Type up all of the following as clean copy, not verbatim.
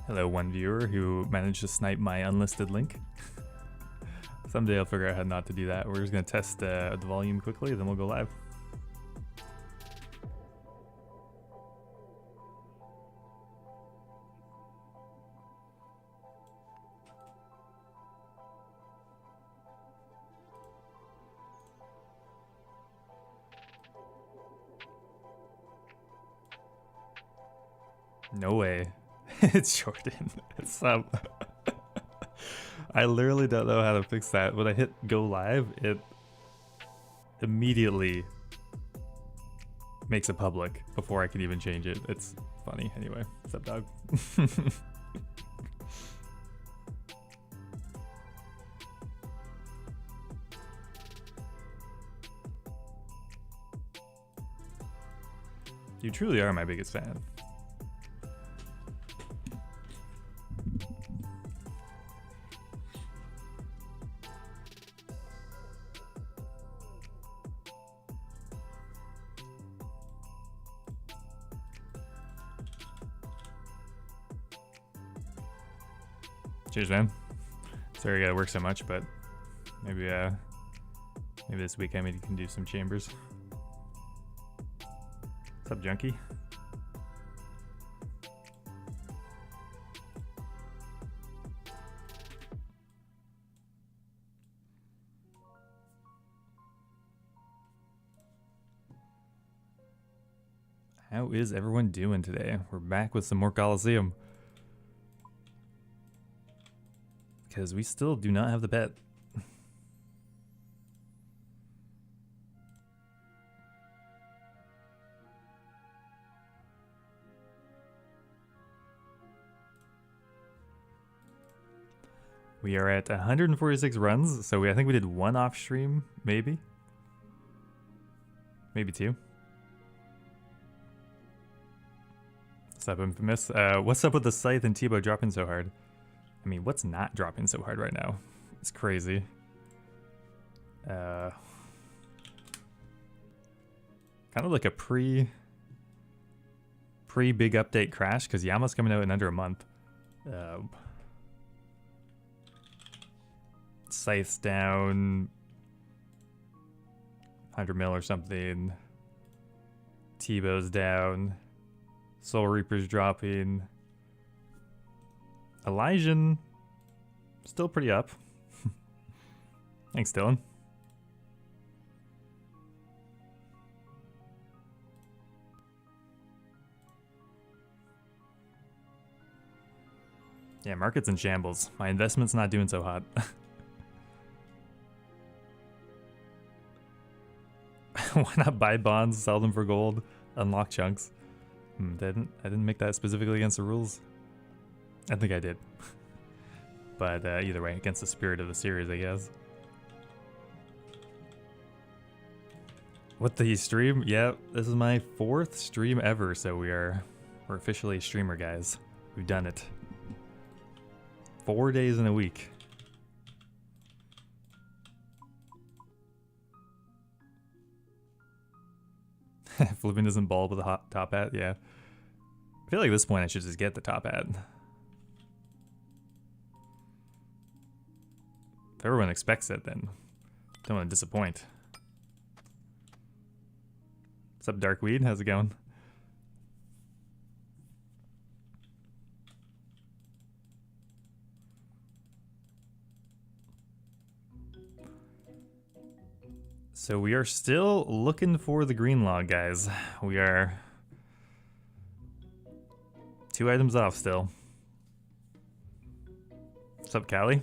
Hello, one viewer who managed to snipe my unlisted link. Someday I'll figure out how not to do that. We're just gonna test the volume quickly, then we'll go live. No way. It's Jordan. It's I literally don't know how to fix that. When I hit go live, it immediately makes it public before I can even change it. It's funny. Anyway, what's up, dog? You truly are my biggest fan. Cheers, man. Sorry I gotta work so much, but maybe maybe this weekend we can do some chambers. What's up, Junkie? How is everyone doing today? We're back with some more Colosseum. Because we still do not have the pet. We are at 146 runs, so I think we did one off stream, maybe? Maybe two. What's up, Infamous? What's up with the Scythe and Tebow dropping so hard? I mean, what's not dropping so hard right now? It's crazy. Kind of like a pre-big update crash, because Yama's coming out in under a month. Scythe's down 100 mil or something. Tebow's down. Soul Reaper's dropping. Elysian still pretty up. Thanks, Dylan. Yeah, market's in shambles. My investment's not doing so hot. Why not buy bonds, sell them for gold, unlock chunks? I didn't make that specifically against the rules. I think I did. But either way, against the spirit of the series, I guess. What the stream? Yeah, this is my 4th stream ever, so we're officially streamer guys. We've done it. 4 days in a week. Flipping doesn't ball with a hot top hat, yeah. I feel like at this point I should just get the top hat. If everyone expects it, then don't want to disappoint. What's up, Darkweed? How's it going? So we are still looking for the green log, guys. We are 2 items off still. What's up, Callie?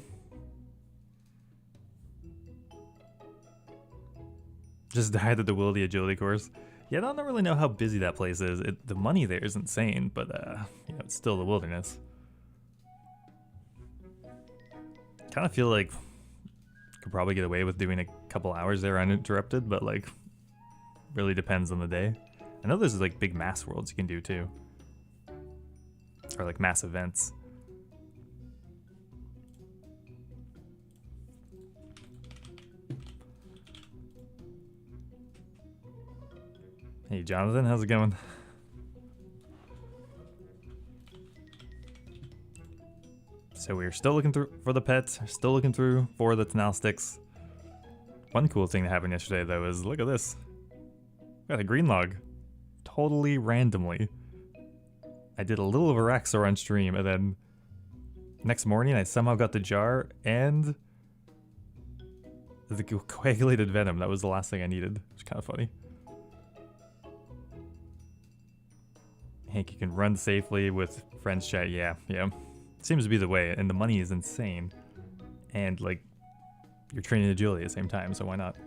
Just died at the Wildy agility course. Yeah, I don't really know how busy that place is. The money there is insane, but you know, it's still the wilderness. Kind of feel like could probably get away with doing a couple hours there uninterrupted, but like really depends on the day. I know there's like big mass worlds you can do too, or like mass events. Hey Jonathan, how's it going? So we're still looking through for the pets, still looking through for the Tenal sticks. One cool thing that happened yesterday though is, look at this. Got a green log. Totally randomly. I did a little of a Raxor on stream, and then next morning I somehow got the jar and the coagulated venom. That was the last thing I needed, which is kind of funny. Hank, you can run safely with friends chat. Yeah. Seems to be the way, and the money is insane. And, like, you're training agility at the same time, so why not?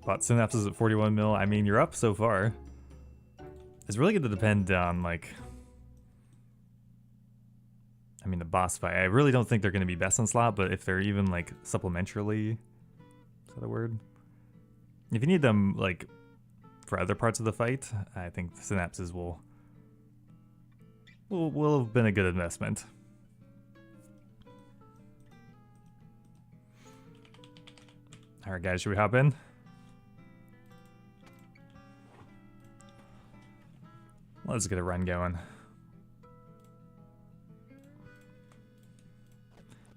Bought synapses at 41 mil. I mean, you're up so far. It's really going to depend on, like... I mean, the boss fight. I really don't think they're going to be best in slot, but if they're even, like, supplementarily... Is that a word? If you need them, like, for other parts of the fight, I think the synapses will have been a good investment. Alright guys, should we hop in? Let's get a run going.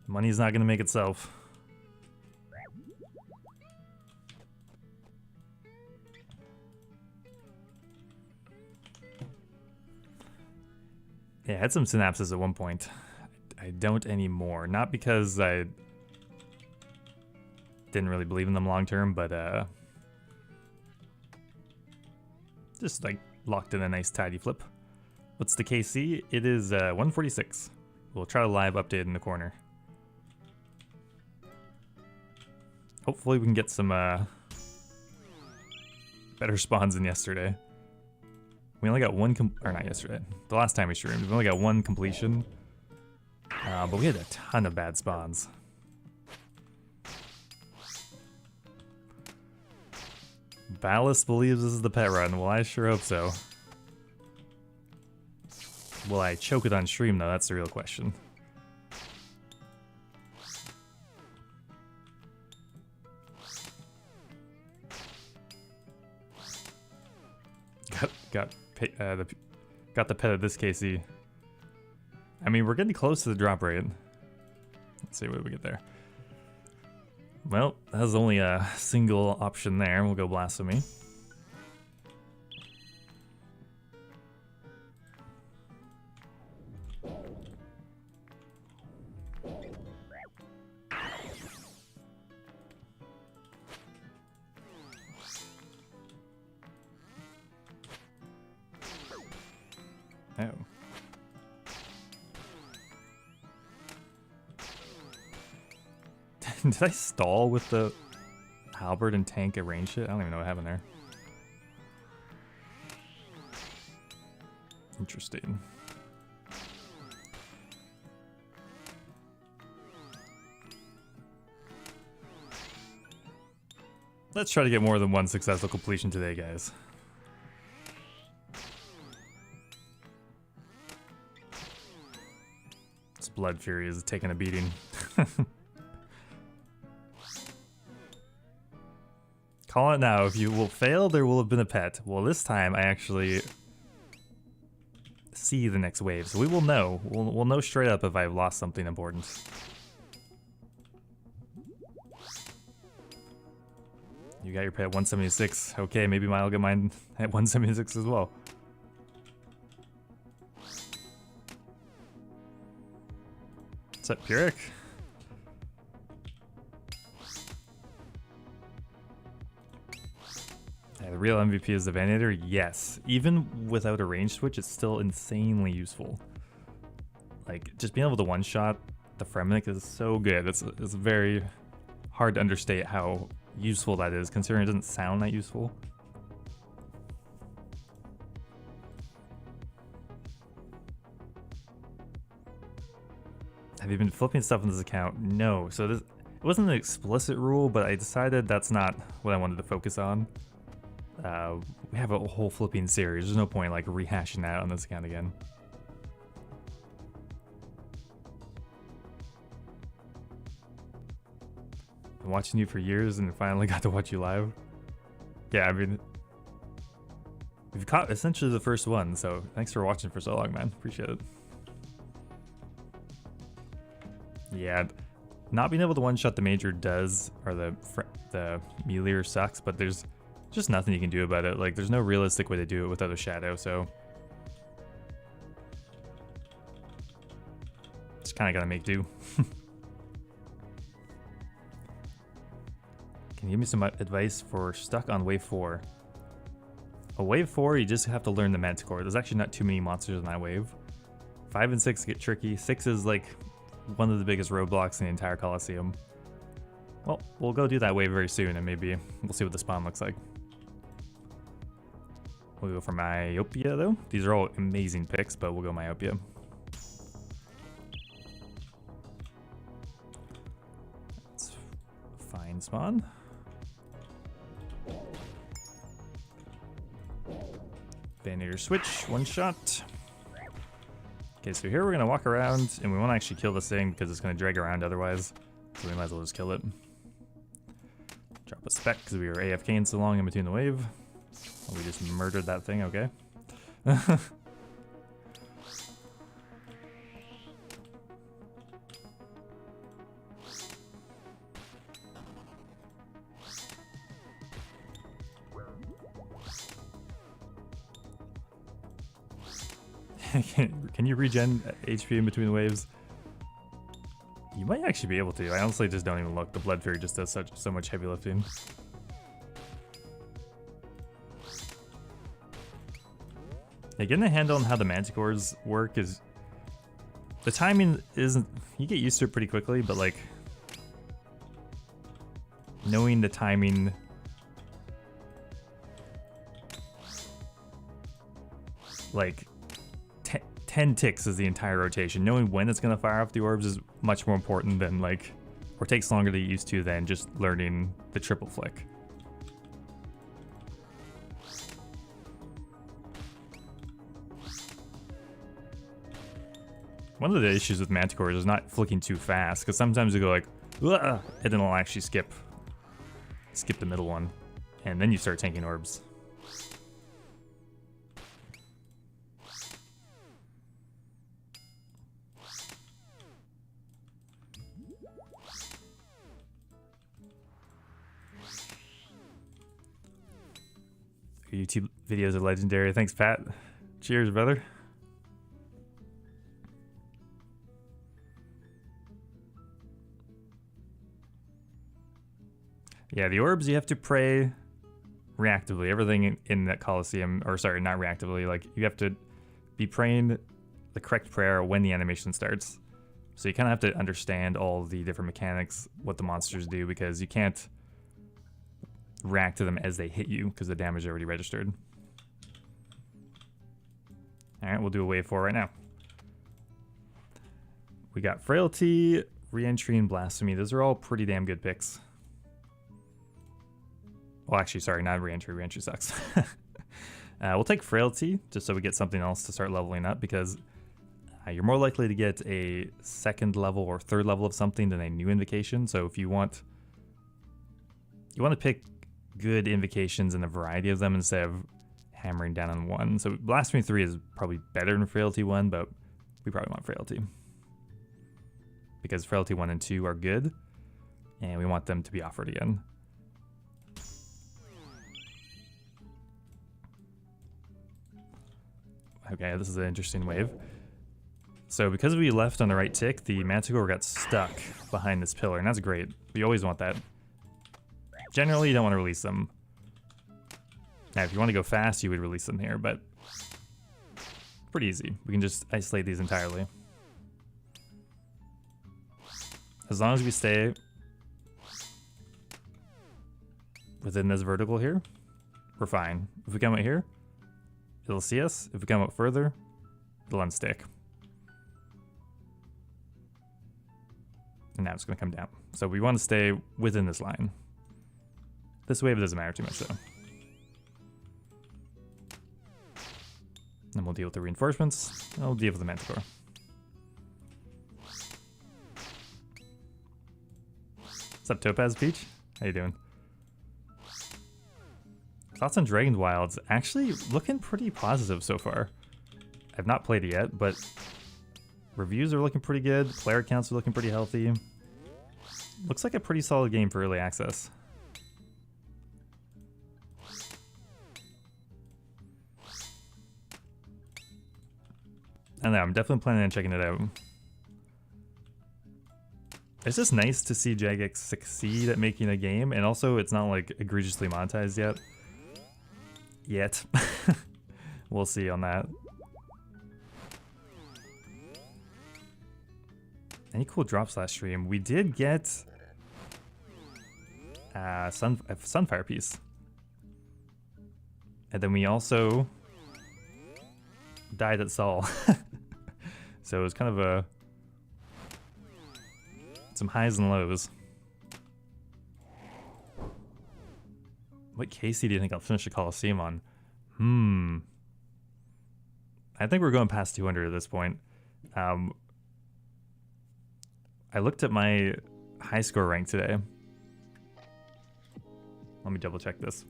Money's not gonna make itself. Yeah, I had some synapses at one point. I don't anymore. Not because I didn't really believe in them long term, but just like locked in a nice tidy flip. What's the KC? It is 146. We'll try to live update in the corner. Hopefully we can get some better spawns than yesterday. We only got one, or not yesterday, the last time we streamed, we only got one completion. But we had a ton of bad spawns. Ballast believes this is the pet run. Well, I sure hope so. Will I choke it on stream, though? That's the real question. Got the pet of this KC. I mean, we're getting close to the drop rate. Let's see what we get there. Well, that's only a single option there. We'll go Blasphemy. Oh. Did I stall with the halberd and tank at range shit? I don't even know what happened there. Interesting. Let's try to get more than one successful completion today, guys. This Blood Fury is taking a beating. Call it now. If you will fail, there will have been a pet. Well, this time I actually see the next wave, so we will know. We'll know straight up if I've lost something important. You got your pet at 176. Okay, maybe I'll get mine at 176 as well. What's up, Pyrrhic? The real MVP is the Vanator? Yes. Even without a range switch, it's still insanely useful. Like, just being able to one-shot the Fremenic is so good. It's very hard to understate how useful that is, considering it doesn't sound that useful. Have you been flipping stuff in this account? No. So this, it wasn't an explicit rule, but I decided that's not what I wanted to focus on. We have a whole flipping series. There's no point like rehashing that on this account again. Been watching you for years and finally got to watch you live. Yeah, I mean, We've caught essentially the first one, so thanks for watching for so long, man. Appreciate it. Yeah, not being able to one-shot the major does, or the melee sucks, but there's just nothing you can do about it. Like, there's no realistic way to do it without a shadow, so just kind of gotta make do. Can you give me some advice for stuck on wave 4? A wave 4, you just have to learn the Manticore. There's actually not too many monsters in that wave. 5 and 6 get tricky. 6 is like one of the biggest roadblocks in the entire Colosseum. Well, we'll go do that wave very soon, and maybe we'll see what the spawn looks like. We'll go for Myopia, though. These are all amazing picks, but we'll go Myopia. Let's find spawn. Bandier switch, one shot. Okay, so here we're gonna walk around, and we want to actually kill this thing because it's gonna drag around otherwise. So we might as well just kill it. Drop a spec because we were AFKing so long in between the wave. Oh, we just murdered that thing, okay. Can you regen HP in between the waves? You might actually be able to. I honestly just don't even look. The Blood Fury just does so much heavy lifting. Yeah, getting a handle on how the Manticores work is... The timing isn't... You get used to it pretty quickly, but like... Knowing the timing... Like... 10 ticks is the entire rotation. Knowing when it's going to fire off the orbs is much more important than like, or takes longer to get used to than just learning the triple flick. One of the issues with Manticores is not flicking too fast, because sometimes you go like, ugh, and then it'll actually skip the middle one, and then you start tanking orbs. YouTube videos are legendary. Thanks, Pat. Cheers, brother. Yeah, the orbs you have to pray reactively. Everything in that Colosseum, or sorry, not reactively, like you have to be praying the correct prayer when the animation starts. So you kind of have to understand all the different mechanics, what the monsters do, because you can't react to them as they hit you because the damage is already registered. Alright, we'll do a wave 4 right now. We got Frailty, Reentry, and Blasphemy. Those are all pretty damn good picks. Well, actually, sorry, not Reentry. Reentry sucks. We'll take Frailty just so we get something else to start leveling up, because you're more likely to get a second level or third level of something than a new invocation. So if you want to pick good invocations and a variety of them instead of hammering down on one. So Blasphemy 3 is probably better than Frailty 1, but we probably want Frailty, because Frailty 1 and 2 are good, and we want them to be offered again. Okay, this is an interesting wave. So because we left on the right tick, the Manticore got stuck behind this pillar, and that's great. We always want that. Generally, you don't want to release them. Now, if you want to go fast, you would release them here, but pretty easy. We can just isolate these entirely. As long as we stay within this vertical here, we're fine. If we come out here, it'll see us. If we come out further, it'll unstick. And now it's going to come down. So we want to stay within this line. This wave doesn't matter too much, though. Then we'll deal with the reinforcements, and we'll deal with the Manticore. What's up, Topaz Peach? How you doing? Thoughts on Dragon Wilds? Actually looking pretty positive so far. I've not played it yet, but reviews are looking pretty good. Player counts are looking pretty healthy. Looks like a pretty solid game for early access. I don't know, I'm definitely planning on checking it out. It's just nice to see Jagex succeed at making a game, and also it's not like egregiously monetized yet. We'll see on that. Any cool drops last stream? We did get a Sunfire piece. And then we also died at Sol. So it was kind of some highs and lows. What KC do you think I'll finish the Colosseum on? I think we're going past 200 at this point. I looked at my high score rank today. Let me double check this.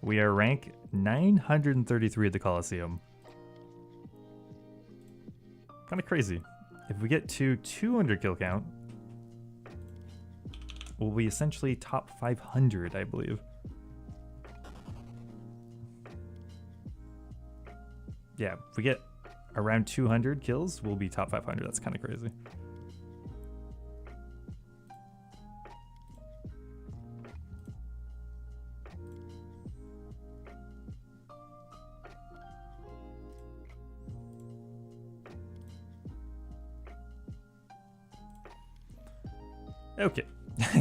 We are rank 933 at the Colosseum. Kind of crazy. If we get to 200 kill count, we'll be essentially top 500, I believe. Yeah, if we get around 200 kills, we'll be top 500. That's kind of crazy. Okay,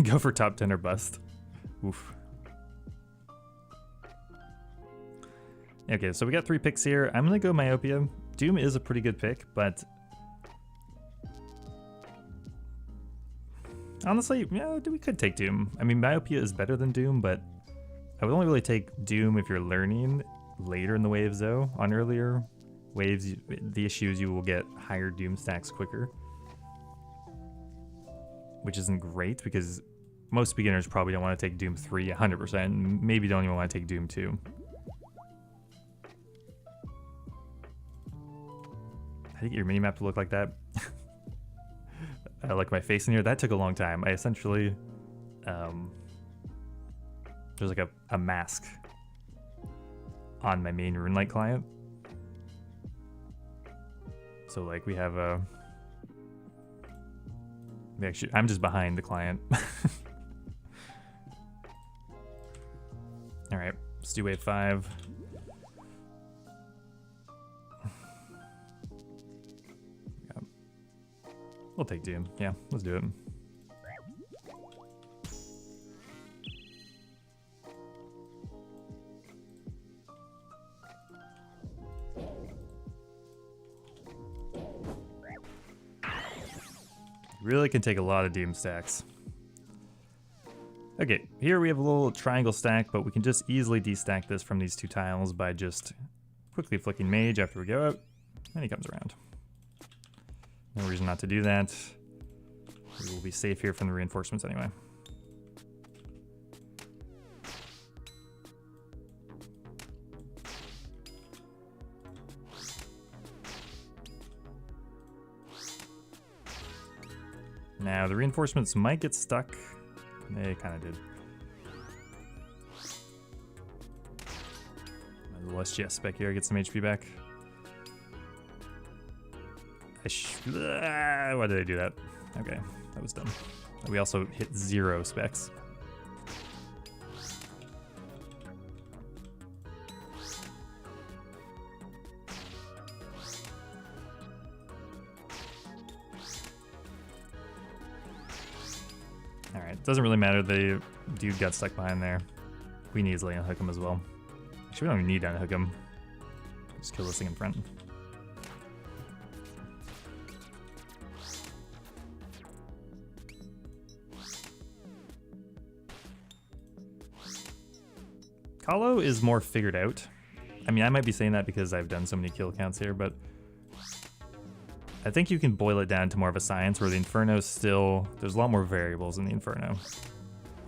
go for top 10 or bust. Oof. Okay, so we got 3 picks here. I'm gonna go Myopia. Doom is a pretty good pick, but honestly, yeah, we could take Doom. I mean, Myopia is better than Doom, but I would only really take Doom if you're learning later in the waves, though. On earlier waves, the issue is you will get higher Doom stacks quicker, which isn't great because most beginners probably don't want to take Doom 3 100%, maybe don't even want to take Doom 2. I think your minimap to look like that. I like my face in here. That took a long time. I essentially, there's like a mask on my main RuneLite client. So like we have a, actually, I'm just behind the client. All right, let's do wave 5. We'll take Doom. Yeah, let's do it. Really can take a lot of Doom stacks. Okay, here we have a little triangle stack, but we can just easily destack this from these 2 tiles by just quickly flicking Mage after we go up, and he comes around. No reason not to do that. We will be safe here from the reinforcements anyway. Now the reinforcements might get stuck. They kind of did. My little SGS spec here, get some HP back. Why did I do that? Okay, that was dumb. We also hit 0 specs. Alright, doesn't really matter. The dude got stuck behind there. We can easily unhook him as well. Actually, we don't even need to unhook him. Just kill this thing in front. Colo is more figured out. I mean, I might be saying that because I've done so many kill counts here, but I think you can boil it down to more of a science where the Inferno still, there's a lot more variables in the Inferno.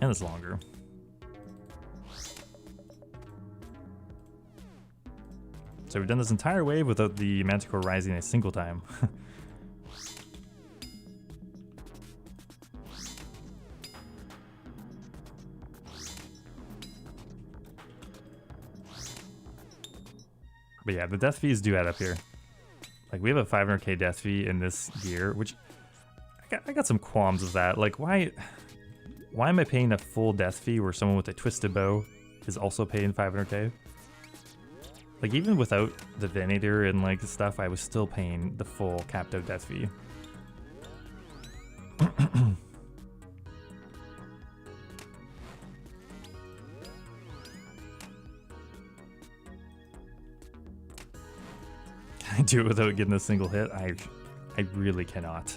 And it's longer. So we've done this entire wave without the Manticore rising a single time. But yeah, the death fees do add up here. Like, we have a 500k death fee in this gear, which I got some qualms with that. Like, why am I paying a full death fee where someone with a twisted bow is also paying 500k? Like, even without the Venator and like stuff, I was still paying the full capped out death fee. Can I do it without getting a single hit? I really cannot.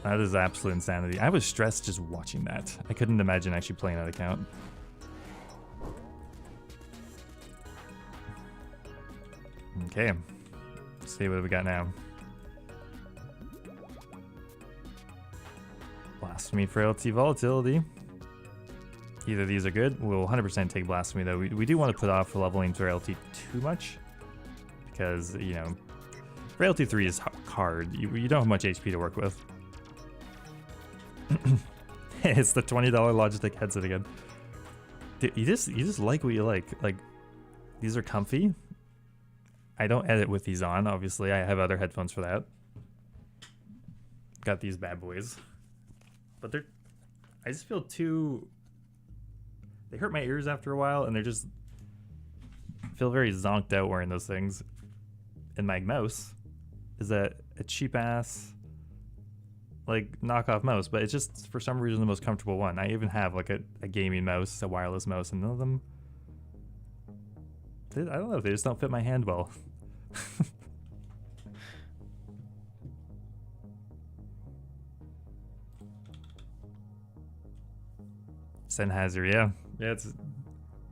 That is absolute insanity. I was stressed just watching that. I couldn't imagine actually playing that account. Okay, let's see what we got now. Blasphemy, Frailty, Volatility. Either of these are good. We'll 100% take Blasphemy though. We do want to put off leveling Frailty too much because, you know, Frailty 3 is hard. You don't have much HP to work with. It's the $20 Logitech headset again. Dude, you just like what you like. Like, these are comfy. I don't edit with these on, obviously. I have other headphones for that. Got these bad boys. But I just feel too... They hurt my ears after a while, and they're just... feel very zonked out wearing those things. And my mouse is a cheap-ass, like, knockoff mouse, but it's just, for some reason, the most comfortable one. I even have, like, a gaming mouse, a wireless mouse, and none of them... I don't know, they just don't fit my hand well. Sennheiser, yeah. Yeah,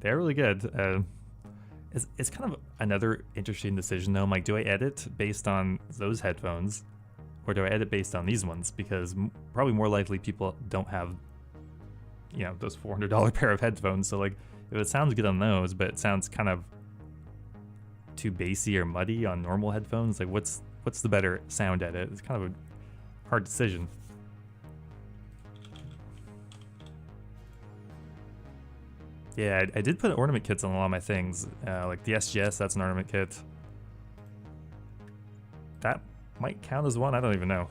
they're really good. It's kind of another interesting decision though. I'm like, do I edit based on those headphones, or do I edit based on these ones? Because probably more likely people don't have, you know, those $400 pair of headphones. So like, if it sounds good on those, but it sounds kind of too bassy or muddy on normal headphones, like what's the better sound edit? It's kind of a hard decision. Yeah, I did put ornament kits on a lot of my things. Like the SGS, that's an ornament kit. That might count as one, I don't even know.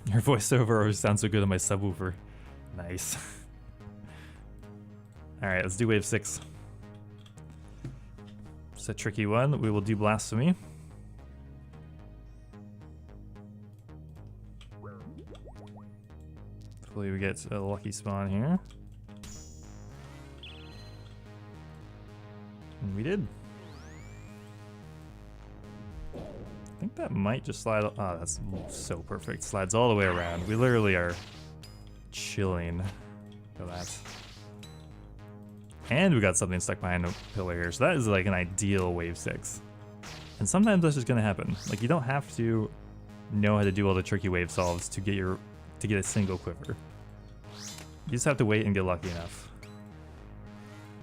Your voiceover always sounds so good on my subwoofer. Nice. Alright, let's do wave 6. It's a tricky one. We will do Blasphemy. Hopefully we get a lucky spawn here. And we did. I think that might just slide. Oh, that's so perfect. Slides all the way around. We literally are chilling for that. And we got something stuck behind a pillar here. So that is like an ideal wave 6. And sometimes that's just gonna happen. Like, you don't have to know how to do all the tricky wave solves to get a single quiver. You just have to wait and get lucky enough.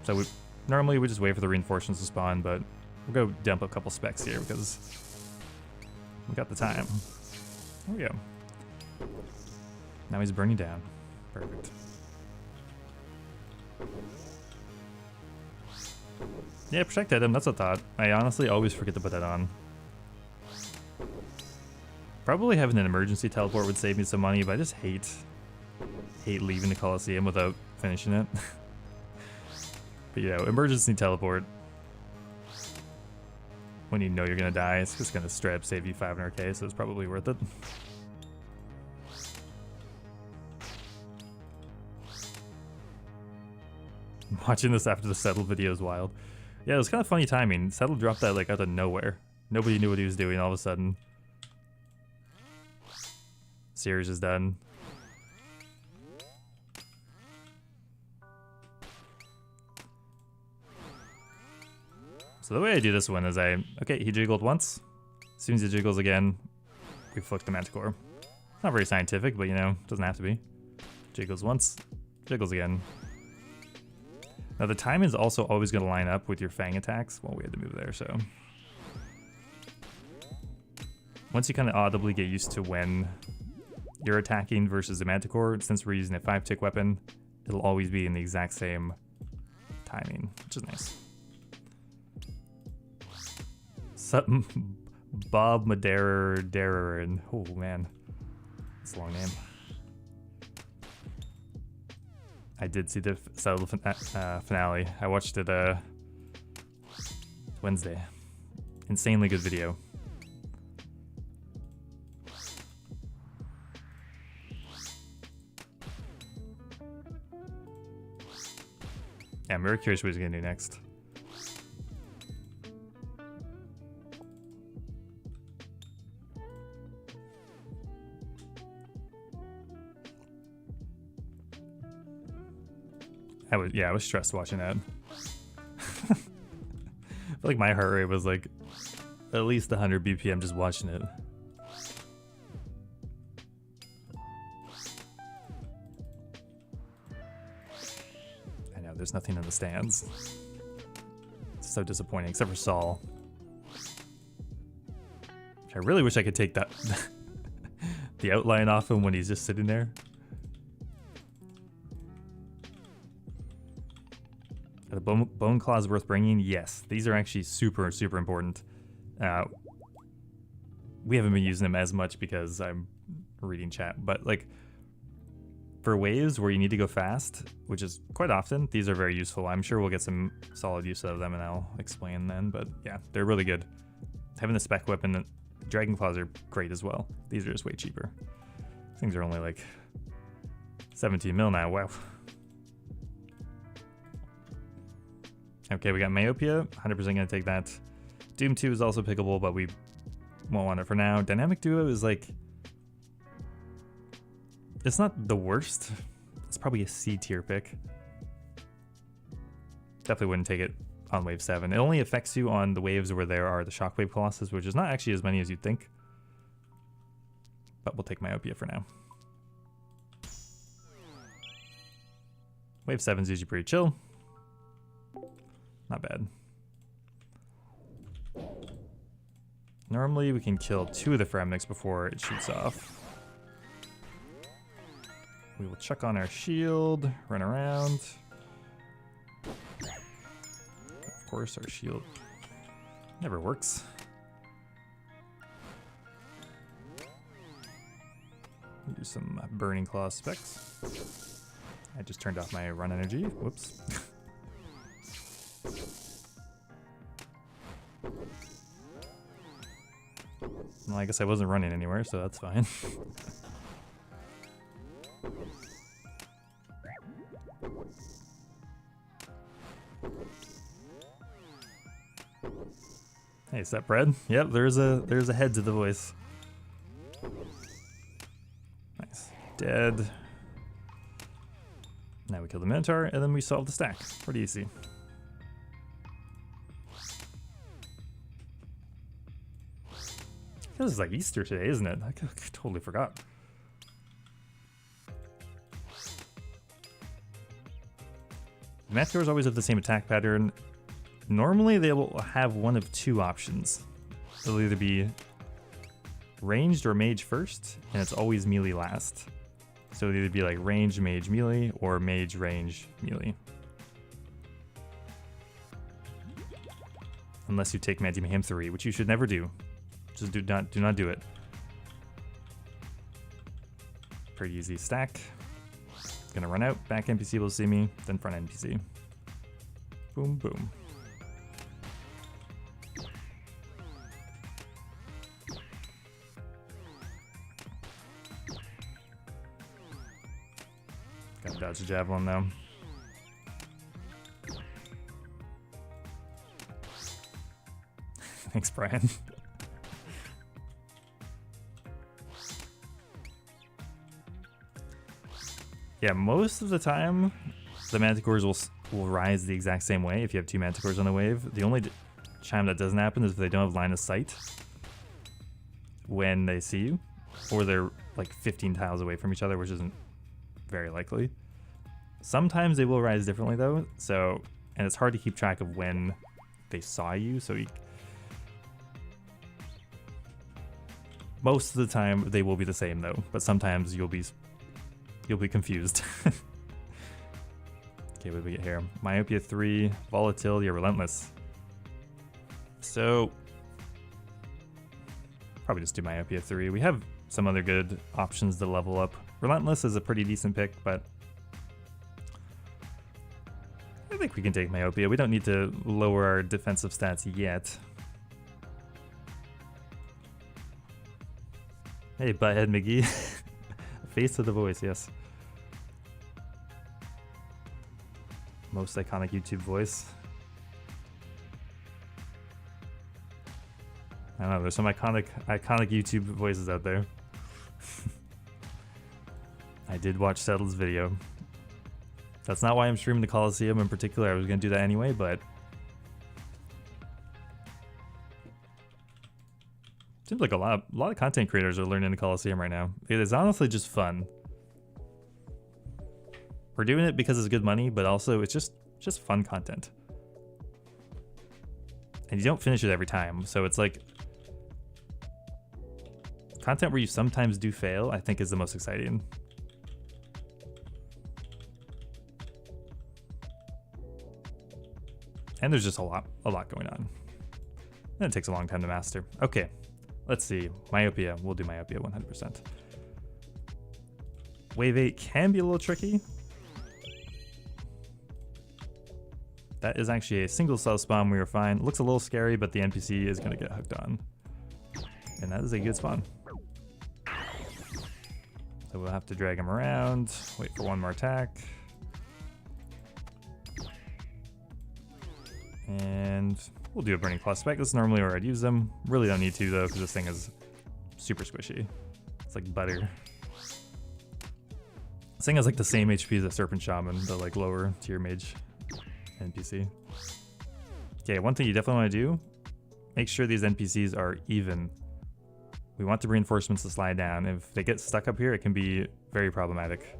So normally we just wait for the reinforcements to spawn, but we'll go dump a couple specs here because we got the time. There we go. Now he's burning down. Perfect. Yeah, protect item, that's a thought. I honestly always forget to put that on. Probably having an emergency teleport would save me some money, but I just hate leaving the Colosseum without finishing it. But you know, emergency teleport, when you know you're gonna die, it's just gonna straight up save you 500k, so it's probably worth it. Watching this after the Settle video is wild. Yeah, it was kind of funny timing. Settle dropped that like out of nowhere. Nobody knew what he was doing all of a sudden. Series is done. So the way I do this one is okay, he jiggled once. As soon as he jiggles again, we flick the Manticore. Not very scientific, but you know, doesn't have to be. Jiggles once, jiggles again. Now the time is also always going to line up with your Fang attacks. Well, we had to move there, so. Once you kind of audibly get used to when you're attacking versus the Manticore, since we're using a 5-tick weapon, it'll always be in the exact same timing, which is nice. Something Bob Madeira, and oh man, that's a long name. I did see the subtle finale. I watched it Wednesday. Insanely good video. Yeah, I'm very curious what he's gonna do next. I was stressed watching that. I feel like my heart rate was like at least 100 BPM just watching it. I know, there's nothing in the stands. It's so disappointing, except for Saul. I really wish I could take that the outline off him when he's just sitting there. Are the bone claws worth bringing? Yes, these are actually super important. We haven't been using them as much because I'm reading chat, but like for waves where you need to go fast, which is quite often, these are very useful. I'm sure we'll get some solid use of them and I'll explain then, but yeah, they're really good. Having the spec weapon, dragon claws are great as well. These are just way cheaper. Things are only like 17 mil now, wow. Okay, we got Myopia, 100% gonna take that. Doom 2 is also pickable, but we won't want it for now. Dynamic Duo is like, it's not the worst. It's probably a C tier pick. Definitely wouldn't take it on wave 7. It only affects you on the waves where there are the Shockwave Colossus, which is not actually as many as you'd think. But we'll take Myopia for now. Wave 7 is usually pretty chill. Not bad. Normally we can kill 2 of the Fremniks before it shoots off. We will chuck on our shield, run around. Of course, our shield never works. Use some Burning Claw specs. I just turned off my run energy. Whoops. Well, I guess I wasn't running anywhere, so that's fine. Hey, is that bread? Yep, there's a head to the voice. Nice. Dead. Now we kill the Minotaur, and then we solve the stack. Pretty easy. This is like Easter today, isn't it? I totally forgot. Minotaurs always have the same attack pattern. Normally they will have one of 2 options. It'll either be ranged or mage first, and it's always melee last. So it'll either be like ranged mage melee or mage range melee. Unless you take Manti Mayhem 3, which you should never do. Just do not do it. Pretty easy stack. Gonna run out, back NPC will see me, then front NPC. Boom, boom. Gotta dodge the javelin though. Thanks, Brian. Yeah, most of the time, the Manticores will rise the exact same way if you have 2 Manticores on the wave. The only time that doesn't happen is if they don't have line of sight when they see you, or they're like 15 tiles away from each other, which isn't very likely. Sometimes they will rise differently though, so, and it's hard to keep track of when they saw you, so most of the time they will be the same though, but sometimes you'll be confused. Okay, what do we get here? Myopia 3, volatility, or relentless. So probably just do myopia 3. We have some other good options to level up. Relentless is a pretty decent pick, but I think we can take myopia. We don't need to lower our defensive stats yet. Hey, Butthead McGee. Face of the voice, yes. Most iconic YouTube voice. I don't know, there's some iconic YouTube voices out there. I did watch Settled's video. That's not why I'm streaming the Colosseum in particular. I was going to do that anyway, but seems like a lot of content creators are learning the Colosseum right now. It is honestly just fun. We're doing it because it's good money, but also it's just fun content. And you don't finish it every time, so it's like content where you sometimes do fail, I think is the most exciting. And there's just a lot going on. And it takes a long time to master. Okay, let's see. Myopia. We'll do myopia 100%. Wave 8 can be a little tricky. That is actually a single cell spawn. We were fine. Looks a little scary, but the NPC is going to get hooked on. And that is a good spawn. So we'll have to drag him around. Wait for one more attack. And we'll do a Burning Claw Spike. This is normally where I'd use them. Really don't need to though, because this thing is super squishy. It's like butter. This thing has like the same HP as a Serpent Shaman, the like lower tier mage NPC. Okay, one thing you definitely want to do, make sure these NPCs are even. We want the reinforcements to slide down. If they get stuck up here, it can be very problematic.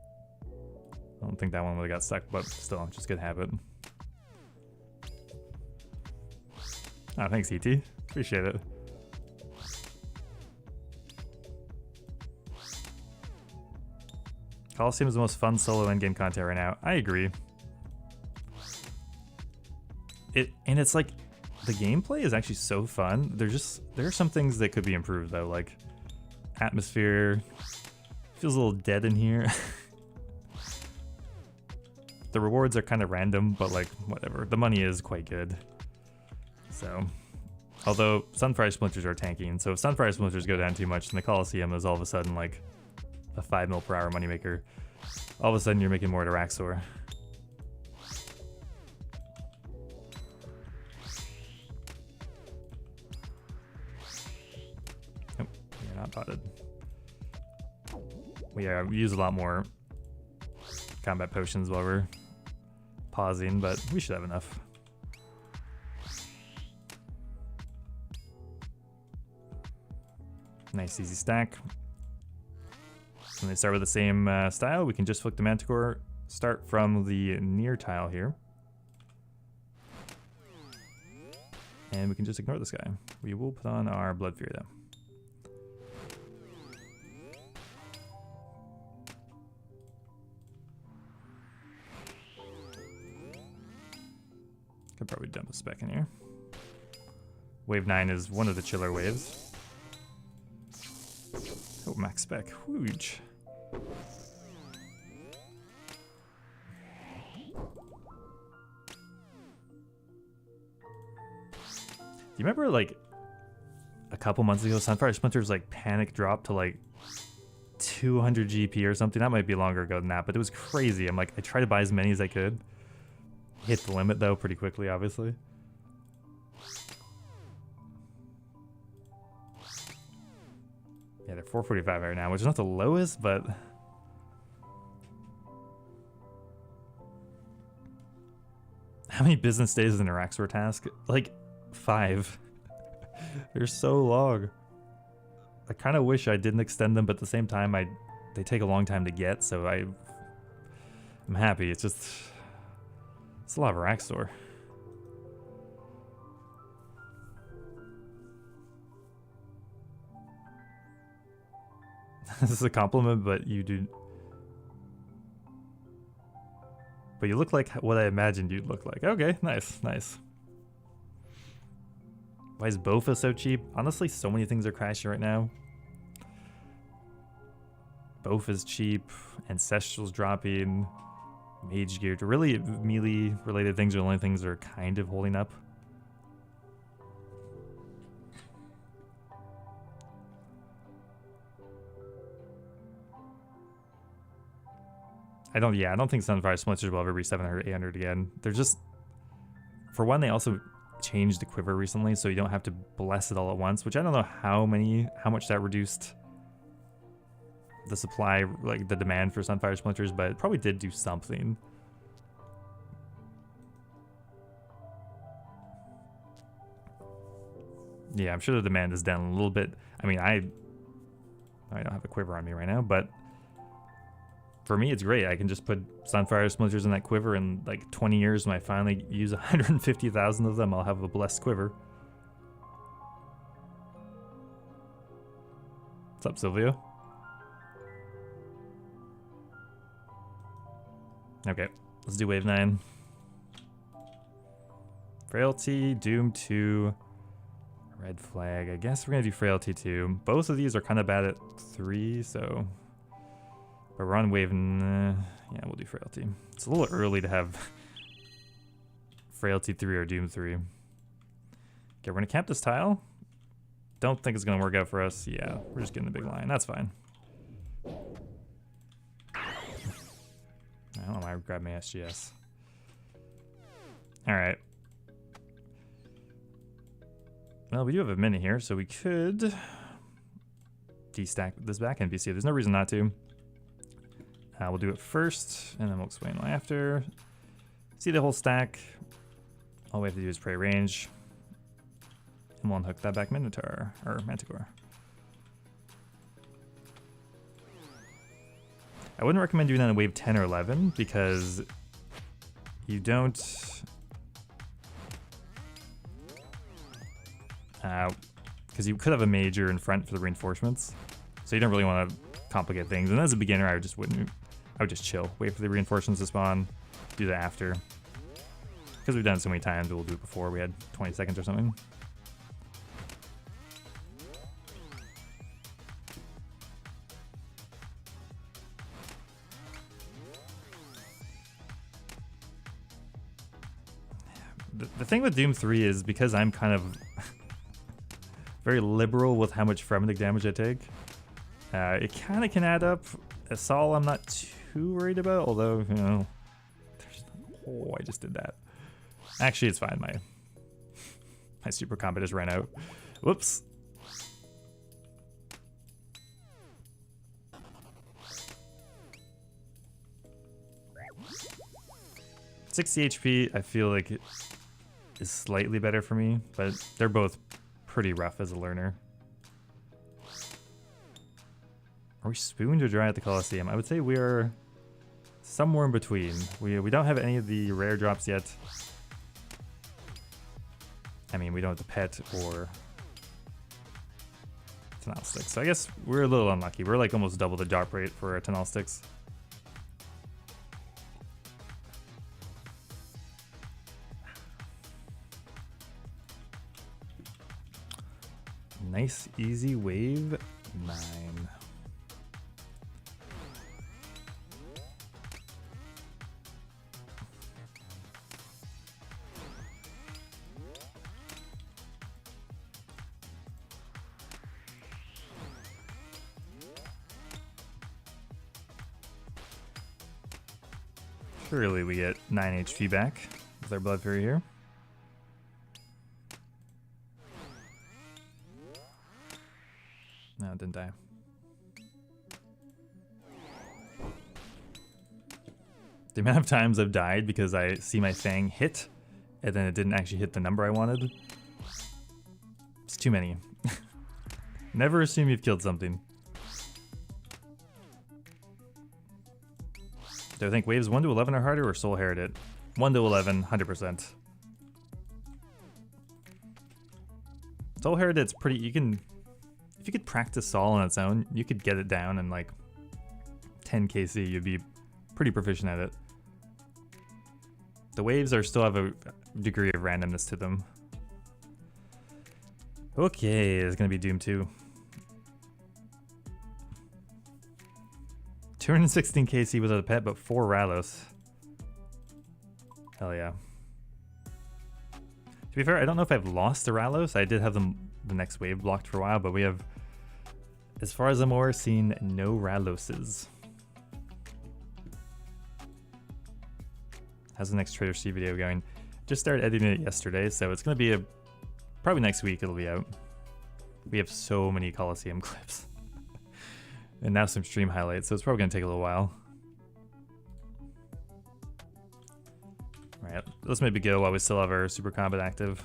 I don't think that one really got stuck, but still, just good habit. Oh, thanks, ET. Appreciate it. Colosseum is the most fun solo endgame content right now. I agree. And it's like the gameplay is actually so fun. There are some things that could be improved though, like atmosphere feels a little dead in here. The rewards are kind of random, but like whatever. The money is quite good. So, although Sunfire Splinters are tanking, so if Sunfire Splinters go down too much, then the Colosseum is all of a sudden like a 5 mil per hour moneymaker. All of a sudden you're making more to Raxor. Nope, you're not dotted. We use a lot more combat potions while we're pausing, but we should have enough. Nice easy stack. When they start with the same style, we can just flick the Manticore, start from the near tile here. And we can just ignore this guy. We will put on our Blood Fury though. Could probably dump a spec in here. Wave 9 is one of the chiller waves. Oh, max spec, huge. Do you remember like a couple months ago, Sunfire Splinter's like panic dropped to like 200 GP or something? That might be longer ago than that, but it was crazy. I'm like, I tried to buy as many as I could. Hit the limit though pretty quickly, obviously. Yeah, they're 445 right now, which is not the lowest, but how many business days is an Araxor task? Like 5. They're so long. I kind of wish I didn't extend them, but at the same time, I they take a long time to get, so I'm happy. It's just, it's a lot of a rack store. This is a compliment, but you do. But you look like what I imagined you'd look like. Okay, nice, nice. Why is Bofa so cheap? Honestly, so many things are crashing right now. Bofa's cheap, Ancestral's dropping, Mage Gear. Really, melee related things are the only things that are kind of holding up. I don't think Sunfire Splinters will ever be 700, 800 again. They're just, for one, they also changed the quiver recently, so you don't have to bless it all at once, which I don't know how much that reduced the supply, like the demand for Sunfire Splinters, but it probably did do something. Yeah, I'm sure the demand is down a little bit. I mean, I don't have a quiver on me right now, but for me, it's great. I can just put Sunfire Splinters in that quiver, and like 20 years when I finally use 150,000 of them, I'll have a blessed quiver. What's up, Silvio? Okay, let's do wave 9. Frailty, Doom 2, Red Flag. I guess we're gonna do Frailty 2. Both of these are kind of bad at 3, so... But we're on wave... yeah, we'll do Frailty. It's a little early to have Frailty 3 or Doom 3. Okay, we're gonna cap this tile. Don't think it's gonna work out for us. Yeah, we're just getting the big line. That's fine. I don't know why I grabbed my SGS. Alright. Well, we do have a minute here, so we could destack this back NPC. There's no reason not to. We'll do it first, and then we'll explain why after. See the whole stack. All we have to do is pray range. And we'll unhook that back Minotaur, or Manticore. I wouldn't recommend doing that in wave 10 or 11 because you don't... because you could have a major in front for the reinforcements. So you don't really want to complicate things. And as a beginner, I would just chill. Wait for the reinforcements to spawn, do that after. Because we've done it so many times, we'll do it before. We had 20 seconds or something. The thing with Doom 3 is because I'm kind of very liberal with how much frenetic damage I take, it kind of can add up. Assault I'm not too worried about, although, you know, oh, I just did that. Actually, it's fine. My super combat just ran out. Whoops. $60 HP, I feel like it is slightly better for me, but they're both pretty rough as a learner. Are we spooned or dry at the Colosseum? I would say we're somewhere in between. We don't have any of the rare drops yet. I mean, we don't have the pet or Tenal Sticks. So I guess we're a little unlucky. We're like almost double the drop rate for our Tenal Sticks. Nice, easy wave 9. Surely we get 9 HP back with our Blood Fury here. No, it didn't die. The amount of times I've died because I see my Fang hit and then it didn't actually hit the number I wanted. It's too many. Never assume you've killed something. Do I think waves 1 to 11 are harder or Soul Herited? 1 to 11, 100%. Soul Herited's pretty, you can, if you could practice Sol on its own, you could get it down in like 10 KC, you'd be pretty proficient at it. The waves are still have a degree of randomness to them. Okay, it's gonna be Doom 2. 216 KC without a pet, but 4 Ralos. Hell yeah. To be fair, I don't know if I've lost the Ralos. I did have them the next wave blocked for a while, but we have, as far as I'm aware, seen no Raloses. How's the next Trader C video going? Just started editing it yesterday, so it's gonna be probably next week it'll be out. We have so many Colosseum clips. And now some stream highlights, so it's probably gonna take a little while. Alright, let's maybe go while we still have our Super Combat active.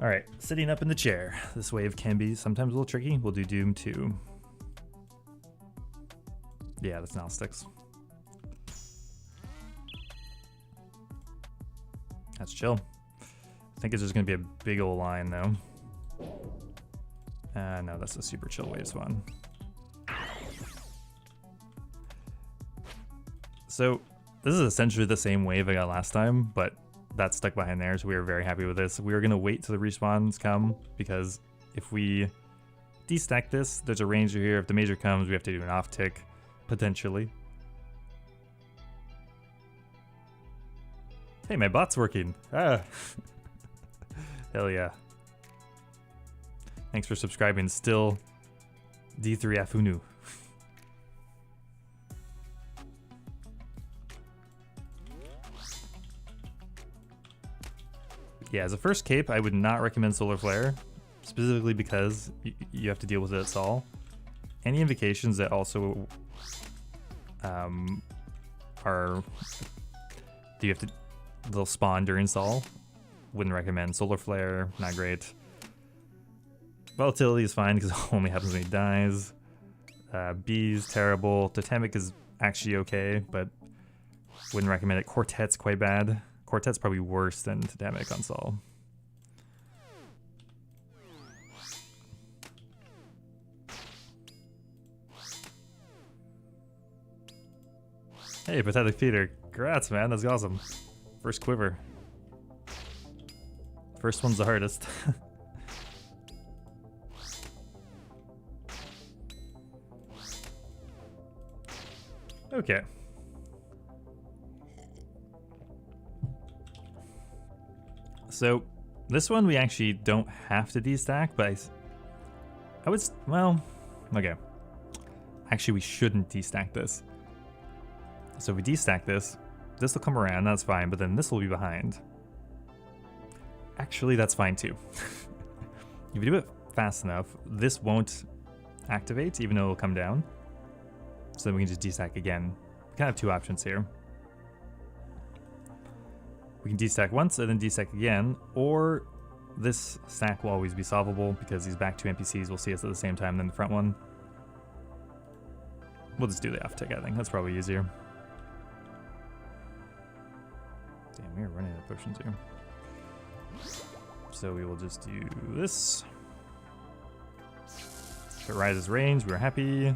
Alright, sitting up in the chair. This wave can be sometimes a little tricky. We'll do Doom 2. Yeah, that's Gnostics. That's chill. I think it's just gonna be a big old line though. No, that's a super chill waves one. So this is essentially the same wave I got last time, but that stuck behind there, so we were very happy with this. We were gonna wait till the respawns come, because if we destack this, there's a ranger here. If the major comes, we have to do an off tick, potentially. Hey, my bot's working. Ah. Hell yeah. Thanks for subscribing. Still D3 Afunu. Yeah, as a first cape, I would not recommend Solar Flare, specifically because you have to deal with it at Sol. Any invocations that also they'll spawn during Sol, wouldn't recommend. Solar Flare, not great. Volatility is fine because it only happens when he dies. Bee's terrible. Totemic is actually okay, but wouldn't recommend it. Quartet's quite bad. Quartet's probably worse than Totemic on Sol. Hey, Pathetic Peter. Congrats, man. That's awesome. First quiver. First one's the hardest. Okay. So this one we actually don't have to destack, but I would, well, okay. Actually, we shouldn't destack this. So if we destack this, this will come around, that's fine, but then this will be behind. Actually, that's fine too. If you do it fast enough, this won't activate, even though it'll come down. So then we can just destack again. We kind of have two options here. We can destack once and then destack again, or this stack will always be solvable because these back two NPCs will see us at the same time than the front one. We'll just do the off tick, I think. That's probably easier. Damn, we are running out of potions here. So we will just do this. If it rises range, we're happy. I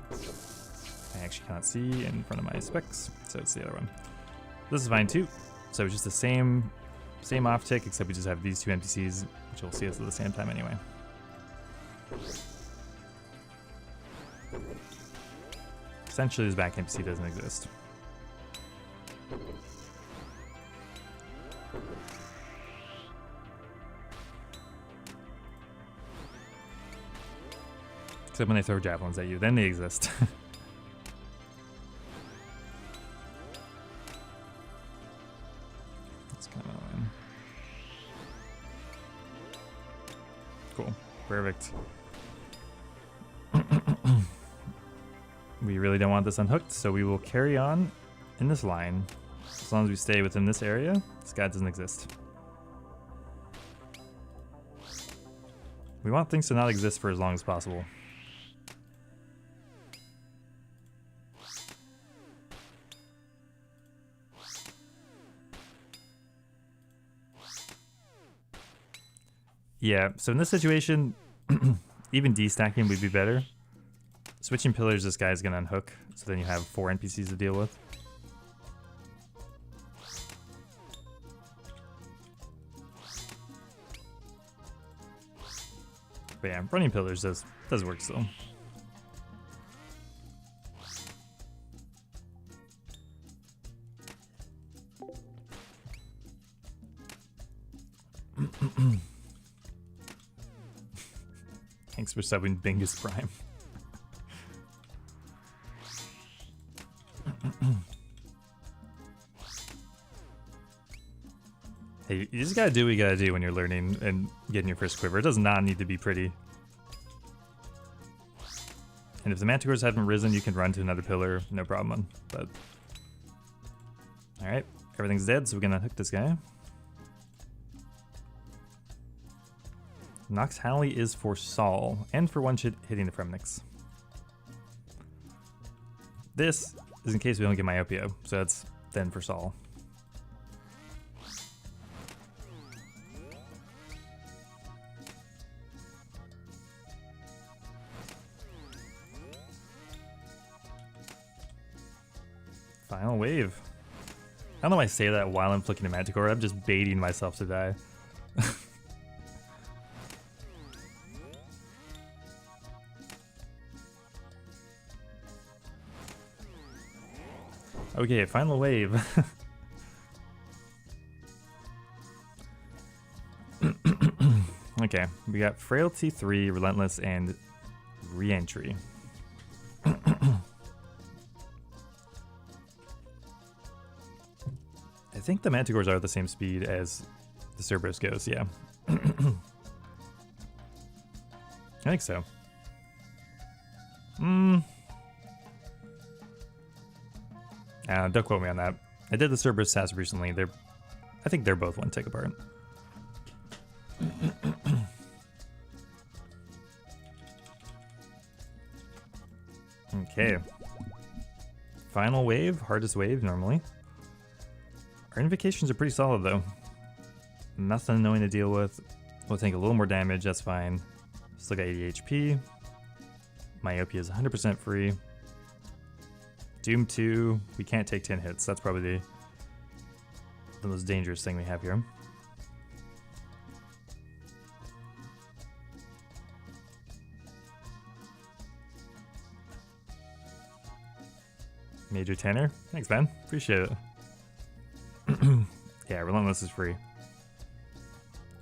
actually cannot see in front of my specs, so it's the other one. This is fine too. So it's just the same off tick, except we just have these two NPCs, which will see us at the same time anyway. Essentially, this back NPC doesn't exist. Except when they throw javelins at you, then they exist. That's kind of annoying. Cool. Perfect. We really don't want this unhooked, so we will carry on in this line. As long as we stay within this area, this guy doesn't exist. We want things to not exist for as long as possible. Yeah, so in this situation, even destacking would be better. Switching pillars, this guy's gonna unhook, so then you have 4 NPCs to deal with. But yeah, running pillars does work still. Thanks for subbing Bingus Prime. Hey, you just gotta do what you gotta do when you're learning and getting your first quiver. It does not need to be pretty. And if the manticores haven't risen, you can run to another pillar, no problem. But alright, everything's dead, so we're gonna hook this guy. Nox Halley is for Saul, and for one shot hitting the Fremnix. This is in case we don't get myopia, so that's then for Saul. Final wave. I don't know why I say that while I'm flicking a Manticore. I'm just baiting myself to die. Okay, final wave. Okay, we got Frailty 3, Relentless, and Reentry. I think the Manticores are the same speed as the Cerberus goes, yeah. I think so. Don't quote me on that. I did the Cerberus task recently. I think they're both one tick apart. Okay. Final wave, hardest wave normally. Our invocations are pretty solid though. Nothing annoying to deal with. We'll take a little more damage, that's fine. Still got 80 HP. Myopia is 100% free. Doom 2, we can't take 10 hits. That's probably the most dangerous thing we have here. Major Tanner, thanks man, appreciate it. Yeah, Relentless is free.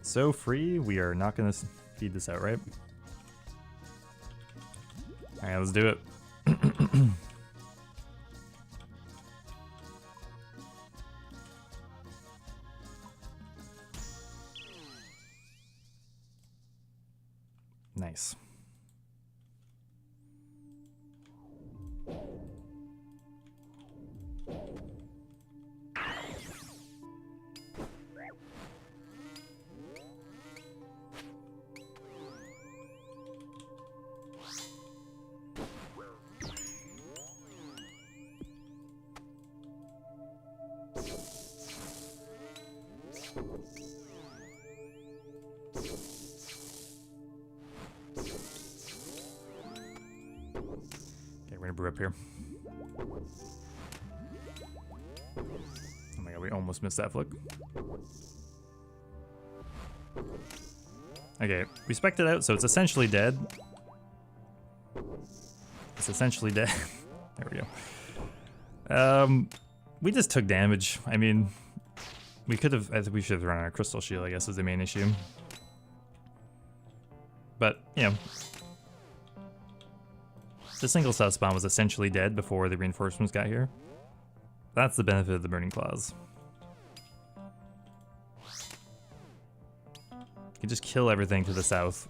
So free, we are not gonna feed this out, right? Alright, let's do it. Nice. We're gonna brew up here. Oh my god, we almost missed that flick. Okay, we spec'd it out, so it's essentially dead. It's essentially dead. There we go. We just took damage. I mean, we could have, I think we should have run our crystal shield, I guess, is the main issue. But, you know, the single cell spawn was essentially dead before the reinforcements got here. That's the benefit of the Burning Claws. You can just kill everything to the south.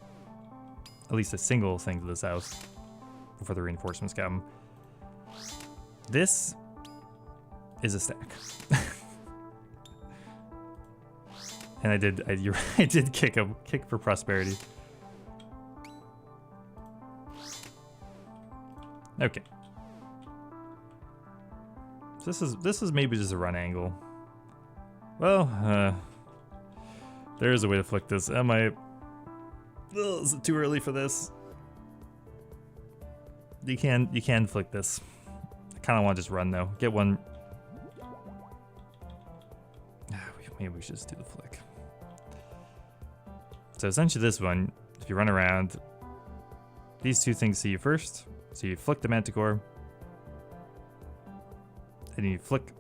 At least a single thing to the south before the reinforcements come. This is a stack. And I did kick for prosperity. Okay. This is maybe just a run angle. Well, there is a way to flick this. I might Ugh, is it too early for this? You can flick this. I kind of want to just run though. Get one. Maybe we should just do the flick. So essentially this one, if you run around, these two things see you first. So you flick the Manticore, and you flick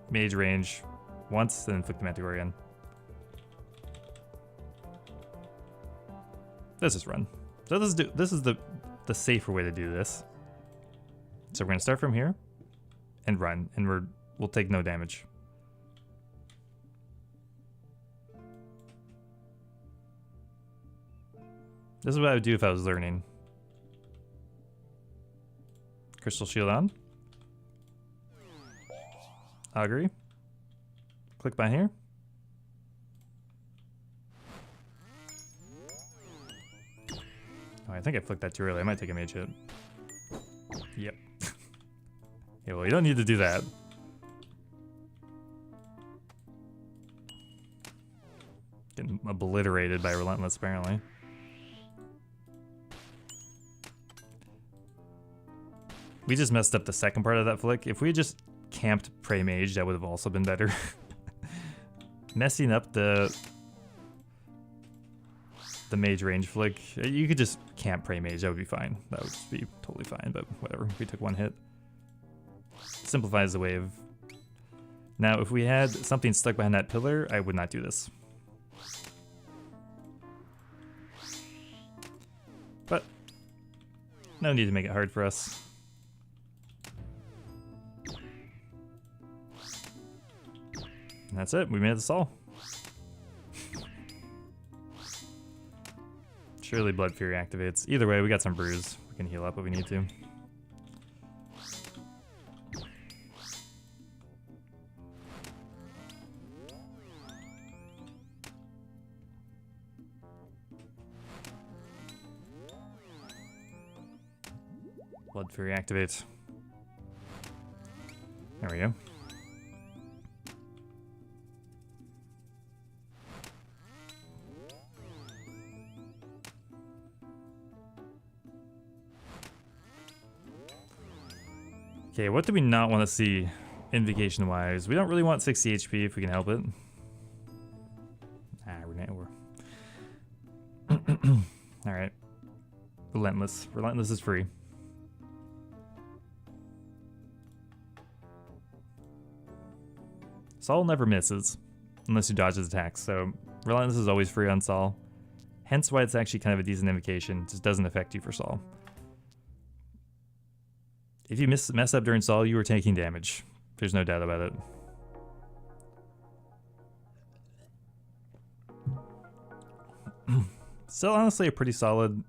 Mage Range once, then flick the Manticore again. Let's just run. So this is the safer way to do this. So we're gonna start from here and run, and we'll take no damage. This is what I would do if I was learning. Crystal Shield on. Augury. Click by here. Oh, I think I flicked that too early. I might take a mage hit. Yep. Yeah, well, you don't need to do that. Getting obliterated by Relentless, apparently. We just messed up the second part of that flick. If we had just camped Prey Mage, that would have also been better. Messing up the Mage range flick. You could just camp Prey Mage, that would be fine. That would just be totally fine, but whatever. We took one hit. Simplifies the wave. Now, if we had something stuck behind that pillar, I would not do this. But no need to make it hard for us. And that's it. We made this all. Surely Blood Fury activates. Either way, we got some brews. We can heal up if we need to. Blood Fury activates. There we go. Okay, what do we not want to see invocation-wise? We don't really want 60 HP if we can help it. We're Alright. Relentless. Relentless is free. Sol never misses, unless you dodge his attacks, so Relentless is always free on Sol. Hence why it's actually kind of a decent invocation, it just doesn't affect you for Sol. If you mess up during Sol, you are taking damage. There's no doubt about it. Still honestly a pretty solid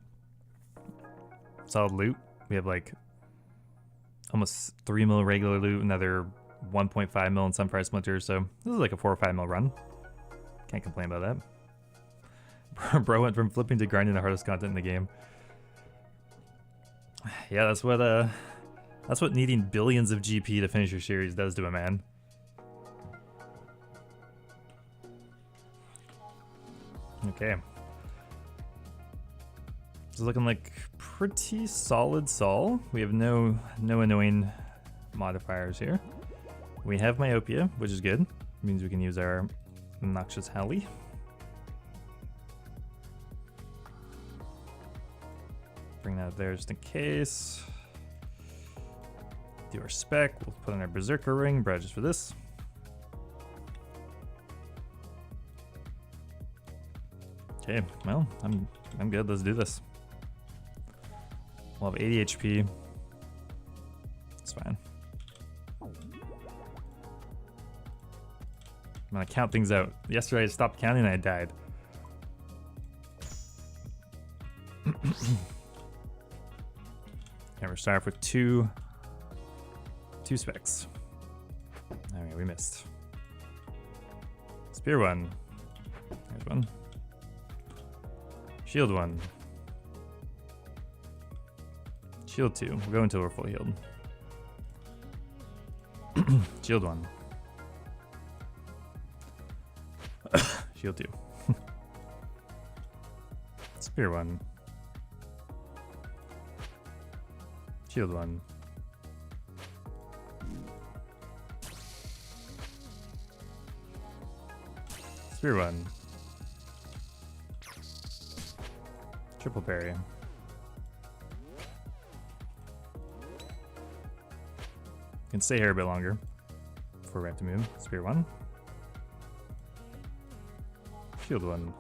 loot. We have like almost 3 mil regular loot, another 1.5 mil in Sunfire Splinter, so this is like a 4 or 5 mil run. Can't complain about that. Bro went from flipping to grinding the hardest content in the game. Yeah, that's what needing billions of GP to finish your series does to a man. Okay. This is looking like pretty solid Sol. We have no annoying modifiers here. We have Myopia, which is good. It means we can use our Noxious Howley. Bring that there just in case. Do our spec. We'll put in our Berserker Ring, just for this. Okay, well, I'm good. Let's do this. We'll have 80 HP. It's fine. I'm gonna count things out. Yesterday I stopped counting and I died. And we're starting off with two specs. Okay, we missed. Spear 1. There's one. Shield 1. Shield 2. We'll go until we're fully healed. Shield 1. Shield 2. Let's Spear 1. Shield 1. Spear 1. Triple parry. Can stay here a bit longer before we have to move. Spear 1. Shield 1.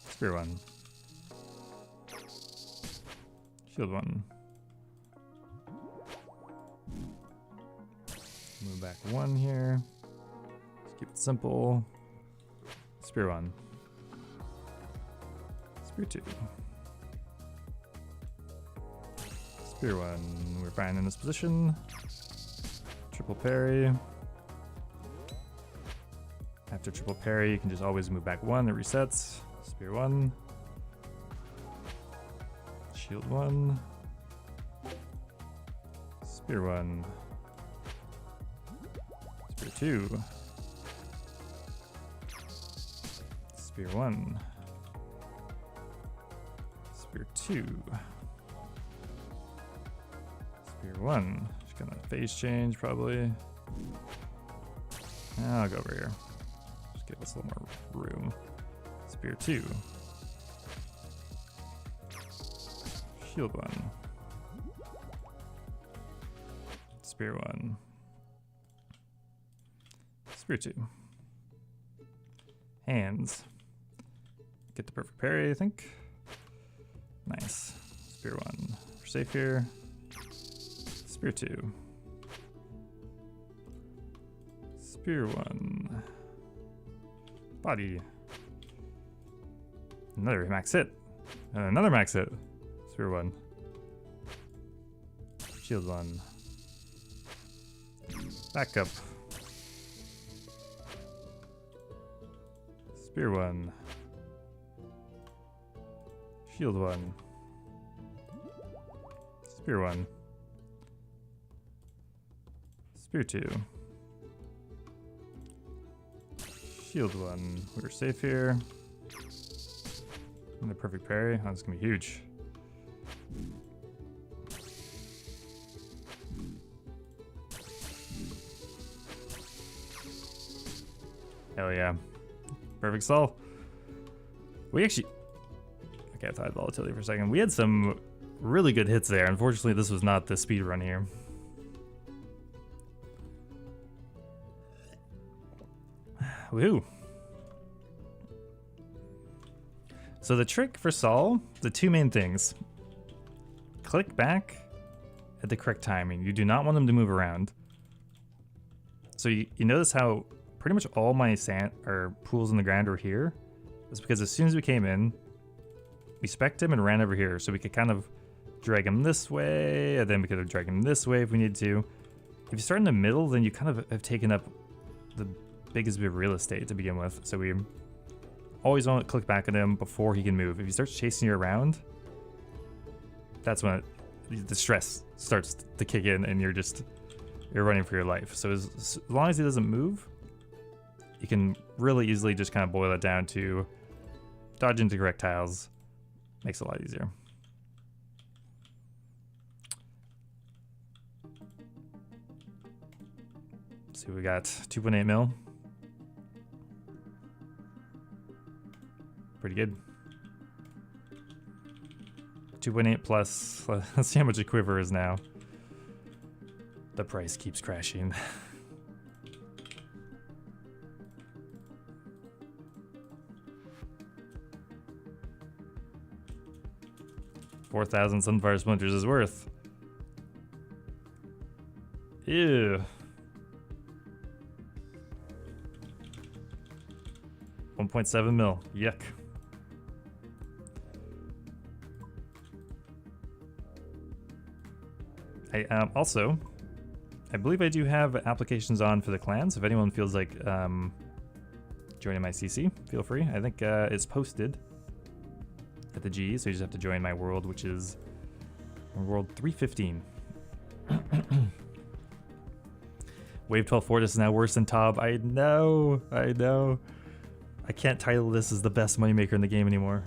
Spear 1. Shield 1. Move back 1 here. Let's keep it simple. Spear 1. Spear 2. Spear 1. We're fine in this position. Triple parry. After triple parry, you can just always move back 1. It resets. Spear 1. Shield 1. Spear 1. Spear 2. Spear 1. Spear 2. Spear 1. Just gonna phase change probably. I'll go over here. Just give us a little more room. Spear 2. Shield 1. Spear 1. Spear 2. Hands. Get the perfect parry, I think. Nice. Spear 1. We're safe here. Spear 2. Spear 1. Body. Another max hit. Another max hit. Spear 1. Shield 1. Back up. Spear 1. Shield 1. Spear 1. Spear 2. Shield 1. We're safe here. And the perfect parry. Oh, this is gonna be huge. Hell yeah. Perfect soul. We actually... Okay, I thought I had volatility for a second. We had some really good hits there. Unfortunately, this was not the speed run here. Woohoo. So the trick for Saul, the two main things. Click back at the correct timing. You do not want them to move around. So you notice how pretty much all my sand or pools in the ground were here. It's because as soon as we came in, we specced him and ran over here. So we could kind of drag him this way, and then we could have dragged him this way if we needed to. If you start in the middle, then you kind of have taken up the biggest bit of real estate to begin with. So we always want to click back at him before he can move. If he starts chasing you around, that's when the stress starts to kick in and you're running for your life. So as long as he doesn't move, you can really easily just kind of boil it down to dodge into correct tiles. Makes it a lot easier. See, we got 2.8 mil. Pretty good. 2.8 plus. Let's see how much a quiver is now. The price keeps crashing. $4,000 Sunfire Splinters is worth. Ew. 1.7 mil. Yuck. Also, I believe I do have applications on for the clans. If anyone feels like joining my CC, feel free. I think it's posted at the G, so you just have to join my world, which is world 315. Wave 12 Fortis is now worse than Tob. I know. I can't title this as the best moneymaker in the game anymore.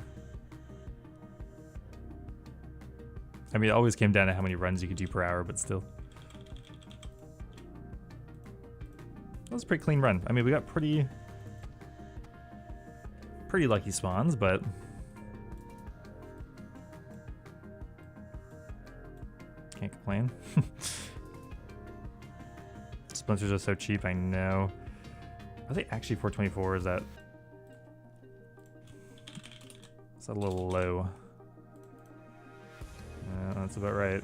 I mean, it always came down to how many runs you could do per hour, but still. That was a pretty clean run. I mean, we got pretty lucky spawns, but can't complain. Splinters are so cheap, I know. Are they actually 424? Is that a little low? That's about right.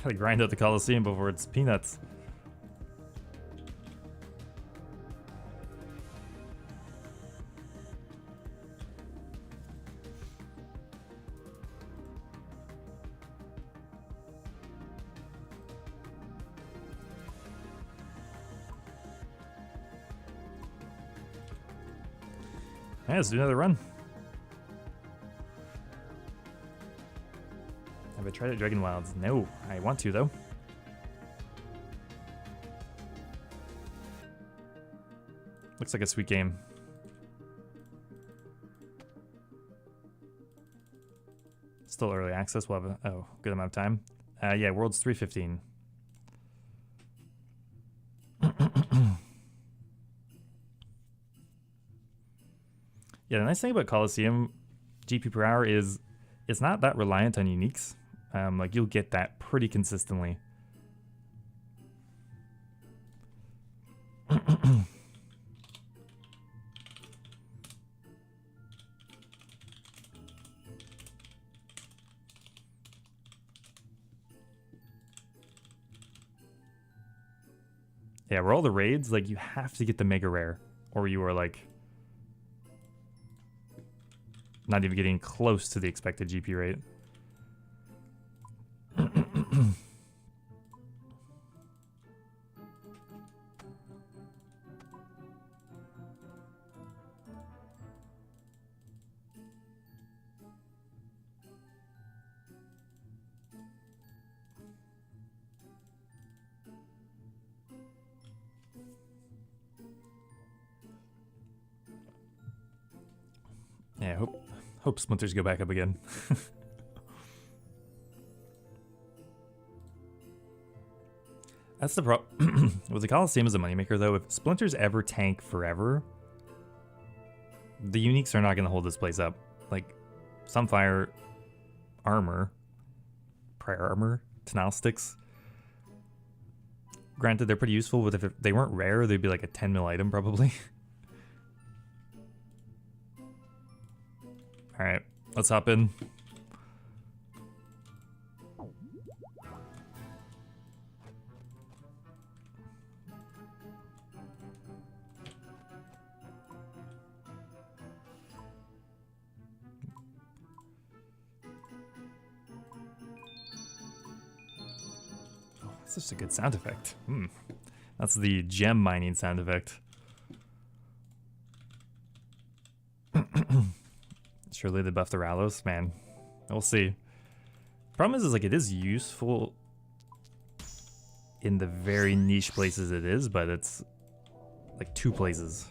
Gotta grind out the Colosseum before it's peanuts. Yeah, let's do another run. Have I tried at Dragon Wilds? No, I want to though. Looks like a sweet game. Still early access. We'll have a good amount of time. Yeah, World's 3:15. Yeah, the nice thing about Colosseum GP per hour is it's not that reliant on uniques. Like you'll get that pretty consistently. Yeah, where all the raids, like you have to get the mega rare, or you are like not even getting close to the expected GP rate. Yeah, hope Splinters go back up again. That's the problem. With the Colosseum as a moneymaker, though, if Splinters ever tank forever, the uniques are not going to hold this place up. Like, Sunfire armor, prior armor, Tenal sticks. Granted, they're pretty useful, but if they weren't rare, they'd be like a 10 mil item, probably. Alright, let's hop in. Oh, that's just a good sound effect. That's the gem mining sound effect. Surely they buff the Ralos, man. We'll see. Problem is like it is useful in the very niche places it is, but it's like 2 places.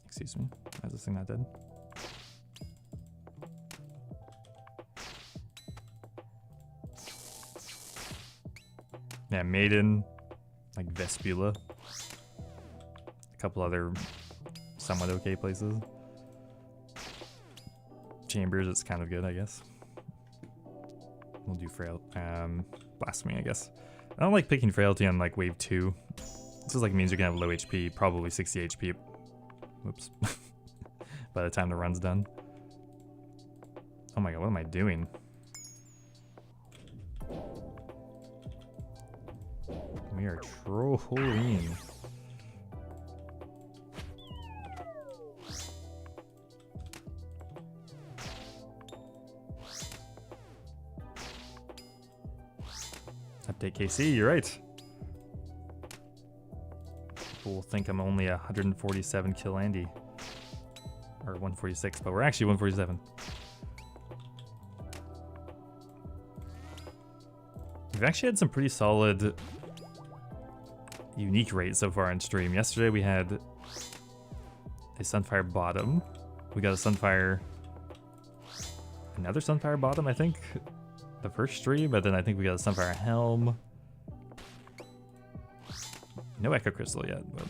Excuse me. Why is this thing not dead? Yeah, Maiden. Like Vespula. A couple other somewhat okay places. Chambers, it's kind of good, I guess. We'll do Frail. Blasphemy, I guess. I don't like picking Frailty on like wave 2. This is like means you're gonna have low HP, probably 60 HP. Whoops. By the time the run's done. Oh my god, what am I doing? We are trolling. Update KC, you're right. People will think I'm only 147 kill Andy. Or 146, but we're actually 147. We've actually had some pretty solid unique rates so far on stream. Yesterday we had a Sunfire bottom. We got a Sunfire, another Sunfire bottom, I think, the first stream, but then I think we got a Sunfire helm. No Echo Crystal yet, but...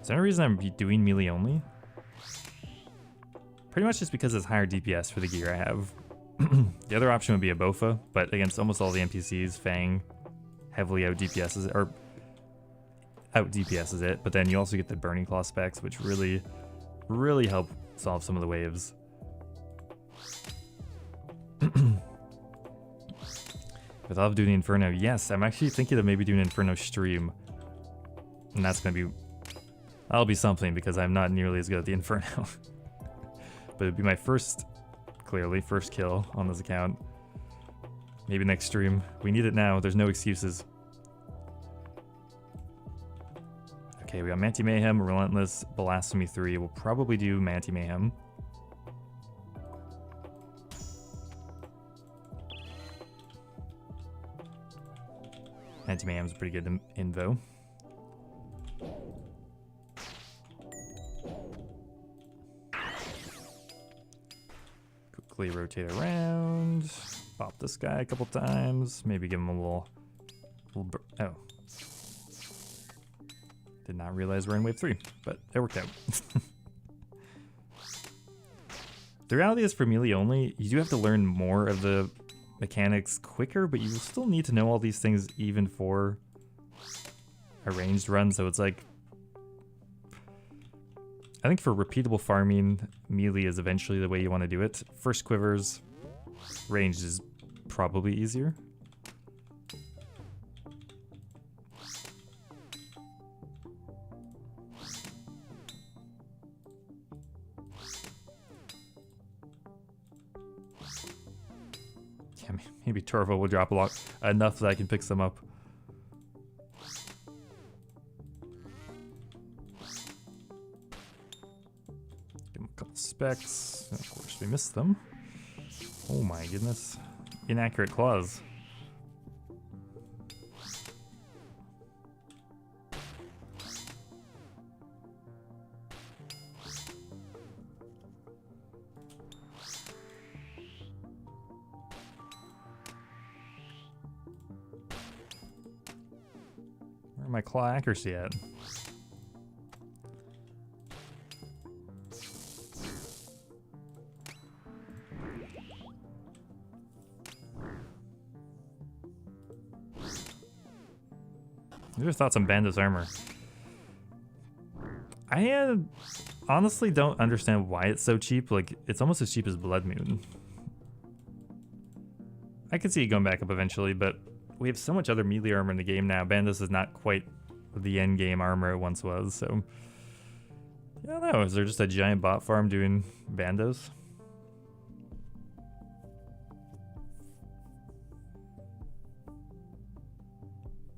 Is there any reason I'm doing melee only? Pretty much just because it's higher DPS for the gear I have. The other option would be a Bofa, but against almost all the NPCs, Fang heavily out DPSs, or out DPSs it, but then you also get the Burning Claw specs, which really, really help solve some of the waves. With all of doing the Inferno, yes, I'm actually thinking of maybe doing an Inferno stream. And that's gonna be, that'll be something because I'm not nearly as good at the Inferno. But it'd be my first, clearly, first kill on this account. Maybe next stream. We need it now, there's no excuses. Okay, we got Manti Mayhem, Relentless, Blasphemy 3. We'll probably do Manti Mayhem. Manti Mayhem's pretty good info. Quickly rotate around. Pop this guy a couple times. Maybe give him a little oh. Did not realize we're in wave 3, but it worked out. The reality is for melee only, you do have to learn more of the mechanics quicker, but you still need to know all these things even for a ranged run, so it's like... I think for repeatable farming, melee is eventually the way you want to do it. First quivers, ranged is probably easier. Yeah, maybe Torvo will drop a lot, enough that I can pick some up. Give him a couple specs. Of course, we missed them. Oh my goodness. Inaccurate claws. Where my claw accuracy at? What are your thoughts on Bando's armor? I honestly don't understand why it's so cheap. Like, it's almost as cheap as Blood Moon. I could see it going back up eventually, but we have so much other melee armor in the game now. Bandos is not quite the end game armor it once was, so... I don't know, is there just a giant bot farm doing Bandos?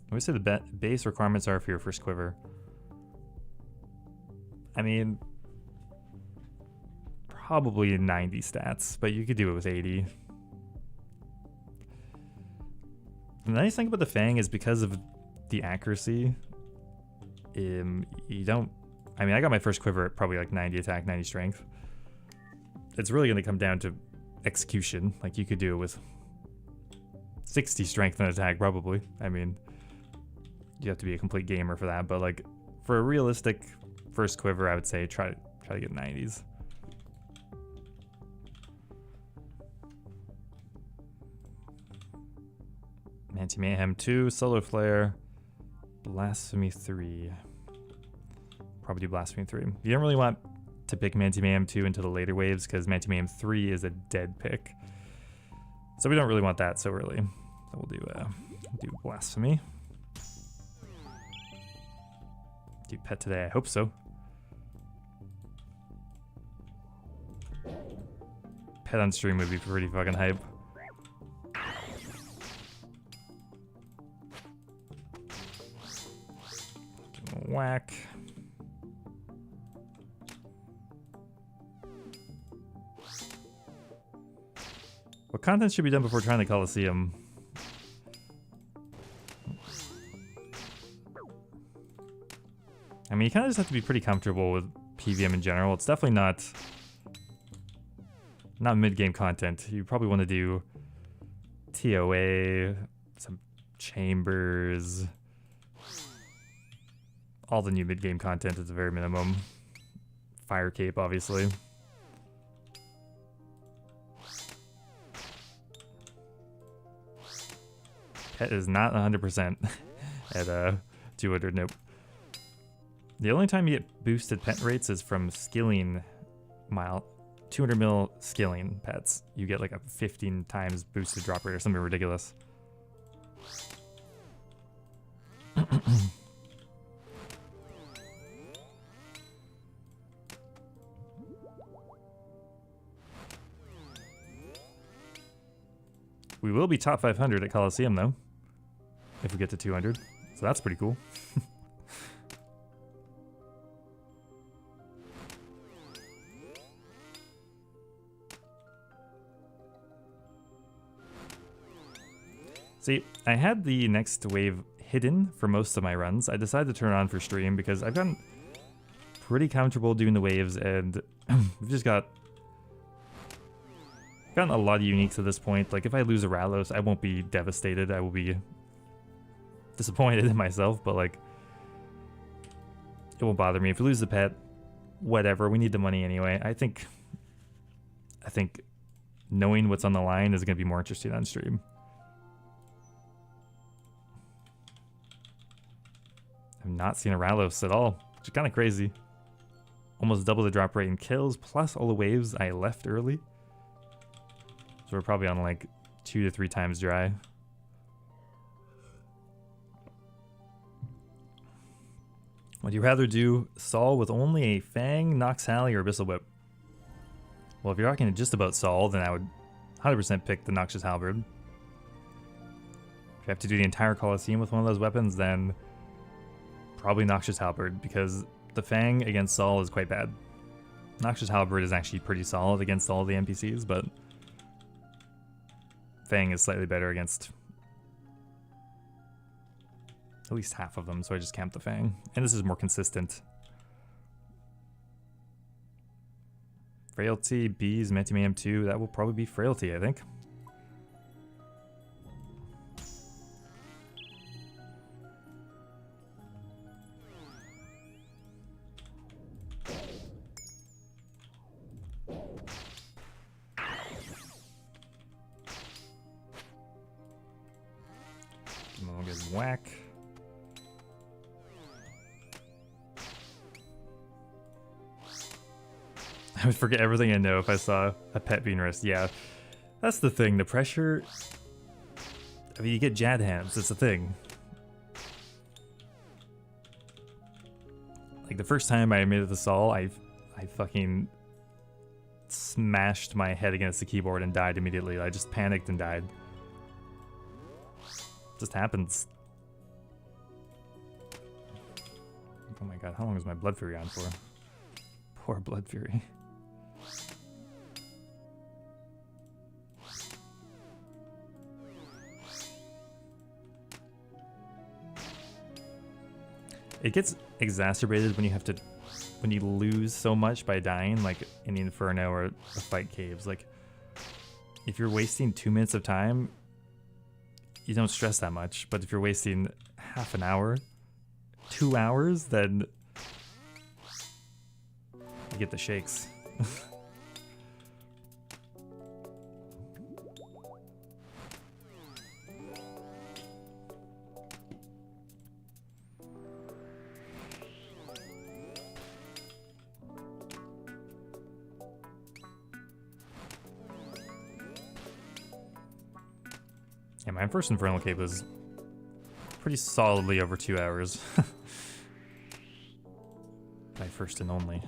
What do you say the base requirements are for your first quiver? I mean, probably 90 stats, but you could do it with 80. The nice thing about the Fang is because of the accuracy, you don't... I mean, I got my first quiver at probably like 90 attack, 90 strength. It's really going to come down to execution. Like, you could do it with 60 strength and attack, probably. I mean... You have to be a complete gamer for that, but like for a realistic first quiver, I would say try to get 90s. Manti Mayhem 2, Solar Flare, Blasphemy 3. Probably do Blasphemy 3. You don't really want to pick Manti Mayhem 2 into the later waves because Manti Mayhem 3 is a dead pick. So we don't really want that so early. So we'll do Blasphemy. Do pet today, I hope so. Pet on stream would be pretty fucking hype. Give him a whack. content should be done before trying the Colosseum. I mean, you kind of just have to be pretty comfortable with PVM in general. It's definitely not mid-game content. You probably want to do TOA, some chambers, all the new mid-game content at the very minimum. Fire Cape, obviously. Pet is not 100% at 200, nope. The only time you get boosted pet rates is from skilling 200 mil skilling pets. You get like a 15 times boosted drop rate or something ridiculous. We will be top 500 at Colosseum though, if we get to 200. So that's pretty cool. See, I had the next wave hidden for most of my runs. I decided to turn it on for stream because I've gotten pretty comfortable doing the waves, and we've just gotten a lot of uniques at this point. Like, if I lose a Ralos, I won't be devastated. I will be disappointed in myself, but like, it won't bother me. If we lose the pet, whatever. We need the money anyway. I think knowing what's on the line is going to be more interesting on stream. I've not seen a Ralos at all, which is kind of crazy. Almost double the drop rate in kills, plus all the waves I left early. So we're probably on like 2 to 3 times dry. Would you rather do Sol with only a Fang, Nox Halley, or Abyssal Whip? Well, if you're talking just about Sol, then I would 100% pick the Noxious Halberd. If you have to do the entire Colosseum with one of those weapons, then probably Noxious Halberd, because the Fang against Sol is quite bad. Noxious Halberd is actually pretty solid against all the NPCs, but Fang is slightly better against at least half of them, so I just camped the Fang. And this is more consistent. Frailty, Bees, Mentimayhem 2, that will probably be Frailty, I think. We'll get whack. I would forget everything I know if I saw a pet being risked. Yeah, that's the thing. The pressure. I mean, you get Jad hands. It's a thing. Like the first time I made it to Sol, I fucking smashed my head against the keyboard and died immediately. I just panicked and died. Just happens. Oh my god, how long is my Blood Fury on for? Poor Blood Fury. It gets exacerbated when you lose so much by dying, like in the Inferno or the Fight Caves. Like, if you're wasting 2 minutes of time, you don't stress that much. But if you're wasting half an hour, 2 hours, then you get the shakes. Yeah, my first Infernal Cape was pretty solidly over 2 hours. My first and only.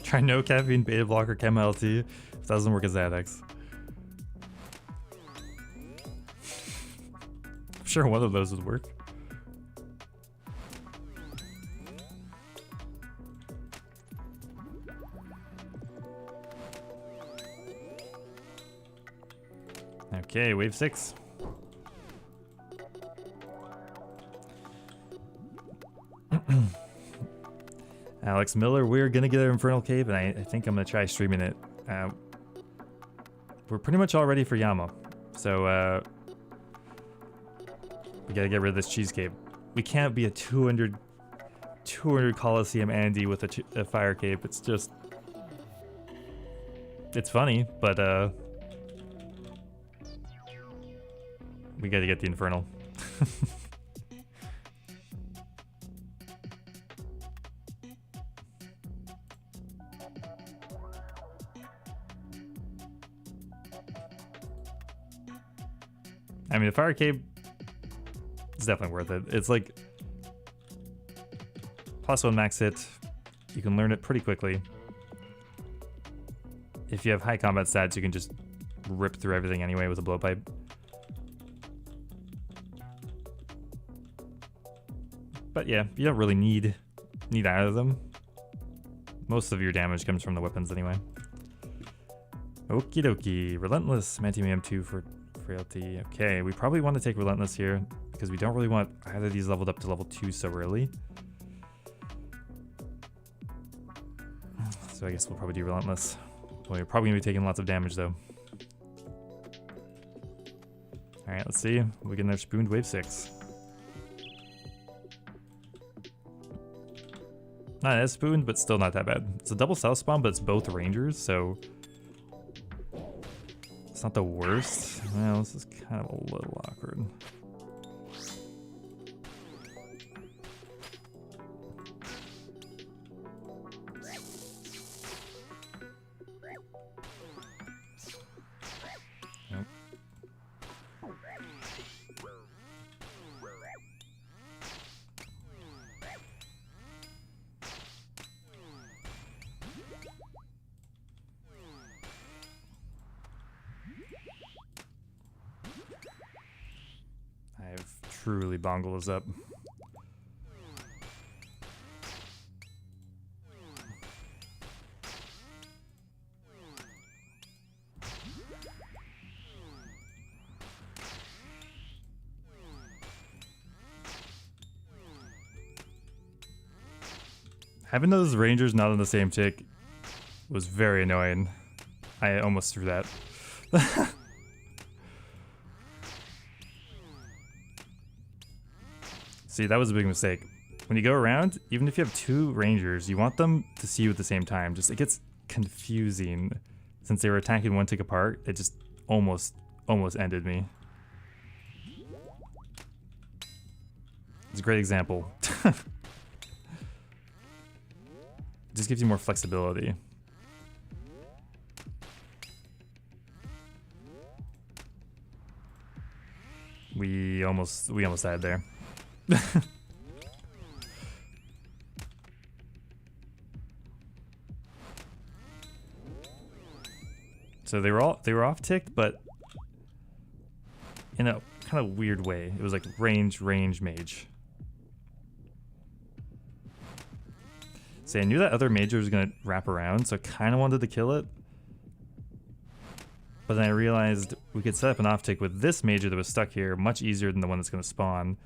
Try no caffeine, beta blocker, chem LT. It doesn't work as Zadex. sure one of those would work. Okay, wave 6. Alex Miller, we're gonna get an Infernal Cave, and I think I'm gonna try streaming it. We're pretty much all ready for Yama, so we gotta get rid of this cheese cave. We can't be a 200 Colosseum Andy with a fire cape. It's just, it's funny, but we gotta get the Infernal. I mean, the fire cape is definitely worth it. It's like +1 max hit. You can learn it pretty quickly. If you have high combat stats, you can just rip through everything anyway with a blowpipe. But yeah, you don't really need either of them. Most of your damage comes from the weapons anyway. Okie dokie. Relentless, Mantium 2 for frailty. Okay, we probably want to take Relentless here because we don't really want either of these leveled up to level 2 so early. So I guess we'll probably do Relentless. Well, you're probably going to be taking lots of damage though. Alright, let's see. We get another spooned wave 6. Not as spooned, but still not that bad. It's a double south spawn, but it's both rangers, so it's not the worst. Well, this is kind of a little awkward. Nope. I've truly bongled this up. Having those rangers not on the same tick was very annoying. I almost threw that. See, that was a big mistake. When you go around, even if you have 2 rangers, you want them to see you at the same time. Just, it gets confusing. Since they were attacking 1 tick apart, it just almost ended me. It's a great example. Just gives you more flexibility. We almost died there. So they were off ticked, but in a kind of weird way. It was like range mage. See, I knew that other major was gonna wrap around, so I kind of wanted to kill it. But then I realized we could set up an off tick with this major that was stuck here much easier than the one that's gonna spawn.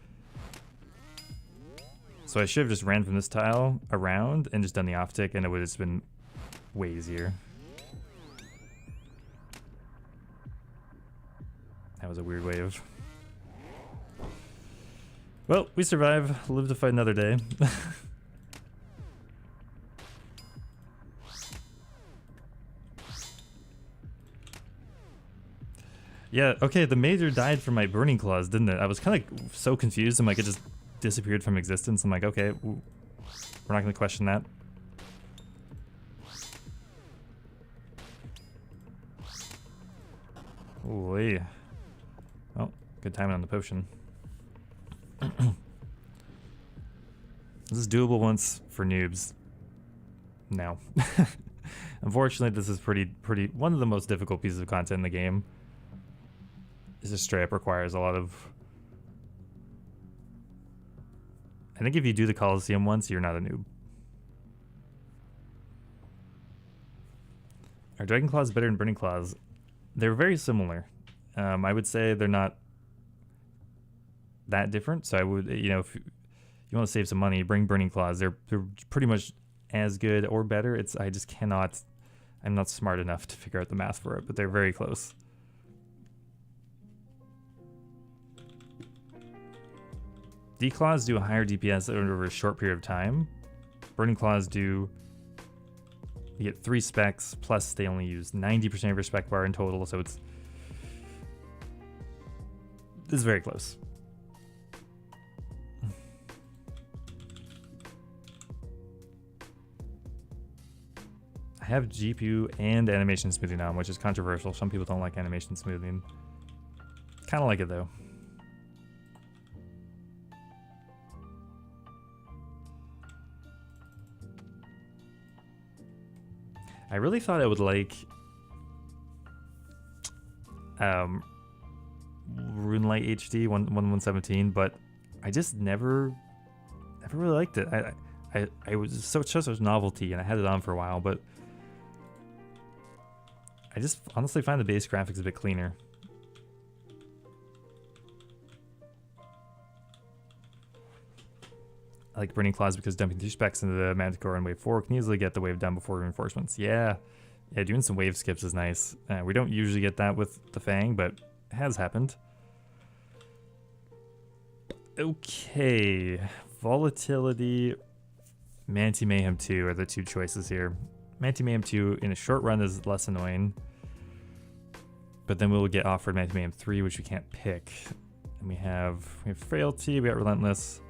So I should have just ran from this tile around and just done the off tick, and it would have just been way easier. That was a weird wave. Well, we survive. Live to fight another day. Yeah, okay, the major died from my burning claws, didn't it? I was kind of so confused. I'm like, it just disappeared from existence. I'm like, okay, we're not going to question that. Ooh, well, good timing on the potion. This is doable once for noobs. No. Unfortunately, this is pretty one of the most difficult pieces of content in the game. It just straight up requires a lot of I think if you do the Colosseum once, you're not a noob. Are Dragon Claws better than Burning Claws? They're very similar. I would say they're not that different. So I would, you know, if you want to save some money, bring Burning Claws. They're pretty much as good or better. I just cannot, I'm not smart enough to figure out the math for it, but they're very close. D-Claws do a higher DPS over a short period of time. Burning Claws do, you get 3 specs, plus they only use 90% of your spec bar in total, so this is very close. I have GPU and animation smoothing on, which is controversial. Some people don't like animation smoothing. Kind of like it though. I really thought I would like RuneLight HD 1117, but I just never really liked it. I was such a novelty, and I had it on for a while, but I just honestly find the base graphics a bit cleaner. I like Burning Claws because dumping 2 specs into the Manticore on wave 4 can easily get the wave done before reinforcements. Yeah, doing some wave skips is nice. We don't usually get that with the Fang, but it has happened. Okay, Volatility, Manti Mayhem 2 are the 2 choices here. Manti Mayhem 2 in a short run is less annoying, but then we'll get offered Manti Mayhem 3, which we can't pick. And we have Frailty, we got Relentless.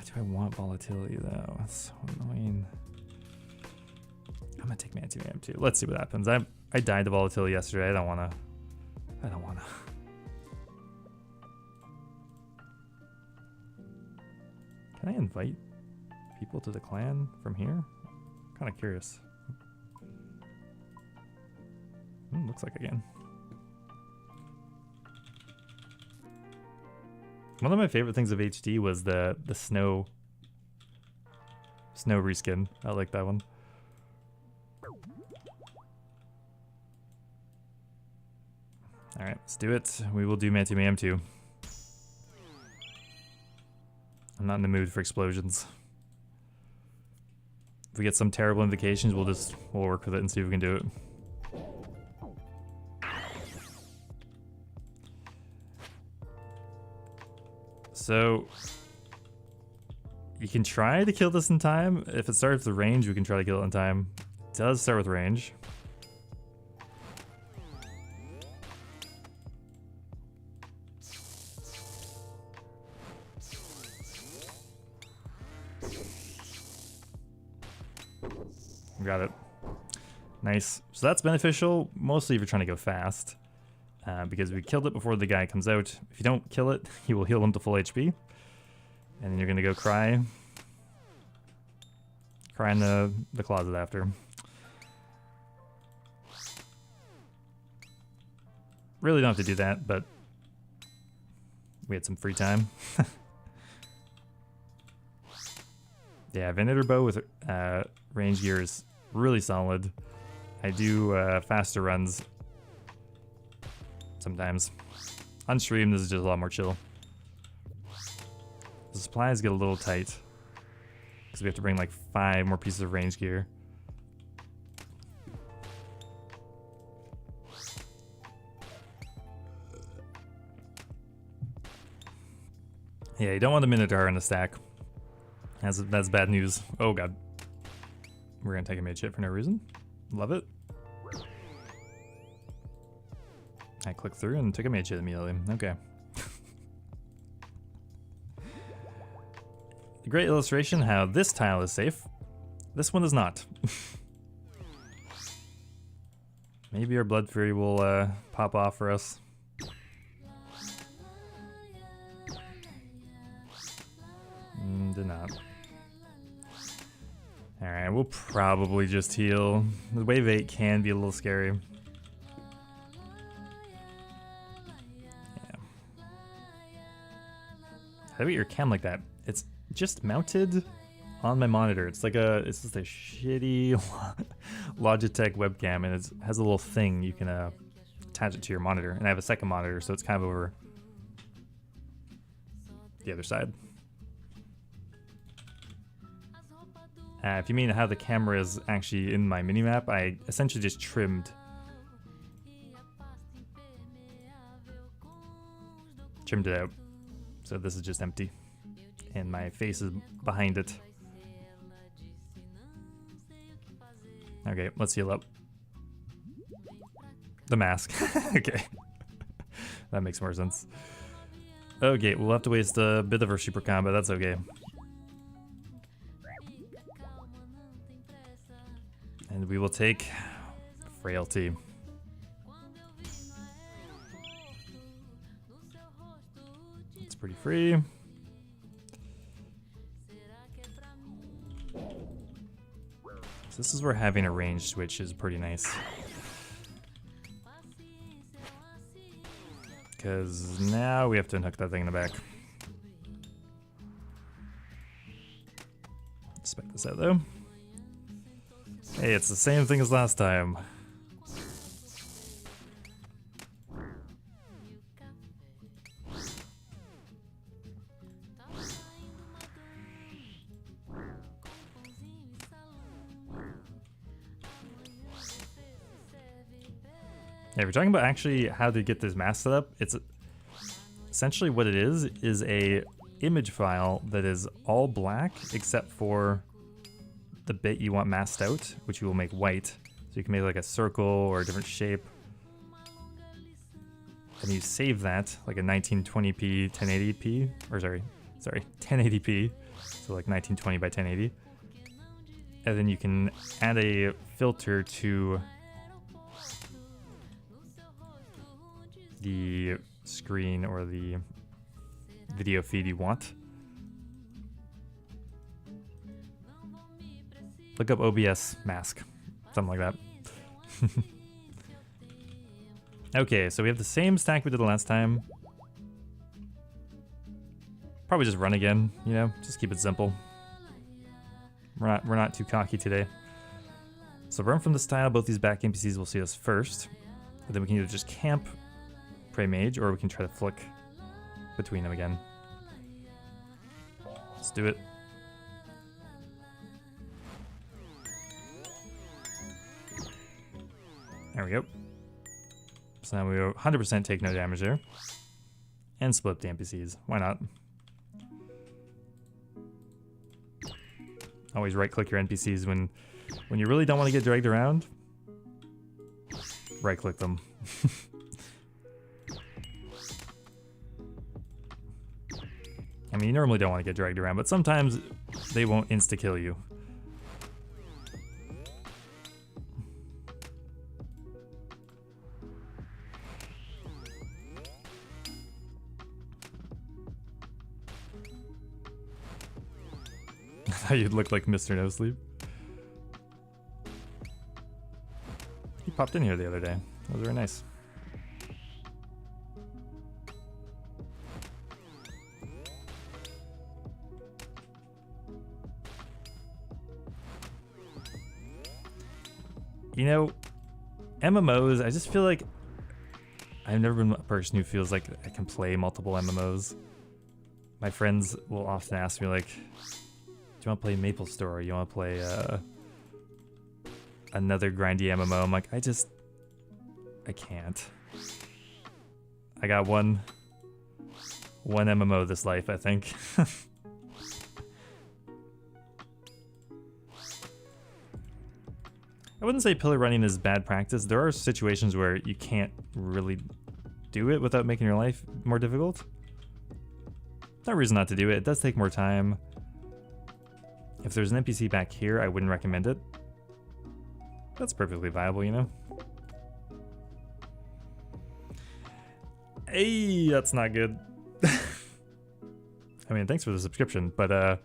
Do I want Volatility though? That's so annoying. I'm gonna take Manti Mayhem 2. Let's see what happens. I died to Volatility yesterday. I don't wanna. Can I invite people to the clan from here? I'm kind of curious. Looks like I can. One of my favorite things of HD was the snow reskin. I like that one. All right, let's do it. We will do Manti Mayhem 2. I'm not in the mood for explosions. If we get some terrible invocations, we'll work with it and see if we can do it. So you can try to kill this in time. If it starts with range, we can try to kill it in time. It does start with range. Got it. Nice. So that's beneficial, mostly if you're trying to go fast. Because we killed it before the guy comes out. If you don't kill it, you will heal him to full HP. And then you're going to go cry. Cry in the closet after. Really don't have to do that, but we had some free time. Yeah, Venator Bow with range gear is really solid. I do faster runs sometimes. On stream, this is just a lot more chill. The supplies get a little tight because we have to bring like 5 more pieces of range gear. Yeah, you don't want the Minotaur in the stack. That's bad news. Oh god. We're gonna take a mage hit for no reason. Love it. I clicked through and took a mage hit immediately. Okay. Great illustration how this tile is safe. This one is not. Maybe our Blood Fury will pop off for us. Did not. Alright, we'll probably just heal. The wave 8 can be a little scary. Yeah. How do your cam like that? It's just mounted on my monitor. It's just a shitty Logitech webcam, and it has a little thing you can attach it to your monitor. And I have a second monitor, so it's kind of over the other side. If you mean how the camera is actually in my minimap, I essentially just trimmed it out. So this is just empty. And my face is behind it. Okay, let's heal up. The mask. Okay. That makes more sense. Okay, we'll have to waste a bit of our super combo, that's okay. And we will take Frailty. It's pretty free. So this is where having a range switch is pretty nice. Because now we have to unhook that thing in the back. Spec this out though. Hey, it's the same thing as last time. Yeah, if you're talking about actually how to get this mask set up, it's essentially what it is a image file that is all black except for the bit you want masked out, which you will make white. So you can make like a circle or a different shape. And you save that like a 1920p, 1080p, or sorry, 1080p. So like 1920 by 1080. And then you can add a filter to the screen or the video feed you want. Look up OBS mask, something like that. Okay, so we have the same stack we did the last time. Probably just run again, you know, just keep it simple. We're not too cocky today. So run from the style, both these back NPCs will see us first. And then we can either just camp, pray mage, or we can try to flick between them again. Let's do it. There we go. So now we 100% take no damage there. And split the NPCs. Why not? Always right-click your NPCs when you really don't want to get dragged around. Right-click them. I mean, you normally don't want to get dragged around, but sometimes they won't insta-kill you. You'd look like Mr. No Sleep. He popped in here the other day. That was very nice. You know, MMOs, I just feel like I've never been a person who feels like I can play multiple MMOs. My friends will often ask me like, do you want to play MapleStory? Or you want to play another grindy MMO? I'm like, I can't. I got one MMO this life, I think. I wouldn't say pillar running is bad practice. There are situations where you can't really do it without making your life more difficult. No reason not to do it. It does take more time. If there's an NPC back here, I wouldn't recommend it. That's perfectly viable, you know? Hey, that's not good. I mean, thanks for the subscription, but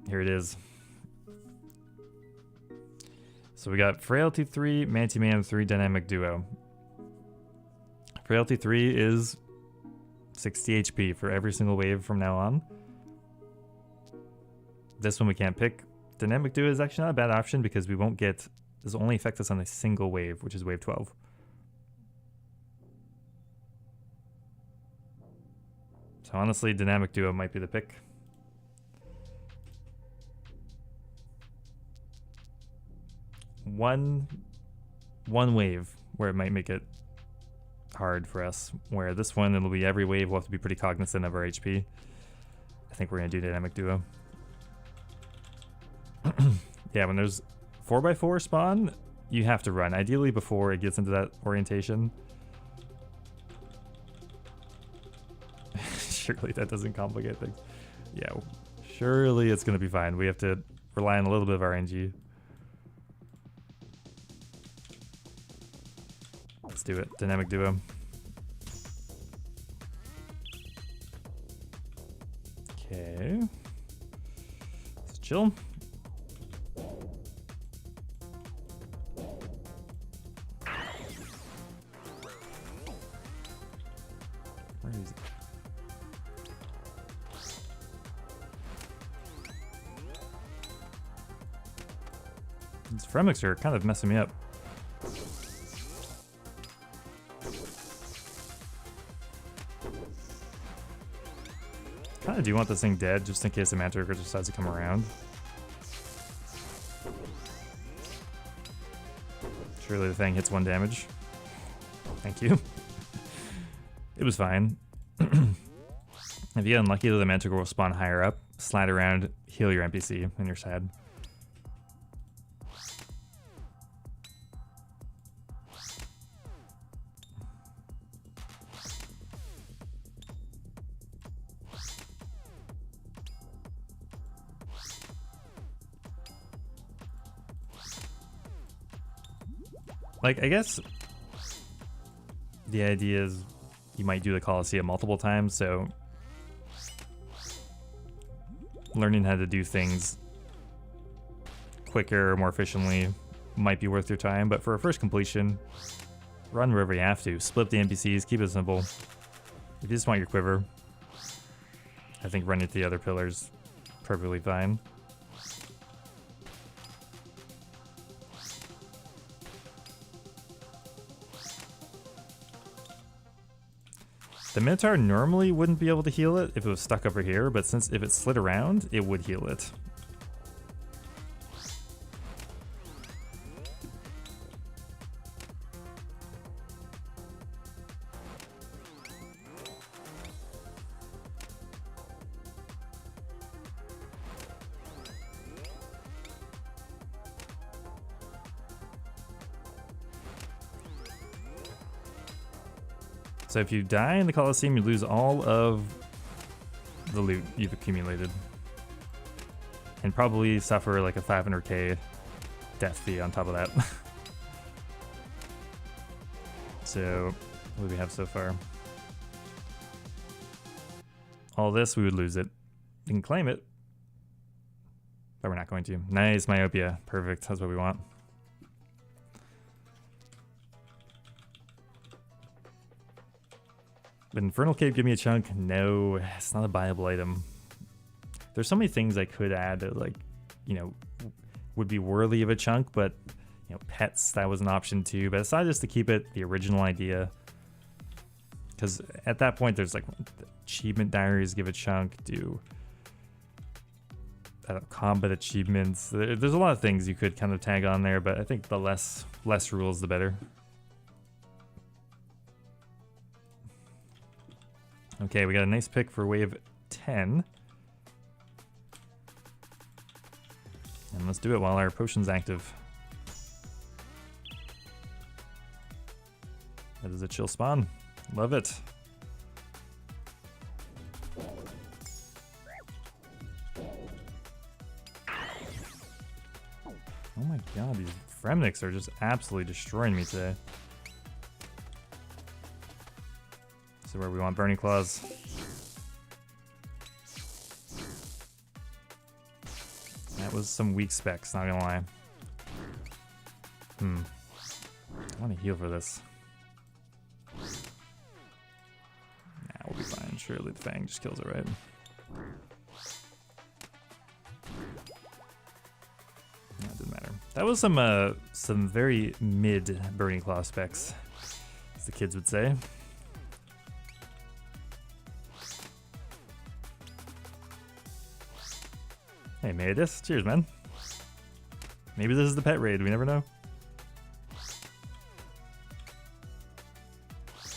here it is. So we got Frailty 3, Manty Man 3, Dynamic Duo. Frailty 3 is 60 HP for every single wave from now on. This one we can't pick. Dynamic Duo is actually not a bad option because we won't get... This will only affect us on a single wave, which is wave 12. So honestly, Dynamic Duo might be the pick. One wave where it might make it hard for us, where this one it'll be every wave we'll have to be pretty cognizant of our HP. I think we're gonna do Dynamic Duo. Yeah, when there's 4x4 spawn, you have to run, ideally before it gets into that orientation. Surely that doesn't complicate things. Yeah, surely it's gonna be fine. We have to rely on a little bit of RNG. Let's do it. Dynamic Duo. Okay. Let's chill. Where is it? These Fremix are kind of messing me up. Kinda do want this thing dead just in case the Manticore decides to come around. Surely the thing hits 1 damage. Thank you. It was fine. If you get unlucky, the Manticore will spawn higher up, slide around, heal your NPC, and you're sad. Like, I guess the idea is you might do the Colosseum multiple times, so learning how to do things quicker, more efficiently might be worth your time, but for a first completion, run wherever you have to. Split the NPCs, keep it simple. If you just want your quiver, I think running to the other pillars perfectly fine. The Minotaur normally wouldn't be able to heal it if it was stuck over here, but since if it slid around, it would heal it. So if you die in the Colosseum, you lose all of the loot you've accumulated. And probably suffer like a 500k death fee on top of that. So, what do we have so far? All this, we would lose it. You can claim it, but we're not going to. Nice, Myopia. Perfect, that's what we want. But Infernal Cape give me a chunk? No, it's not a buyable item. There's so many things I could add that, like, you know, would be worthy of a chunk, but, you know, pets, that was an option too. But I decided just to keep it the original idea. Because at that point, there's like achievement diaries give a chunk, do combat achievements. There's a lot of things you could kind of tag on there, but I think the less rules, the better. Okay, we got a nice pick for wave 10. And let's do it while our potion's active. That is a chill spawn. Love it. Oh my god, these Fremniks are just absolutely destroying me today. So where we want Burning Claws. That was some weak specs, not gonna lie. I want to heal for this. Nah, we'll be fine. Surely the Fang just kills it, right? No, it didn't matter. That was some very mid Burning Claw specs, as the kids would say. Hey, Meredith. Cheers, man. Maybe this is the pet raid. We never know.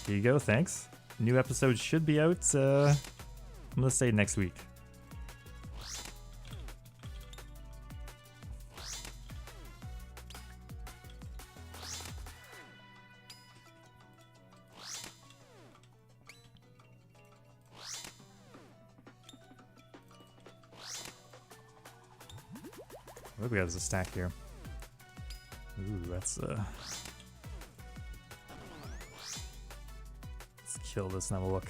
Here you go. Thanks. New episode should be out, I'm going to say next week. What do we got as a stack here? Ooh, that's let's kill this and have a look.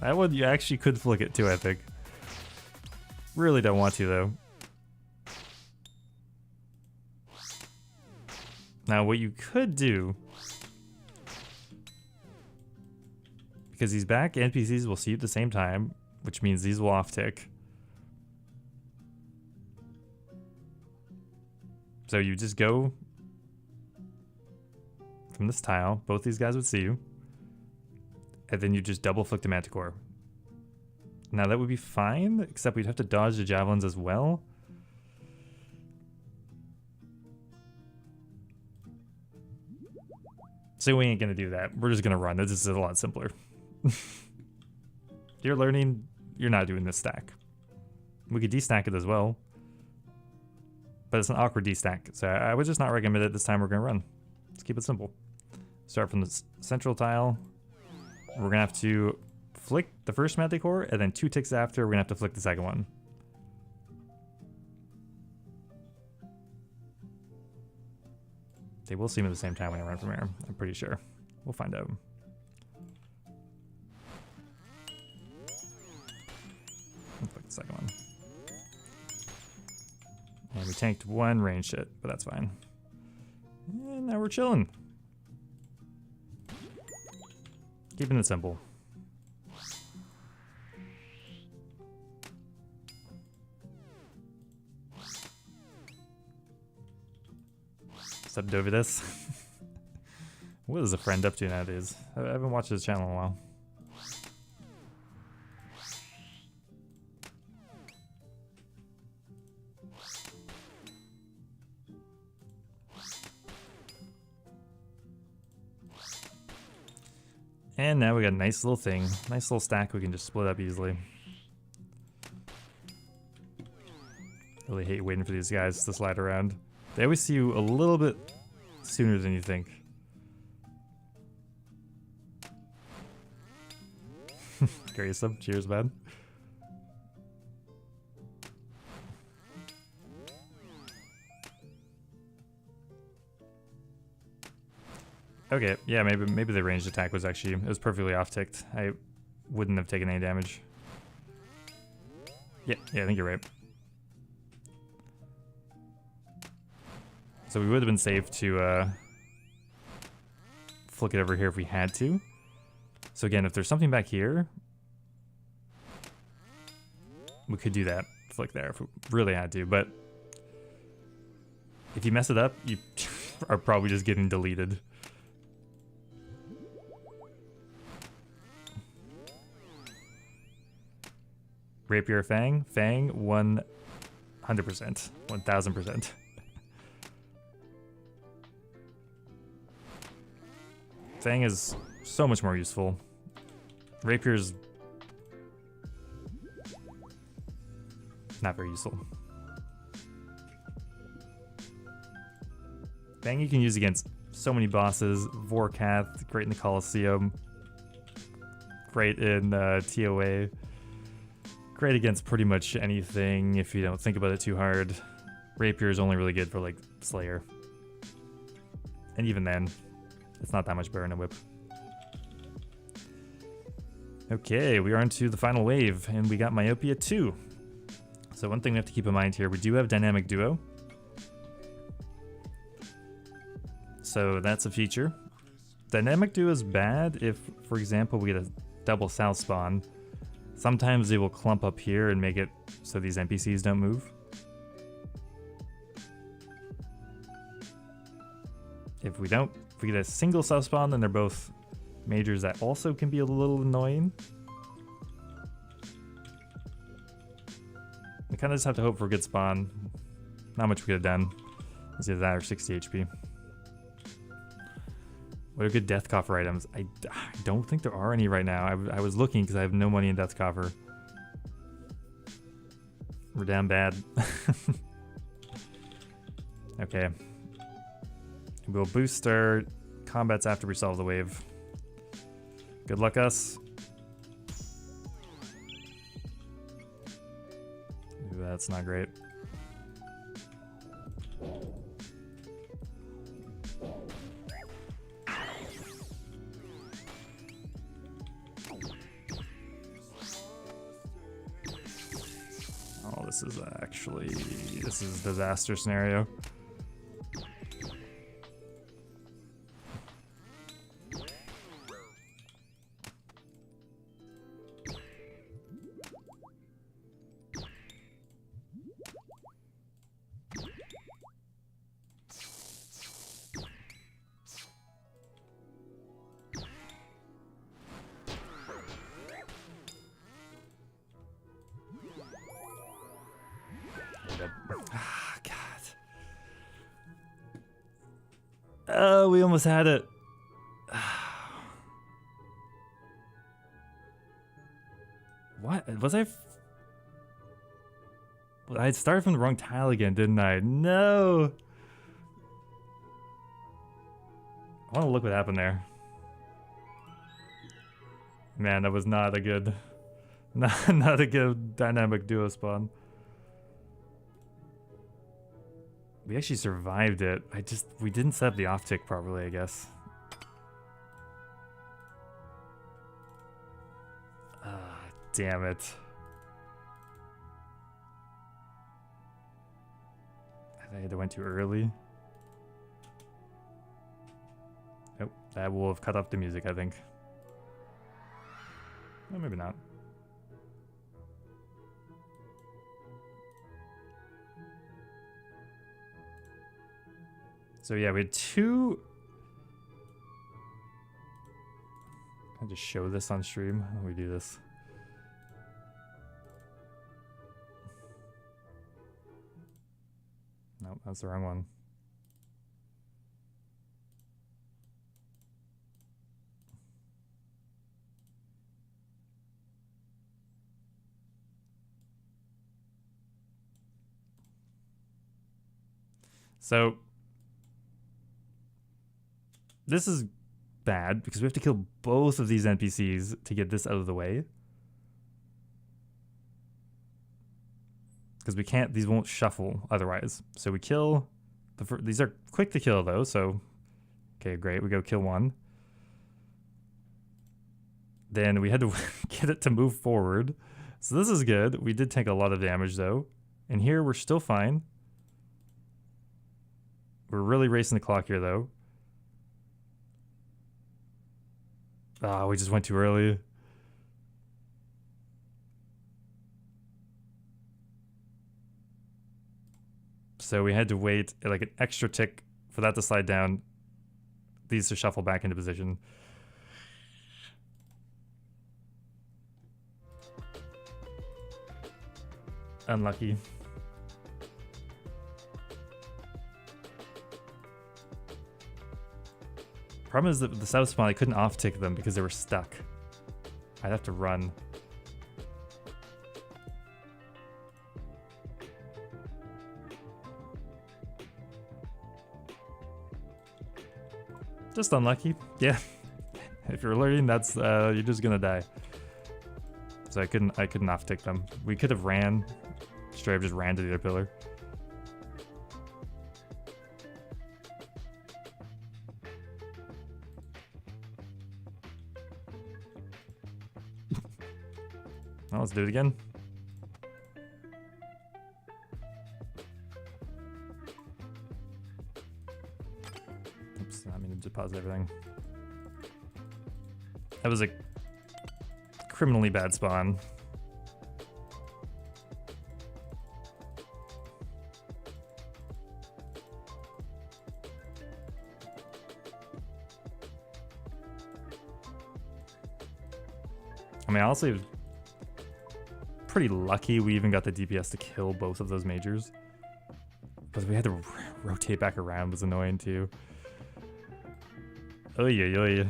That one you actually could flick it too, I think. Really don't want to though. Now what you could do, because he's back, NPCs will see you at the same time, which means these will off tick. So you just go from this tile, both these guys would see you, and then you just double flick the Manticore. Now that would be fine, except we'd have to dodge the javelins as well. So we ain't gonna do that. We're just gonna run. This is a lot simpler. You're learning, you're not doing this stack. We could destack it as well, but it's an awkward destack, so I would just not recommend it this time. We're gonna run. Let's keep it simple. Start from the central tile. We're gonna have to flick the first Manticore, and then 2 ticks after, we're gonna have to flick the second one. They will see them at the same time when I run from here, I'm pretty sure. We'll find out. Let's flick the second one. And we tanked 1 range hit, but that's fine. And now we're chilling. Keeping it simple. What's up, Dovidus? What is a friend up to nowadays? I haven't watched his channel in a while. And now we got a nice little thing. Nice little stack we can just split up easily. Really hate waiting for these guys to slide around. They always see you a little bit sooner than you think. Gary sub, cheers, man. Okay, yeah, maybe the ranged attack was actually, it was perfectly off-ticked. I wouldn't have taken any damage. Yeah, I think you're right. So we would have been safe to flick it over here if we had to. So again, if there's something back here, we could do that, flick there if we really had to, but if you mess it up, you are probably just getting deleted. Rapier Fang? Fang, 100%. 1000%. Fang is so much more useful. Rapier's not very useful. Fang you can use against so many bosses. Vorkath, great in the Colosseum. Great in TOA. Great against pretty much anything if you don't think about it too hard. Rapier is only really good for like Slayer. And even then, it's not that much better than a whip. Okay, we are into the final wave, and we got Myopia 2. So one thing we have to keep in mind here, we do have dynamic duo. So that's a feature. Dynamic duo is bad if, for example, we get a double south spawn. Sometimes they will clump up here and make it so these NPCs don't move. If we get a single south spawn, then they're both majors that also can be a little annoying. We kind of just have to hope for a good spawn. Not much we could have done. It's either that or 60 HP. What are good death coffer items? I don't think there are any right now. I was looking because I have no money in death coffer. We're down bad. Okay. We'll boost our combats after we solve the wave. Good luck, us. Ooh, that's not great. Oh, this is disaster scenario. Oh, we almost had it. What? Was I... I started from the wrong tile again, didn't I? No! I want to look what happened there. Man, that was not a good... Not a good dynamic duo spawn. We actually survived it. We didn't set up the off tick properly, I guess. Ah, damn it. I had to went too early. Nope, that will have cut off the music, I think. No, maybe not. So yeah, we had two... Can I just show this on stream? How do we do this? Nope, that's the wrong one. So... This is bad because we have to kill both of these NPCs to get this out of the way. Because we can't, these won't shuffle otherwise. So we kill, these are quick to kill though, so, okay, great, we go kill one. Then we had to get it to move forward. So this is good. We did take a lot of damage though. And here we're still fine. We're really racing the clock here though. Ah, we just went too early. So we had to wait like an extra tick for that to slide down. These to shuffle back into position. Unlucky. Problem is that the south spawn, I couldn't off-tick them because they were stuck. I'd have to run. Just unlucky. Yeah. If you're learning, that's you're just gonna die. So I couldn't off-tick them. We could have ran. Straight up just ran to the other pillar. Well, let's do it again. did not mean to deposit everything. That was a criminally bad spawn. I mean, honestly, it was pretty lucky we even got the DPS to kill both of those majors. Because we had to rotate back around was annoying too. Oy, oy, oy.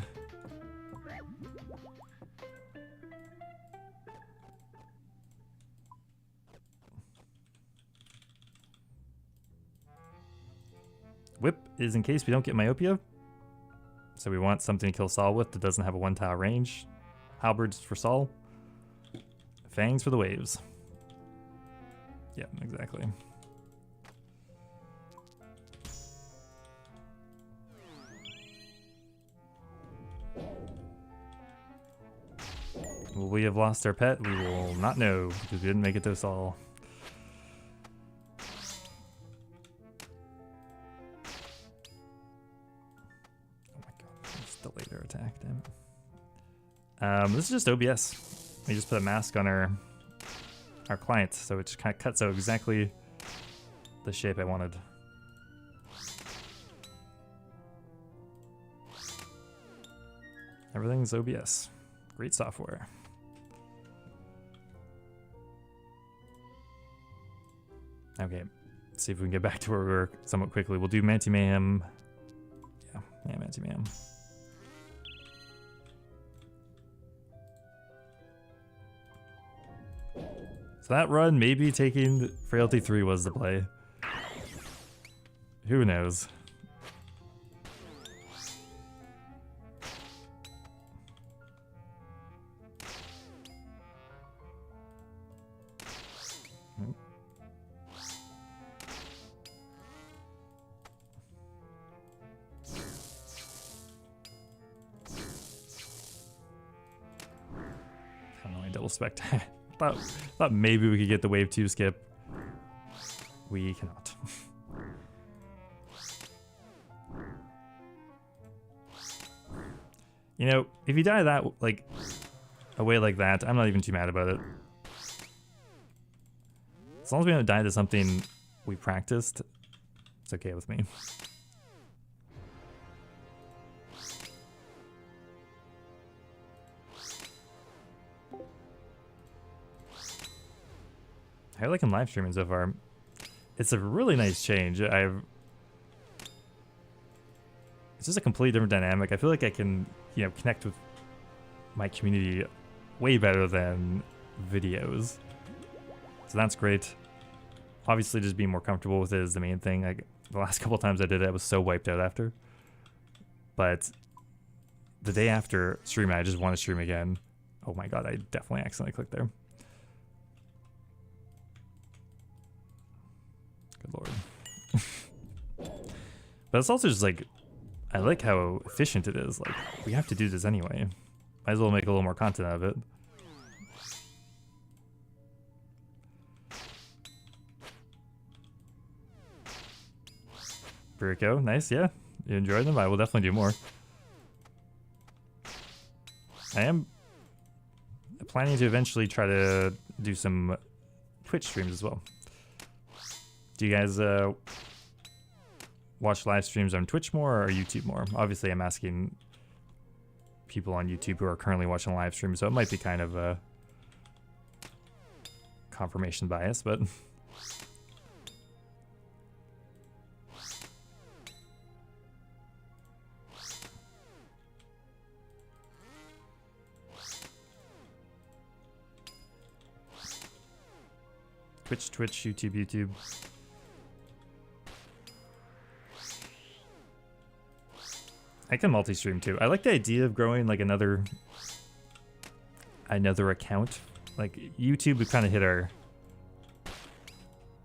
Whip is in case we don't get myopia. So we want something to kill Saul with that doesn't have a one-tile range. Halberds for Saul. Fangs for the waves. Yeah, exactly. Will we have lost our pet? We will not know because we didn't make it to Saul. Oh my god, let's delay their attack, damn it. This is just OBS. We just put a mask on our client, so it just kind of cuts out exactly the shape I wanted. Everything's OBS. Great software. Okay, let's see if we can get back to where we were somewhat quickly. We'll do Manti Mayhem. Yeah, Manti Mayhem. So that run, maybe taking Frailty 3 was the play. Who knows? Double spect. thought maybe we could get the wave 2 skip. We cannot. You know, if you die that like a way like that, I'm not even too mad about it. As long as we don't die to something we practiced, it's okay with me. I like in live streaming so far. It's a really nice change. It's just a completely different dynamic. I feel like I can, you know, connect with my community way better than videos. So that's great. Obviously, just being more comfortable with it is the main thing. Like the last couple times I did it, I was so wiped out after. But the day after streaming, I just want to stream again. Oh my god, I definitely accidentally clicked there. Good lord. But it's also just like, I like how efficient it is. Like, we have to do this anyway. Might as well make a little more content out of it. Burico, nice, yeah. You enjoyed them? I will definitely do more. I am planning to eventually try to do some Twitch streams as well. Do you guys watch live streams on Twitch more or YouTube more? Obviously, I'm asking people on YouTube who are currently watching live streams, so it might be kind of a confirmation bias, but... Twitch, YouTube. I can multi-stream too. I like the idea of growing like another account. Like YouTube, we kind of hit our, I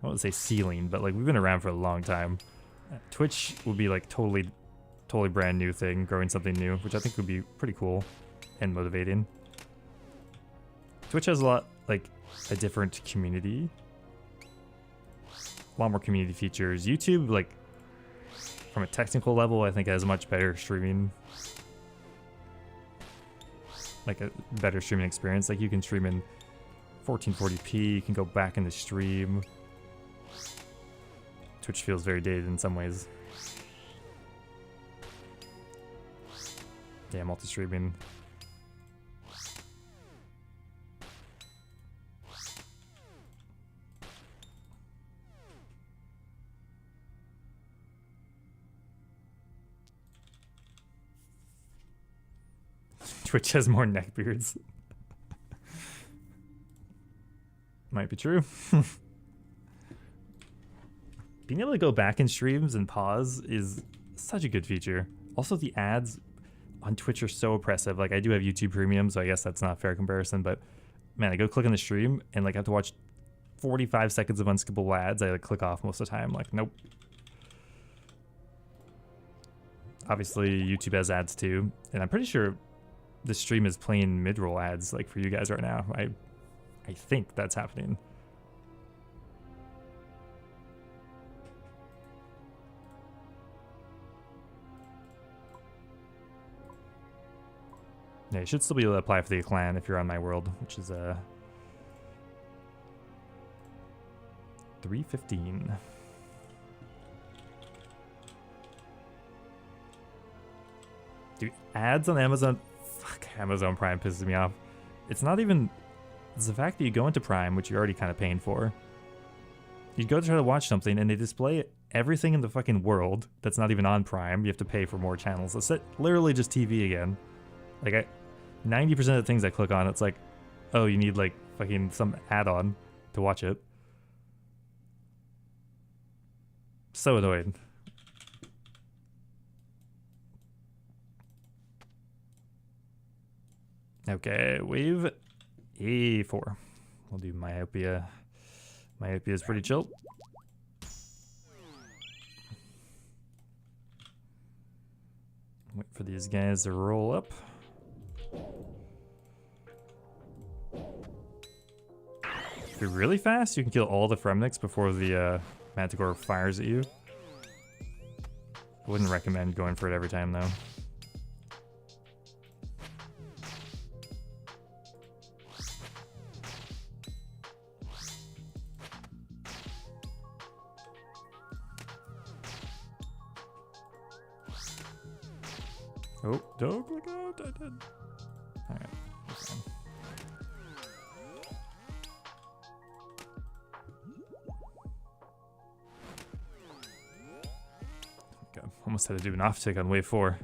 won't say ceiling, but like we've been around for a long time. Twitch would be like totally brand new thing, growing something new, which I think would be pretty cool and motivating. Twitch has a lot, like a different community. A lot more community features. YouTube, like, from a technical level, I think it has much better streaming, like a better streaming experience. Like you can stream in 1440p, you can go back in the stream. Twitch feels very dated in some ways. Yeah, multi-streaming. Twitch has more neckbeards. Might be true. Being able to go back in streams and pause is such a good feature. Also, the ads on Twitch are so oppressive. Like, I do have YouTube Premium, so I guess that's not a fair comparison, but man, I go click on the stream and like I have to watch 45 seconds of unskippable ads. I like click off most of the time. Like, nope. Obviously, YouTube has ads too, and I'm pretty sure the stream is playing mid-roll ads like for you guys right now. I think that's happening. Yeah, you should still be able to apply for the clan if you're on my world, which is 315. Dude, ads on Amazon. Fuck, Amazon Prime pisses me off. It's not even. It's the fact that you go into Prime, which you're already kind of paying for. You go to try to watch something, and they display everything in the fucking world that's not even on Prime. You have to pay for more channels. It's literally just TV again. Like, 90% of the things I click on, it's like, oh, you need like fucking some add-on to watch it. So annoying. Okay, wave A4. We'll do myopia. Myopia is pretty chill. Wait for these guys to roll up. If you're really fast, you can kill all the Fremniks before the Manticore fires at you. I wouldn't recommend going for it every time though. Oh, don't click out. I did. Alright. Okay. Almost had to do an off tick on wave 4.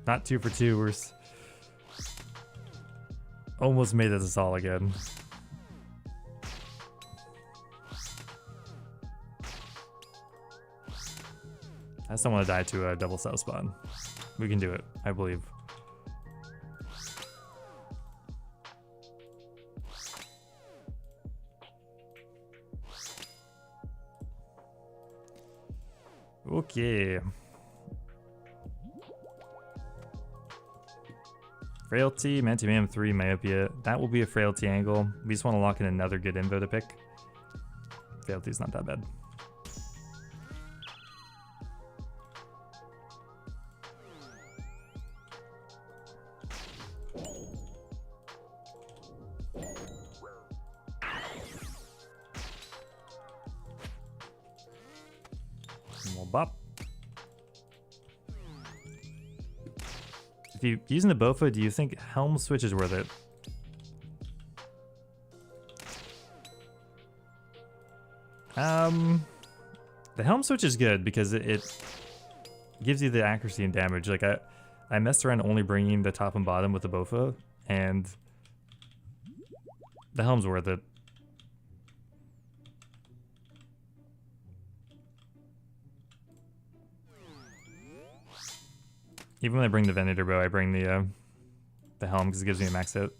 Not 2 for 2. We're almost made it to Sol again. I just don't want to die to a double south spawn. We can do it, I believe. Okay. Frailty, Mantimaeum 3, Myopia. That will be a Frailty angle. We just want to lock in another good invo to pick. Frailty's not that bad. And we'll bop. If you're using the Bofa, do you think Helm Switch is worth it? The Helm Switch is good because it gives you the accuracy and damage. Like I messed around only bringing the top and bottom with the Bofa, and the Helm's worth it. Even when I bring the Venator bow, I bring the Helm because it gives me a max hit.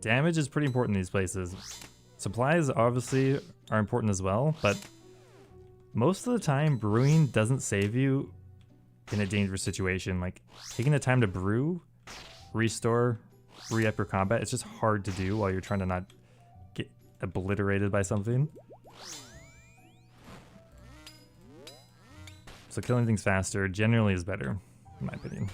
Damage is pretty important in these places. Supplies obviously are important as well, but most of the time brewing doesn't save you in a dangerous situation. Like taking the time to brew, restore, re-up your combat, it's just hard to do while you're trying to not get obliterated by something. So killing things faster generally is better, in my opinion.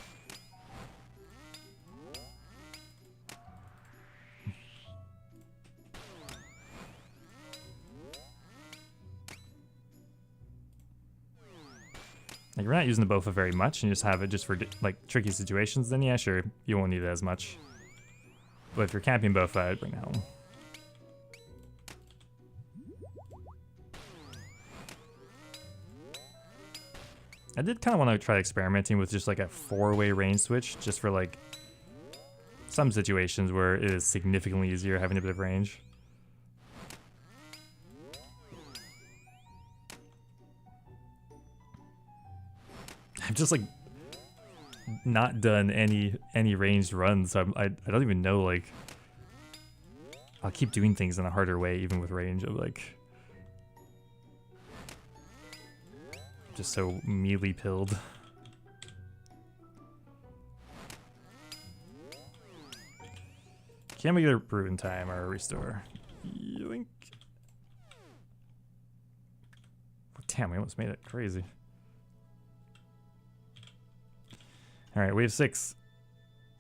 Like, you're not using the Bofa very much and you just have it just for like tricky situations, then yeah, sure, you won't need it as much. But if you're camping Bofa, I'd bring it home. I did kind of want to try experimenting with just like a 4-way range switch, just for like some situations where it is significantly easier having a bit of range. I've just like not done any ranged runs, so I don't even know, like, I'll keep doing things in a harder way even with range. Of like just so melee pilled. Can we get a brew in time or a restore? Yoink. Damn, we almost made it. Crazy. Alright, wave 6.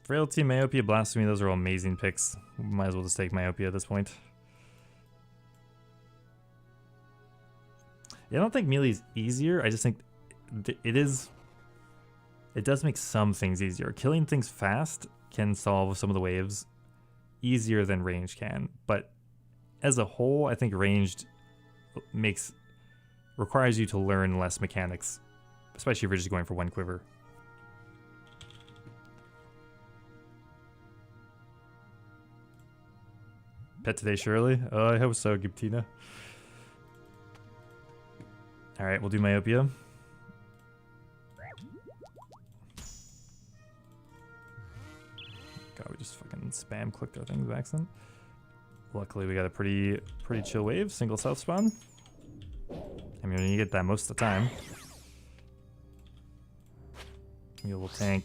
Frailty, Myopia, Blasphemy, those are all amazing picks. Might as well just take Myopia at this point. Yeah, I don't think melee's easier, I just think it does make some things easier. Killing things fast can solve some of the waves easier than range can, but as a whole, I think ranged requires you to learn less mechanics, especially if you're just going for one quiver. Pet today, Shirley? Oh, I hope so, Giptina. Alright, we'll do Myopia. God, we just fucking spam clicked our things by accident. Luckily, we got a pretty chill wave, single south spawn. I mean, you get that most of the time. We will tank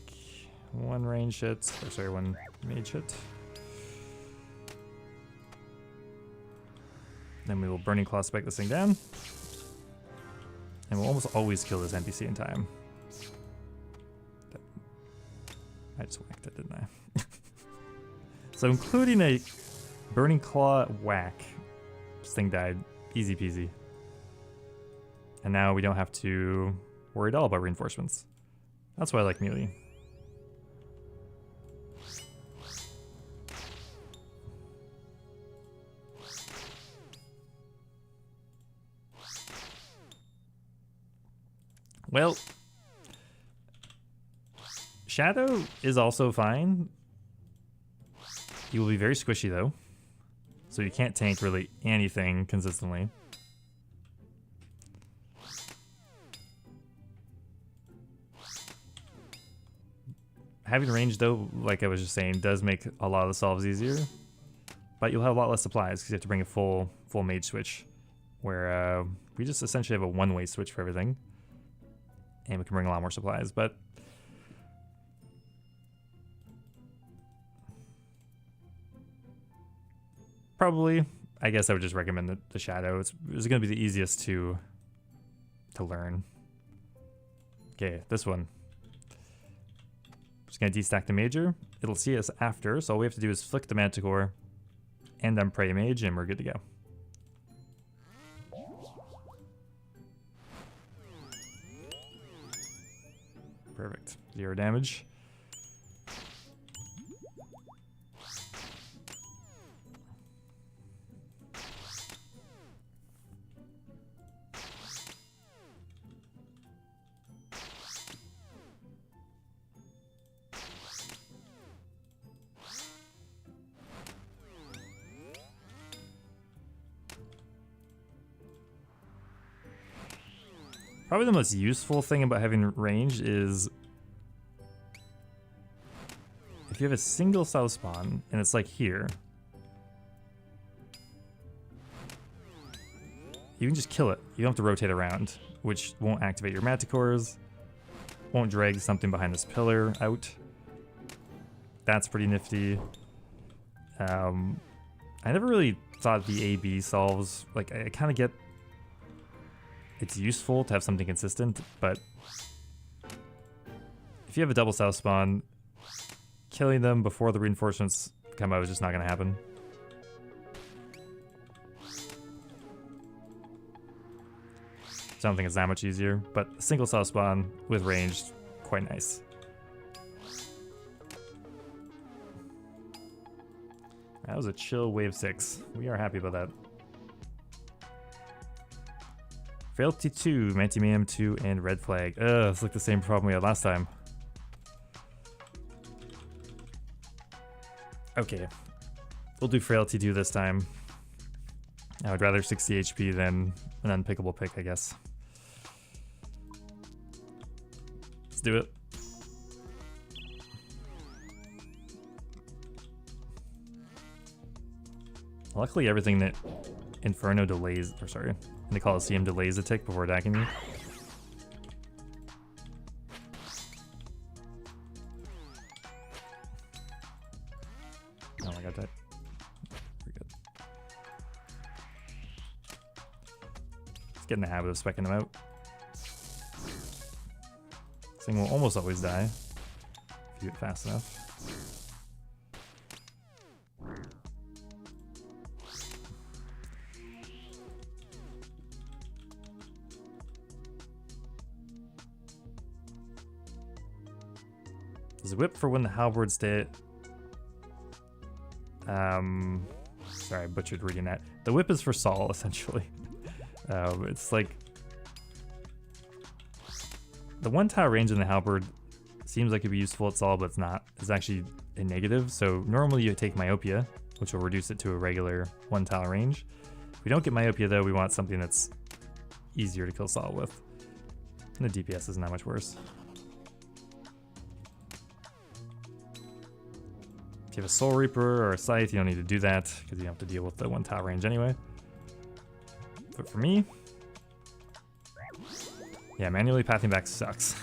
one range hit, or sorry, one mage hit. Then we will Burning Claw spec this thing down. And we'll almost always kill this NPC in time. I just whacked it, didn't I? So including a Burning Claw whack, this thing died. Easy peasy. And now we don't have to worry at all about reinforcements. That's why I like melee. Well, Shadow is also fine. He will be very squishy though, so you can't tank really anything consistently. Having range though, like I was just saying, does make a lot of the solves easier, but you'll have a lot less supplies because you have to bring a full mage switch, where we just essentially have a one-way switch for everything. And we can bring a lot more supplies, but probably, I guess I would just recommend the Shadow. It's going to be the easiest to learn. Okay, this one. Just going to destack the Major. It'll see us after, so all we have to do is flick the Manticore and then Prey Mage, and we're good to go. Perfect. 0 damage. Probably the most useful thing about having range is if you have a single south spawn and it's like here, you can just kill it. You don't have to rotate around, which won't activate your manticores, won't drag something behind this pillar out. That's pretty nifty. I never really thought the A-B solves, like I kind of get it's useful to have something consistent, but if you have a double south spawn, killing them before the reinforcements come out is just not going to happen. So I don't think it's that much easier, but a single south spawn with ranged, quite nice. That was a chill wave 6. We are happy about that. Frailty 2, Mantimayhem 2, and Red Flag. It's like the same problem we had last time. Okay. We'll do Frailty 2 this time. I would rather 60 HP than an unpickable pick, I guess. Let's do it. Luckily, everything that Inferno delays, or sorry, in the Colosseum delays a tick before attacking you. Oh, I got that. Pretty good. Let's get in the habit of speccing them out. This thing will almost always die if you do it fast enough. There's a whip for when the halberd stay. Sorry, I butchered reading that. The whip is for Saul, essentially. It's like the one tile range in the halberd seems like it'd be useful at Saul, but it's not. It's actually a negative. So normally you take myopia, which will reduce it to a regular one tile range. If we don't get myopia though, we want something that's easier to kill Saul with. And the DPS isn't that much worse. If you have a Soul Reaper or a Scythe, you don't need to do that because you don't have to deal with the one tile range anyway. But for me, yeah, manually pathing back sucks.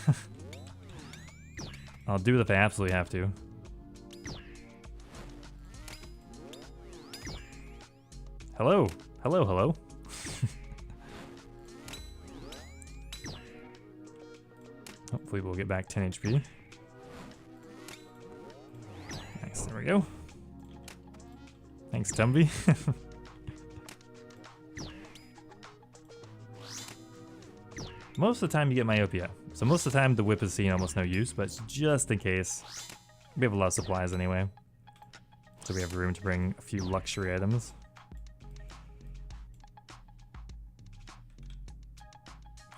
I'll do it if I absolutely have to. Hello, hello, hello. Hopefully we'll get back 10 HP. Nice, there we go. Thanks, Tumby. Most of the time you get myopia. So most of the time the whip is seen almost no use, but just in case, we have a lot of supplies anyway. So we have room to bring a few luxury items.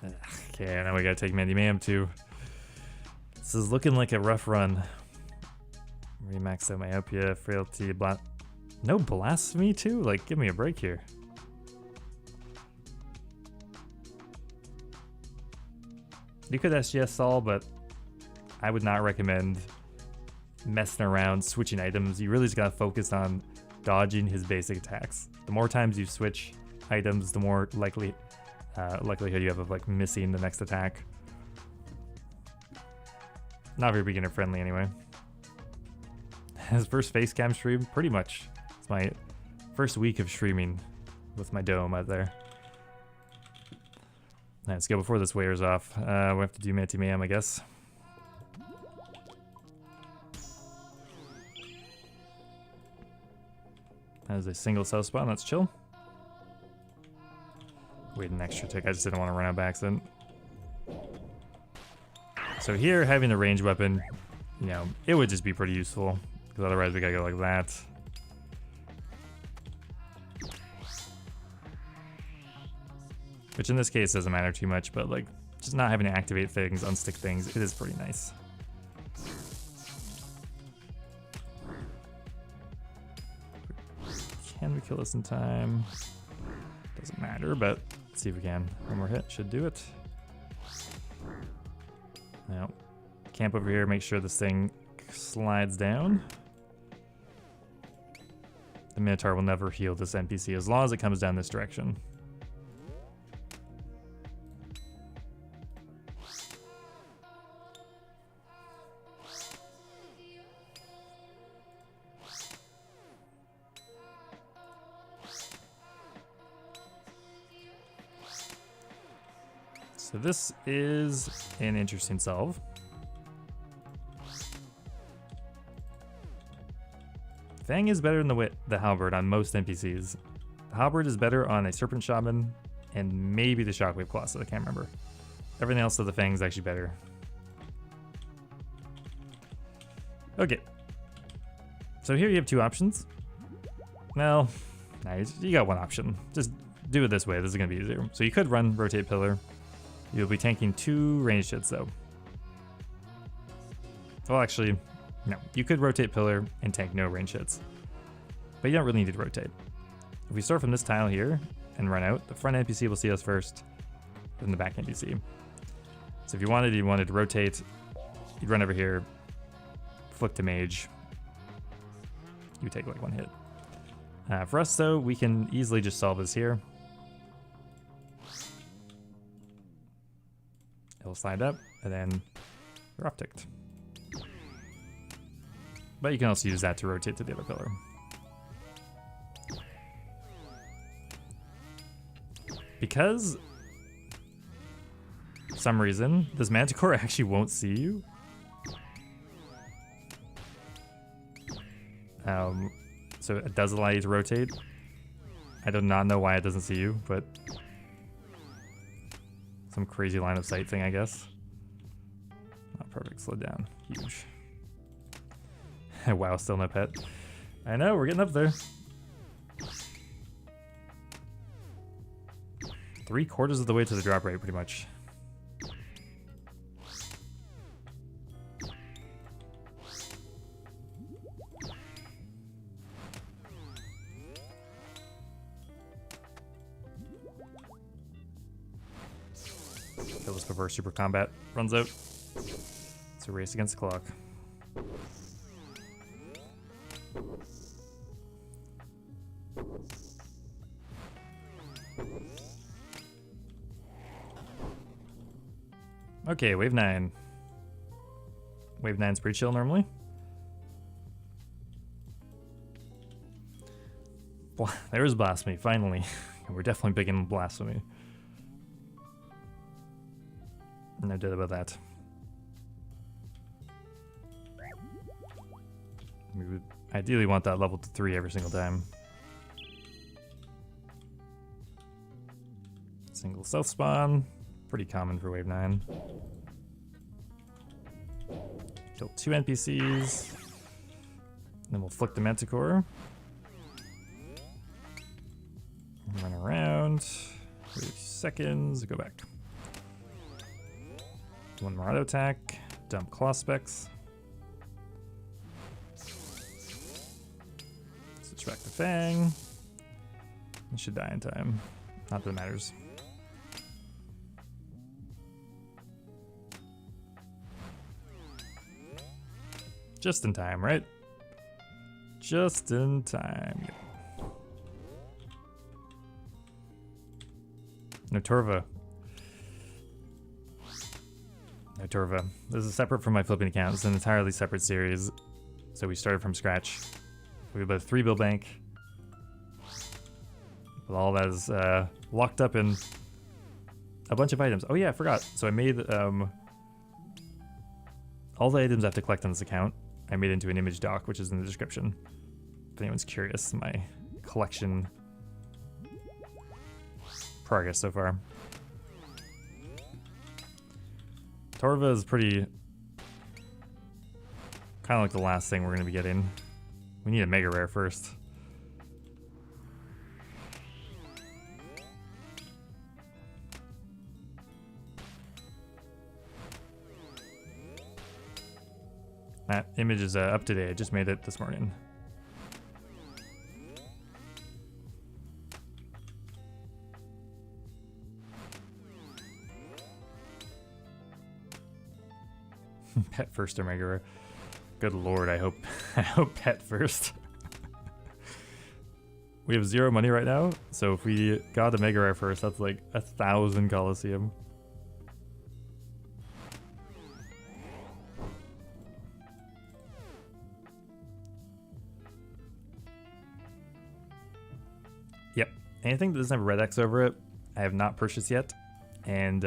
Okay, now we gotta take Mantimayhem too. This is looking like a rough run. Remax out myopia, frailty, no blasphemy too? Like, give me a break here. You could SGS Saul, but I would not recommend messing around, switching items. You really just gotta focus on dodging his basic attacks. The more times you switch items, the more likelihood you have of like missing the next attack. Not very beginner friendly anyway. His first face cam stream, pretty much. It's my first week of streaming with my dome out there. Let's go before this wears off. We have to do Mantimayhem, I guess. That is a single south spawn, that's chill. Wait an extra tick, I just didn't want to run out by accident. So here, having a ranged weapon, you know, it would just be pretty useful. Because otherwise we gotta go like that. Which in this case doesn't matter too much, but like, just not having to activate things, unstick things, it is pretty nice. Can we kill this in time? Doesn't matter, but let's see if we can. One more hit should do it. Now, camp over here, make sure this thing slides down. The Minotaur will never heal this NPC as long as it comes down this direction. So this is an interesting solve. Fang is better than the Halberd on most NPCs. The Halberd is better on a Serpent Shaman and maybe the Shockwave Colossus, I can't remember. Everything else of the Fang is actually better. Okay. So here you have two options. Well, nice. You got one option. Just do it this way. This is going to be easier. So you could run Rotate Pillar. You'll be tanking 2 ranged hits though. Well, actually, no. You could Rotate Pillar and tank no range hits. But you don't really need to rotate. If we start from this tile here and run out, the front NPC will see us first, then the back NPC. So if you wanted to rotate, you'd run over here, flick to mage, you take like 1 hit. For us though, we can easily just solve this here. It'll slide up, and then you're off ticked. But you can also use that to rotate to the other pillar. Because, for some reason, this Manticore actually won't see you. So it does allow you to rotate. I do not know why it doesn't see you, but some crazy line of sight thing, I guess. Oh, perfect, slowed down, huge. Wow, still no pet. I know, we're getting up there. 3/4 of the way to the drop rate, pretty much. Kill this before Super Combat runs out. It's a race against the clock. Okay, wave 9. Wave 9's pretty chill normally. There's Blasphemy, finally. We're definitely big in Blasphemy. No doubt about that. We would ideally want that level to 3 every single time. Single self spawn. Pretty common for wave 9. Kill 2 NPCs. Then we'll flick the Manticore. Run around. 30 seconds. Go back. 1 more auto attack. Dump claw specs. Switch back to Fang. It should die in time. Not that it matters. Just in time, right? Just in time. Notorva. Notorva. This is separate from my flipping account. It's an entirely separate series. So we started from scratch. We have a 3 bill bank. With all that is locked up in a bunch of items. Oh yeah, I forgot. So I made all the items I have to collect on this account. I made into an image doc, which is in the description. If anyone's curious, my collection progress so far. Torva is pretty kind of like the last thing we're going to be getting. We need a mega rare first. That image is up to date. I just made it this morning. Pet first or mega rare. Good lord, I hope pet first. We have 0 money right now, so if we got a mega rare first, that's like 1,000 Colosseum. Yep, anything that doesn't have a red X over it, I have not purchased yet. and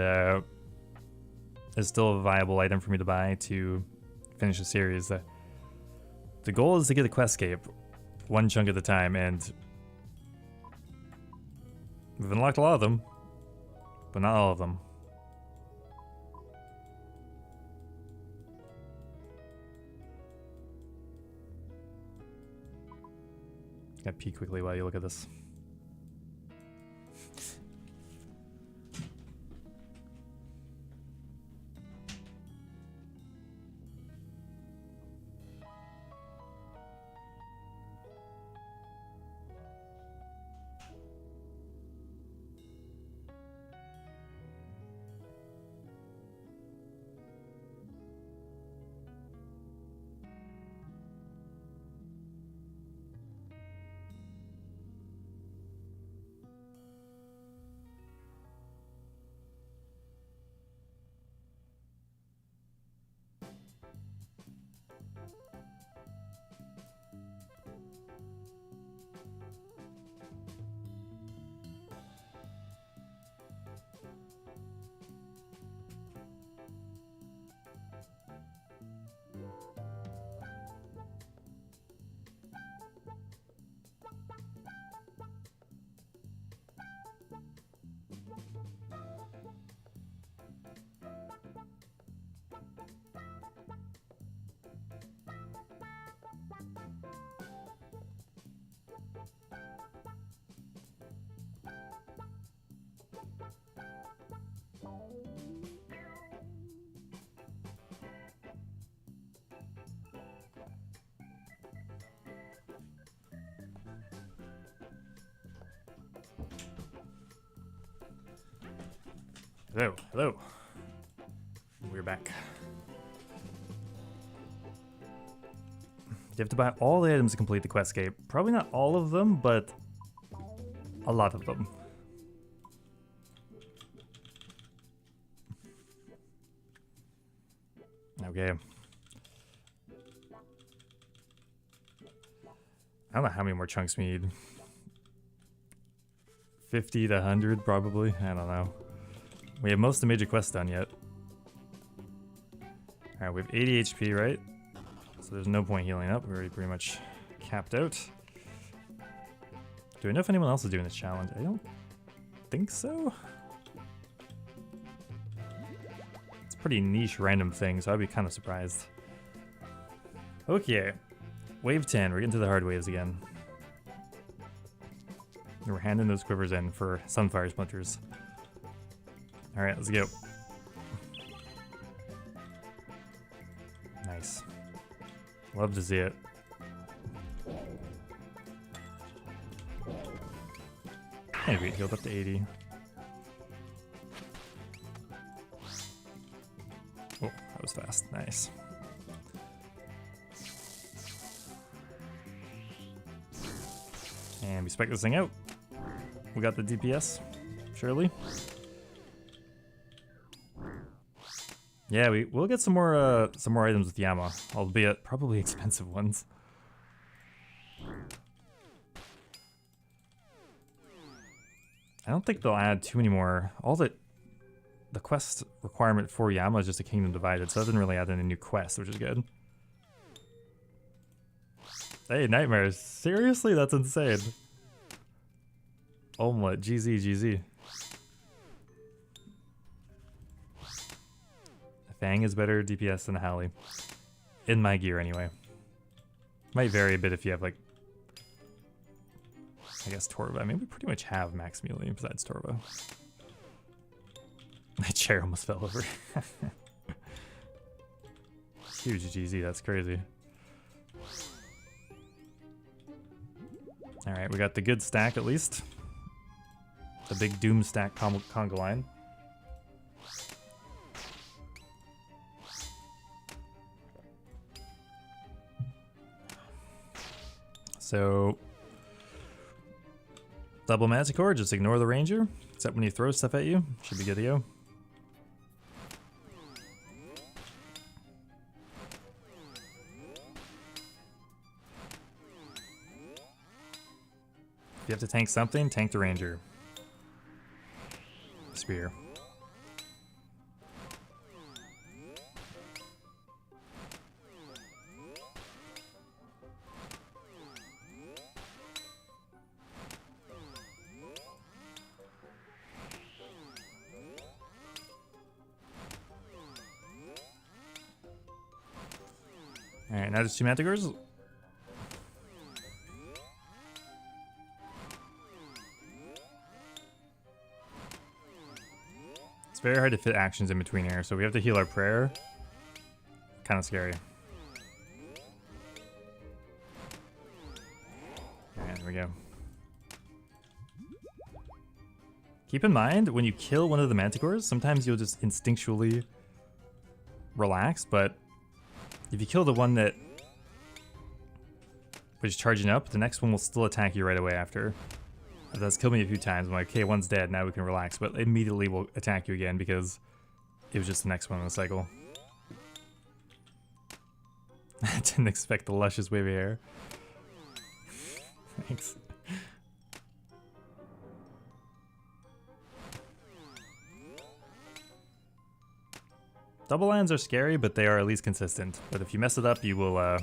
is still a viable item for me to buy to finish the series. The goal is to get a quest cape one chunk at a time, and we've unlocked a lot of them, but not all of them. Gotta pee quickly while you look at this. Hello, hello. We're back. You have to buy all the items to complete the quest cape. Probably not all of them, but a lot of them. Okay. I don't know how many more chunks we need. 50 to 100 probably. I don't know. We have most of the major quests done yet. Alright, we have 80 HP, right? So there's no point healing up. We're already pretty much capped out. Do I know if anyone else is doing this challenge? I don't think so. It's a pretty niche random thing, so I'd be kind of surprised. Okay. Wave 10. We're getting to the hard waves again. And we're handing those quivers in for sunfire splinters. Alright, let's go. Nice. Love to see it. Hey, we healed up to 80. Oh, that was fast. Nice. And we spec this thing out. We got the DPS, surely. Yeah, we'll get some more items with Yama, albeit probably expensive ones. I don't think they'll add too many more. All the quest requirement for Yama is just a kingdom divided, so that didn't really add in a new quest, which is good. Hey, Nightmares. Seriously? That's insane. Omelet. GZ, GZ. Fang is better DPS than Halley. In my gear, anyway. Might vary a bit if you have, like, I guess Torva. I mean, we pretty much have max melee besides Torva. My chair almost fell over. Huge GZ, that's crazy. Alright, we got the good stack at least. The big Doom stack conga line. So, double Manticore, just ignore the Ranger, except when he throws stuff at you. Should be good to go. If you have to tank something, tank the Ranger. Spear. Alright, now there's 2 Manticores. It's very hard to fit actions in between here, so we have to heal our prayer. Kind of scary. Alright, there we go. Keep in mind, when you kill one of the Manticores, sometimes you'll just instinctually relax, but if you kill the one that was charging up, the next one will still attack you right away after. That's killed me a few times. I'm like, okay, one's dead, now we can relax, but immediately will attack you again because it was just the next one in the cycle. I didn't expect the luscious wavy hair. Thanks. Double lands are scary, but they are at least consistent. But if you mess it up, you will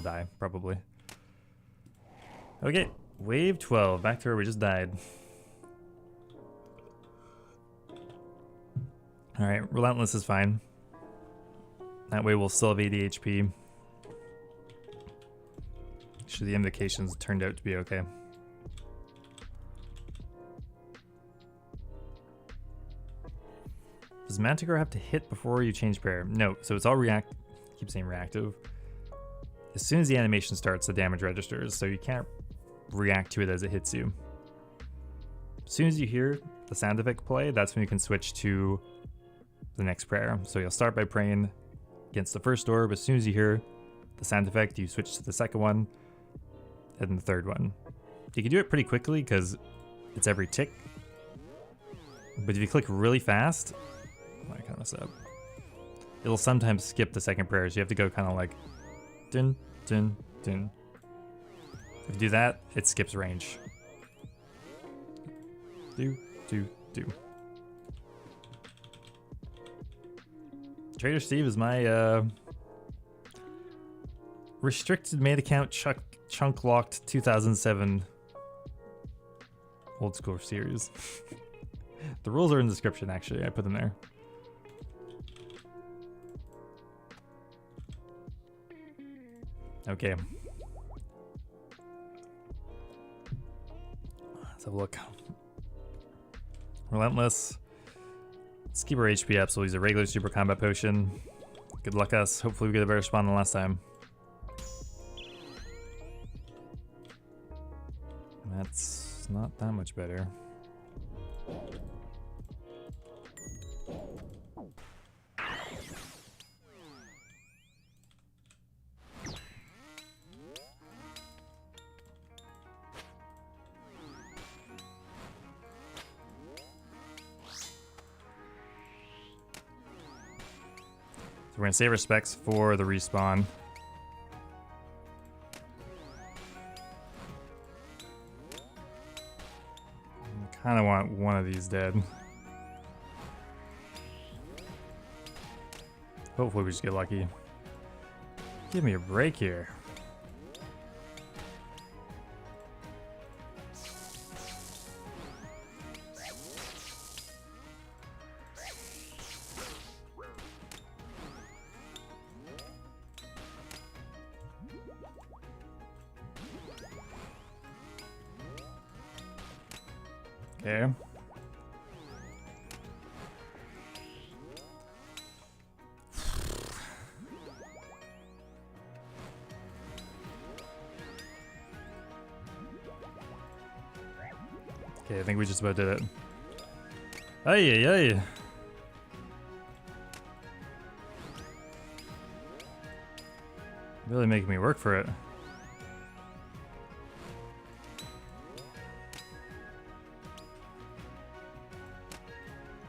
die, probably. Okay, wave 12, back to where we just died. Alright, Relentless is fine. That way we'll still have 80 HP. Actually, the invocations turned out to be okay. Does Manticore have to hit before you change prayer? No, so it's all react. I keep saying reactive. As soon as the animation starts, the damage registers, so you can't react to it as it hits you. As soon as you hear the sound effect play, that's when you can switch to the next prayer. So you'll start by praying against the first orb. As soon as you hear the sound effect, you switch to the second one, and the third one. You can do it pretty quickly because it's every tick. But if you click really fast, I kind of mess up. It'll sometimes skip the second prayer, so you have to go kind of like dun dun dun. If you do that, it skips range. Do. Trader Steve is my restricted main account chunk locked 2007 old school series. The rules are in the description, actually. I put them there. Okay. Let's have a look. Relentless. Let's keep our HP up, so we'll use a regular super combat potion. Good luck us. Hopefully we get a better spawn than last time. That's not that much better. We're gonna save our specs for the respawn. I kinda want one of these dead. Hopefully we just get lucky. Give me a break here. Okay. Okay, I think we just about did it. Ay, ay, ay. Really making me work for it.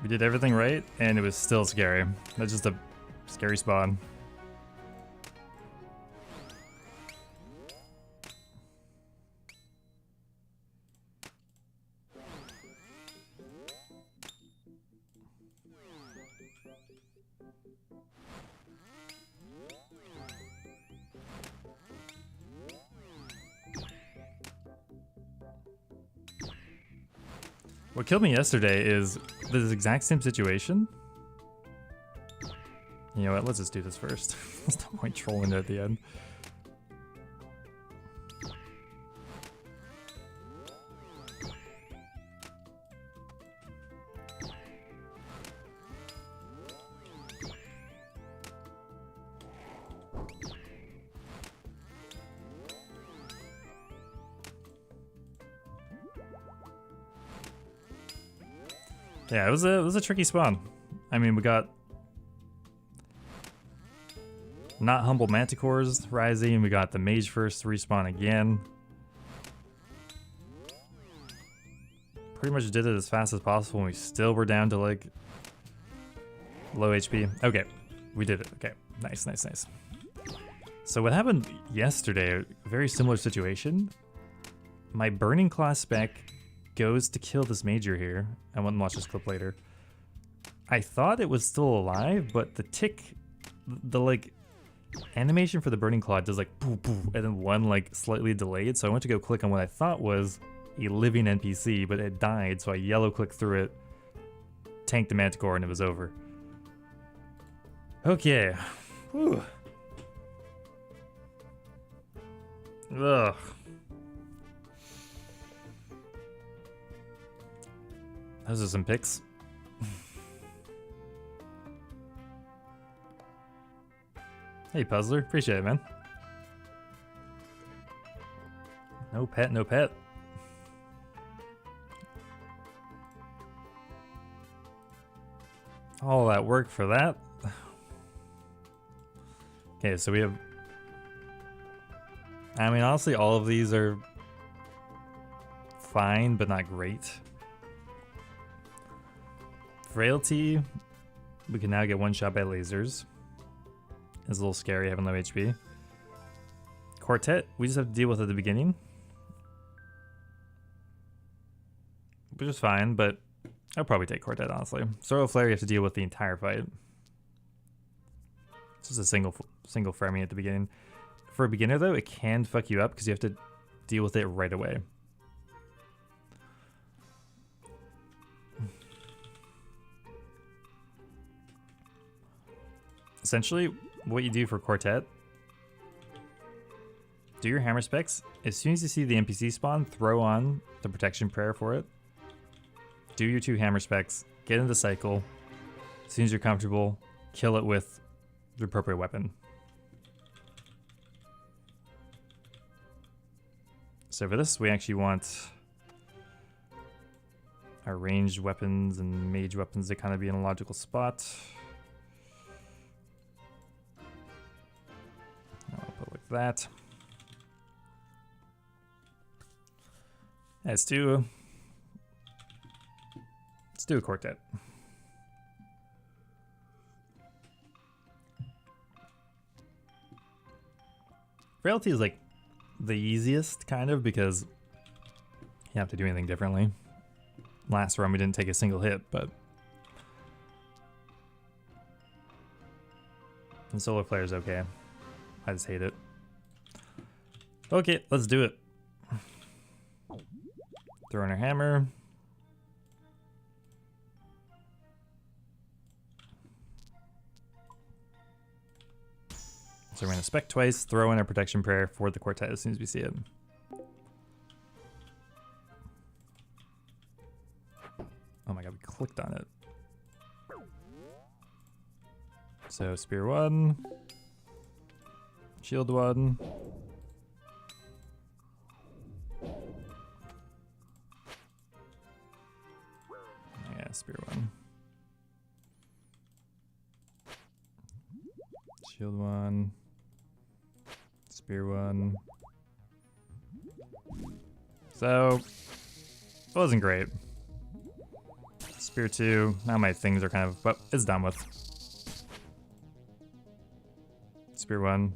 We did everything right, and it was still scary. That's just a scary spawn. What killed me yesterday is this exact same situation. You know what? Let's just do this first. There's no point trolling it at the end. Yeah, it was a tricky spawn. I mean, we got not humble manticores rising. We got the mage first respawn again. Pretty much did it as fast as possible, and we still were down to like low HP. Okay, we did it. Okay, nice, nice, nice. So what happened yesterday? A very similar situation. My Burning Claw spec goes to kill this major here. I want to watch this clip later. I thought it was still alive, but the tick, the like animation for the Burning Claw does like boo boo, and then one like slightly delayed. So I went to go click on what I thought was a living NPC, but it died. So I yellow clicked through it, tanked the Manticore, and it was over. Okay. Whew. Ugh. Those are some picks. Hey, Puzzler. Appreciate it, man. No pet, no pet. All that work for that. Okay, so we have... I mean, honestly, all of these are fine, but not great. Frailty, we can now get one shot by lasers. It's a little scary having low HP. Quartet, we just have to deal with it at the beginning. Which is fine, but I'll probably take Quartet, honestly. Soil Flare, you have to deal with the entire fight. It's just a single framing at the beginning. For a beginner, though, it can fuck you up because you have to deal with it right away. Essentially, what you do for Quartet, do your hammer specs. As soon as you see the NPC spawn, throw on the protection prayer for it. Do your 2 hammer specs, get into cycle. As soon as you're comfortable, kill it with the appropriate weapon. So for this, we actually want our ranged weapons and mage weapons to kind of be in a logical spot. I'll put it like that. Let's do a Quartet. Frailty is like the easiest, kind of, because you have to do anything differently. Last run we didn't take a single hit, but... And Solar Flare is okay. I just hate it. Okay, let's do it. Throw in our hammer. So we're going to spec twice, throw in our protection prayer for the Quartet as soon as we see it. Oh my god, we clicked on it. So Spear 1. Shield 1. Yeah, Spear 1. Shield 1. Spear 1. So, it wasn't great. Spear 2. Now my things are kind of, but it's done with. Spear 1.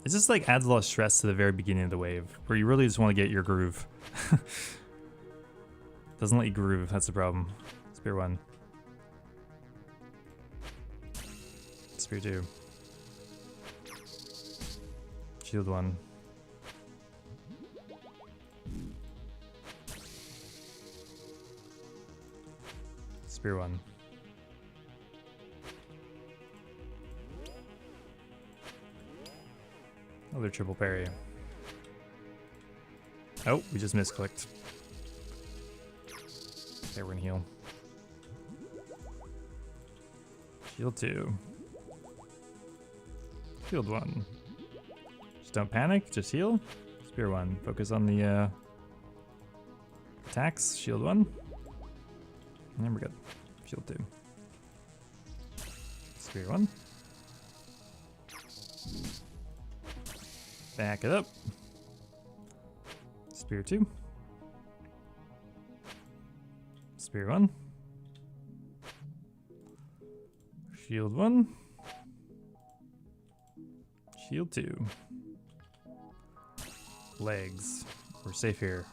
It just like adds a lot of stress to the very beginning of the wave, where you really just want to get your groove. Doesn't let you groove, that's the problem. Spear 1. Spear 2. Shield 1. Spear 1. Another triple parry. Oh, we just misclicked. Okay, we're gonna heal. Shield 2. Shield 1. Just don't panic, just heal. Spear 1. Focus on the attacks. Shield 1. And then we're good. Shield 2. Spear 1. Back it up. Spear 2. Spear 1. Shield 1. Shield 2. Legs. We're safe here.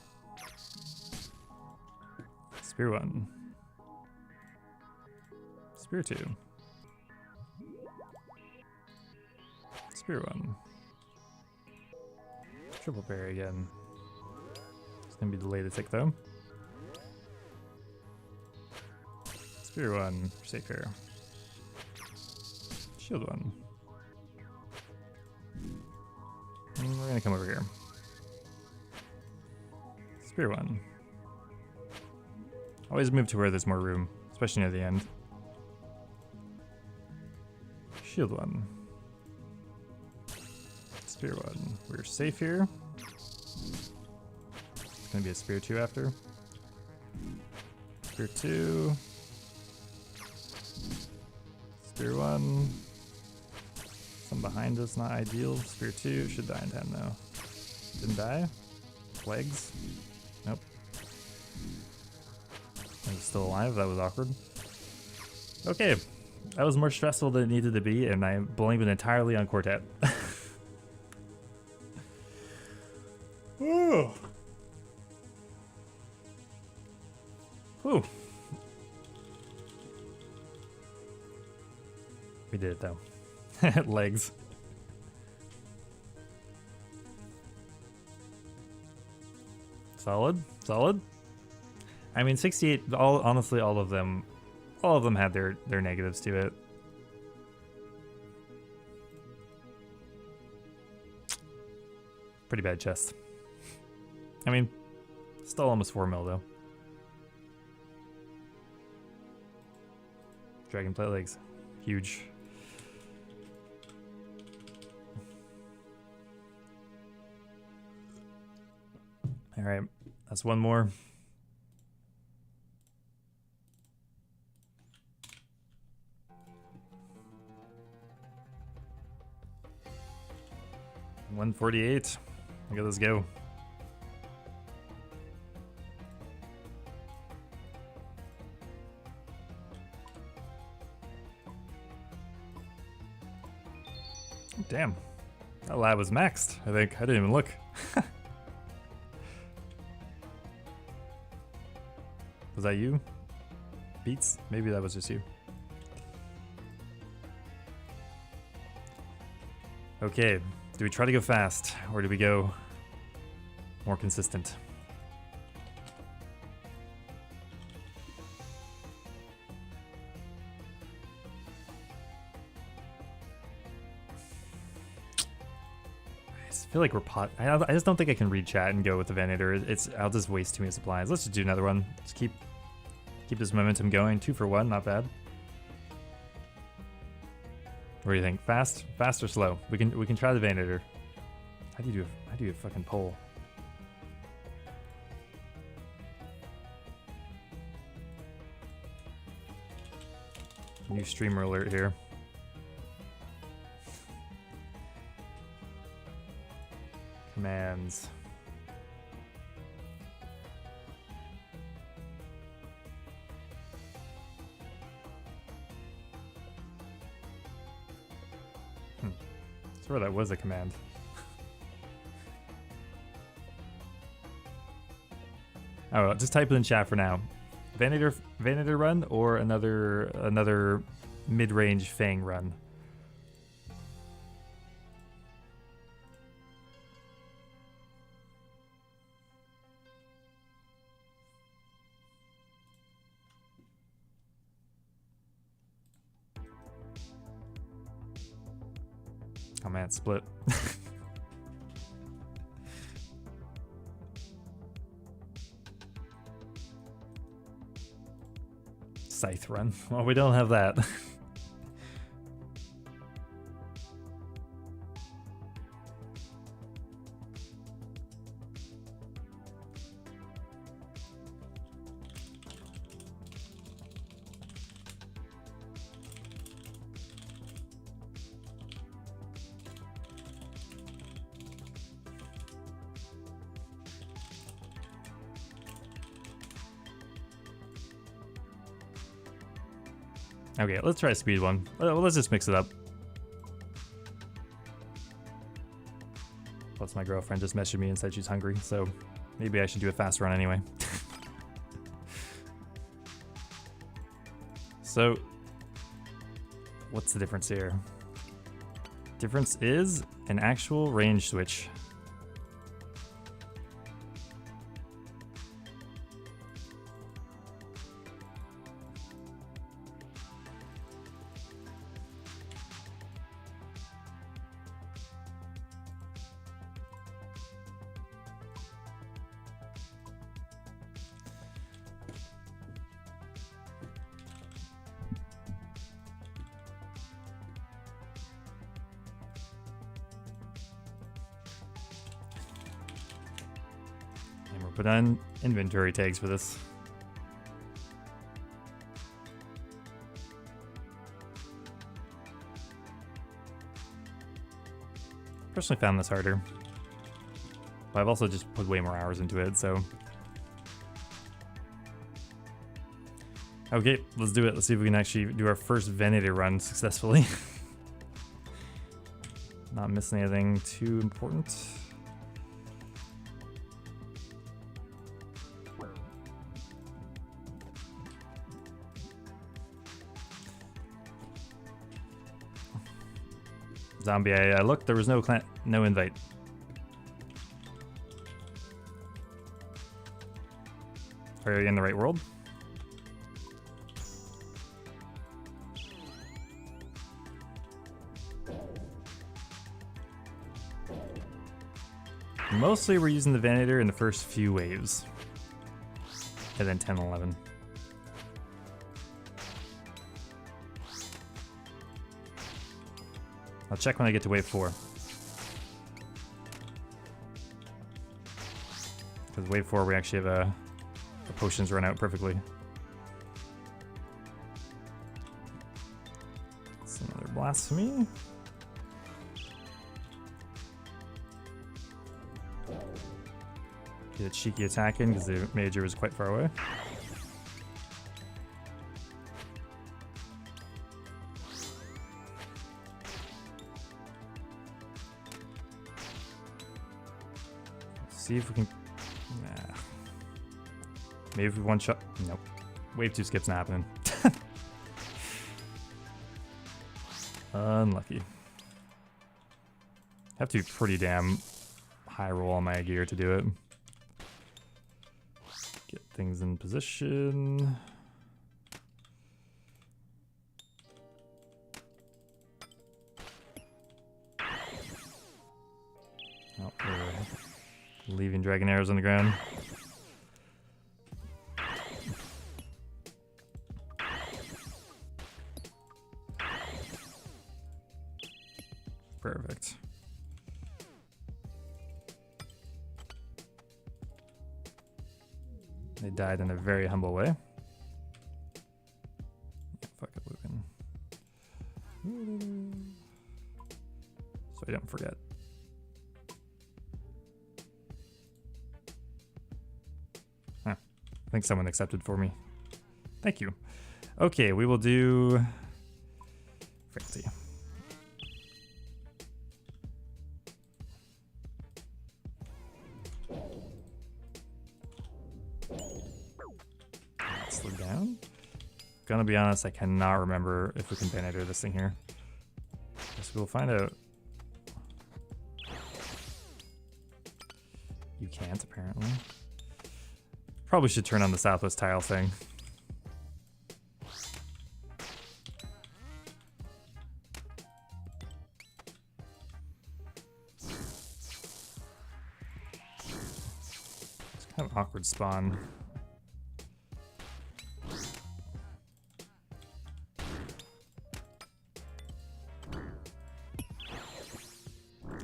Spear 1. Spear 2. Spear 1. Triple parry again. It's gonna be delayed a tick though. Spear 1, safe here. Shield 1. And we're gonna come over here. Spear 1. Always move to where there's more room, especially near the end. Shield 1. Spear 1. We're safe here. It's gonna be a Spear 2 after. Spear 2. Spear 1. Some behind us, not ideal. Spear 2. Should die in 10 though. Didn't die. Legs. Nope. I was still alive. That was awkward. Okay. That was more stressful than it needed to be, and I blamed it entirely on Quartet. Ooh. Whew. We did it though. Legs. Solid, solid. I mean, 68. Honestly, all of them had their negatives to it. Pretty bad chest. I mean, still almost 4 mil though. Dragonflight legs, huge. All right, that's one more. $148. Look at this go. Damn, that lab was maxed. I think I didn't even look. Was that you? Beats? Maybe that was just you. Okay, do we try to go fast or do we go more consistent? I feel like we're I just don't think I can read chat and go with the Vanator. I'll just waste too many supplies. Let's just do another one. Just keep this momentum going. 2 for 1, not bad. What do you think? Fast or slow? We can try the Vanator. How do you do a fucking poll? New streamer alert here. Commands. I swear that was a command. Oh, well, just type it in chat for now. Vanator run or another mid-range Fang run. Oh man, it's split. Scythe run. Well, we don't have that. Okay, let's try speed one. Let's just mix it up. Plus my girlfriend just messaged me and said she's hungry, so maybe I should do a fast run anyway. So, what's the difference here? Difference is an actual range switch. Put on inventory tags for this. Personally found this harder. But I've also just put way more hours into it, so. Okay, let's do it. Let's see if we can actually do our first Vanity run successfully. Not missing anything too important. Zombie, I looked, there was no invite. Are you in the right world? Mostly we're using the Vanitor in the first few waves. And then 10 and 11. I'll check when I get to wave 4. Because wave 4 we actually have the potions run out perfectly. That's another blasphemy. Get a cheeky attack in because the major was quite far away. See if we can. Nah. Maybe if we one shot. Nope. Wave 2 skip's not happening. Unlucky. Have to be pretty damn high roll on my gear to do it. Get things in position. Oh, we're leaving dragon arrows on the ground. Perfect. They died in a very humble way. Fuck it, Lucan. So I don't forget. Huh. I think someone accepted for me. Thank you. Okay, we will do Frailty. Slow down. Gonna be honest, I cannot remember if we can Banitor this thing here. Guess we'll find out. You can't, apparently. Probably should turn on the southwest tile thing. Kind of awkward spawn.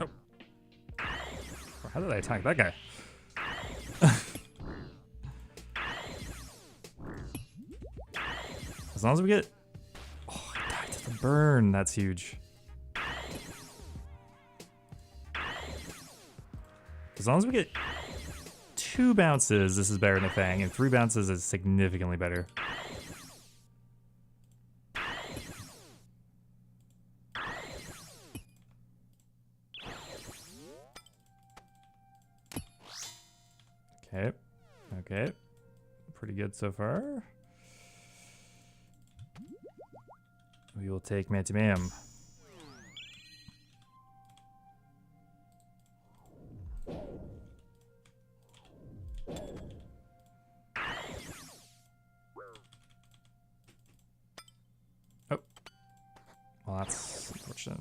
Oh. How did I attack that guy? As long as we get... Oh, I died to the burn. That's huge. As long as we get 2 bounces, this is better than a Fang, and 3 bounces is significantly better. Okay. Okay. Pretty good so far. We will take Mantimam. Oh. Well, that's unfortunate.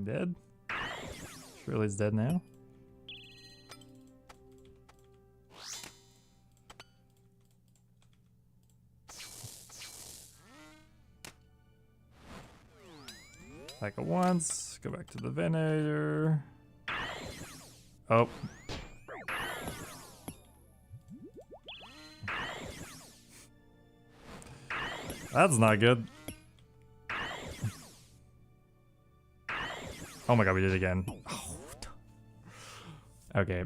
Dead? Surely he's dead now. Attack it once, go back to the Venator. Oh. That's not good. Oh my god, we did it again. Oh. Okay.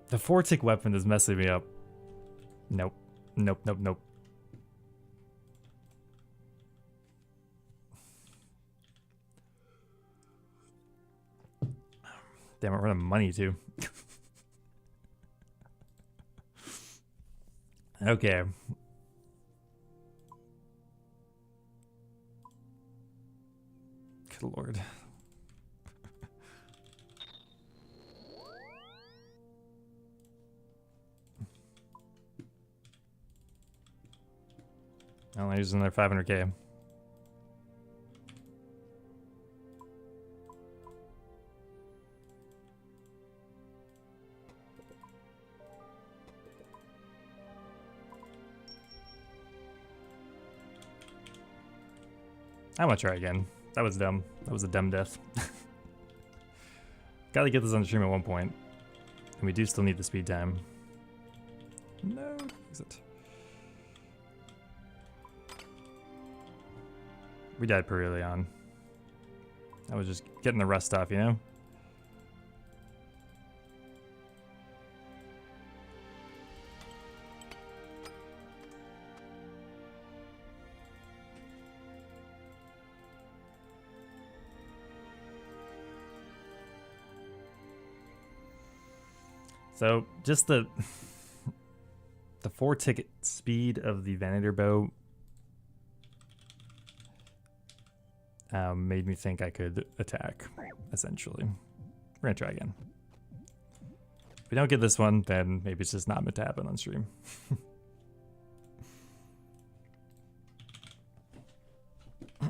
The 4-tick weapon is messing me up. Nope. Nope, nope, nope. Damn it, we're out of money too. Okay. Good lord. I'll use another 500k. I'm gonna try again. That was dumb. That was a dumb death. Gotta get this on the stream at one point. And we do still need the speed time. No, exit. We died pretty early on. I was just getting the rust off, you know? So just the 4-tick speed of the Venator bow made me think I could attack, essentially. We're gonna try again. If we don't get this one, then maybe it's just not meant to happen on stream. I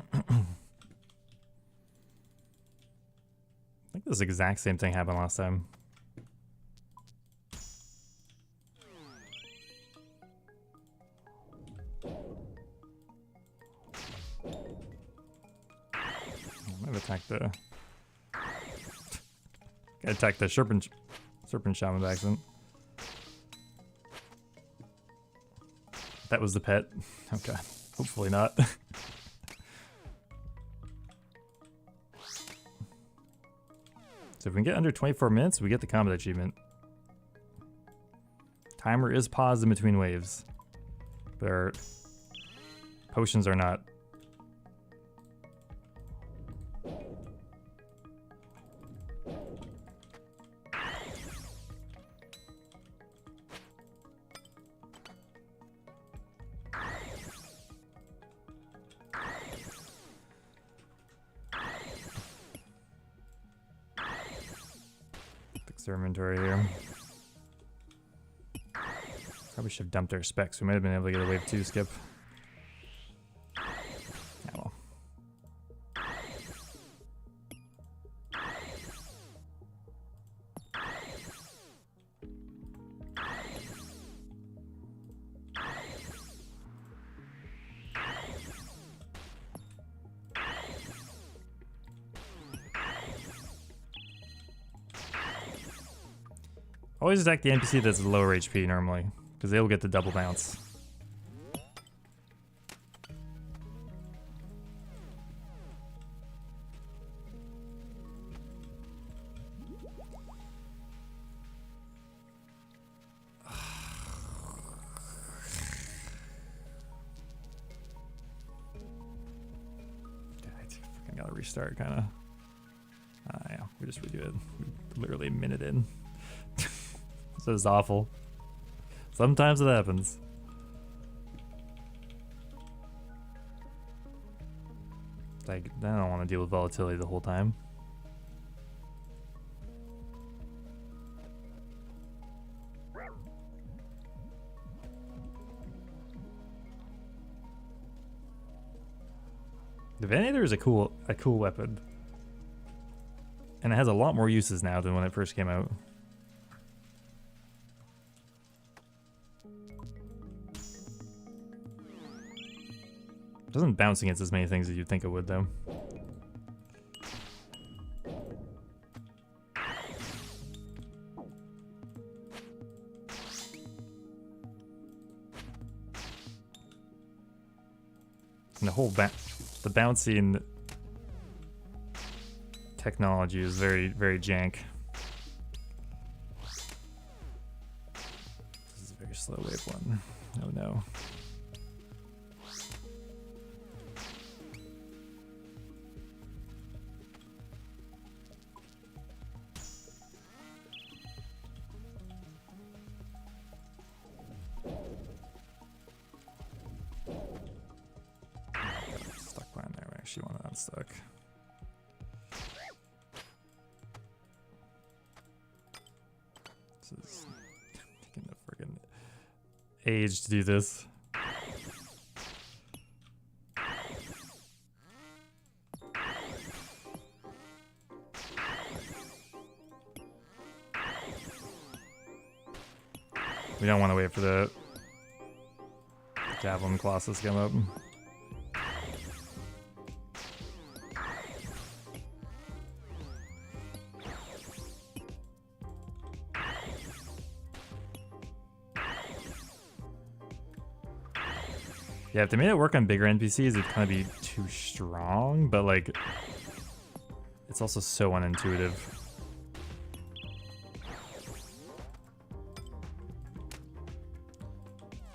think this exact same thing happened last time. Attack the... Gotta attack the serpent shaman by accident. That was the pet. Okay, hopefully not. So if we can get under 24 minutes, we get the combat achievement. Timer is paused in between waves, but our potions are not. through inventory here. Probably should have dumped our specs. We might have been able to get a wave 2 skip. Ah, well. Always attack the NPC that's lower HP normally, because they'll get the double bounce. I gotta restart, kind of. Yeah, we just redo it. We're literally a minute in. This is awful. Sometimes it happens. Like, I don't want to deal with volatility the whole time. The Vanator is a cool weapon. And it has a lot more uses now than when it first came out. It doesn't bounce against as many things as you'd think it would, though. And the whole the bouncing technology is very, very jank. This is a very slow wave one. Oh no. Stuck behind there. I actually want it unstuck. This is taking the friggin' age to do this. We don't want to wait for the Javelin Colossus to come up. Yeah, if they made it work on bigger NPCs, it'd kind of be too strong, but like, it's also so unintuitive.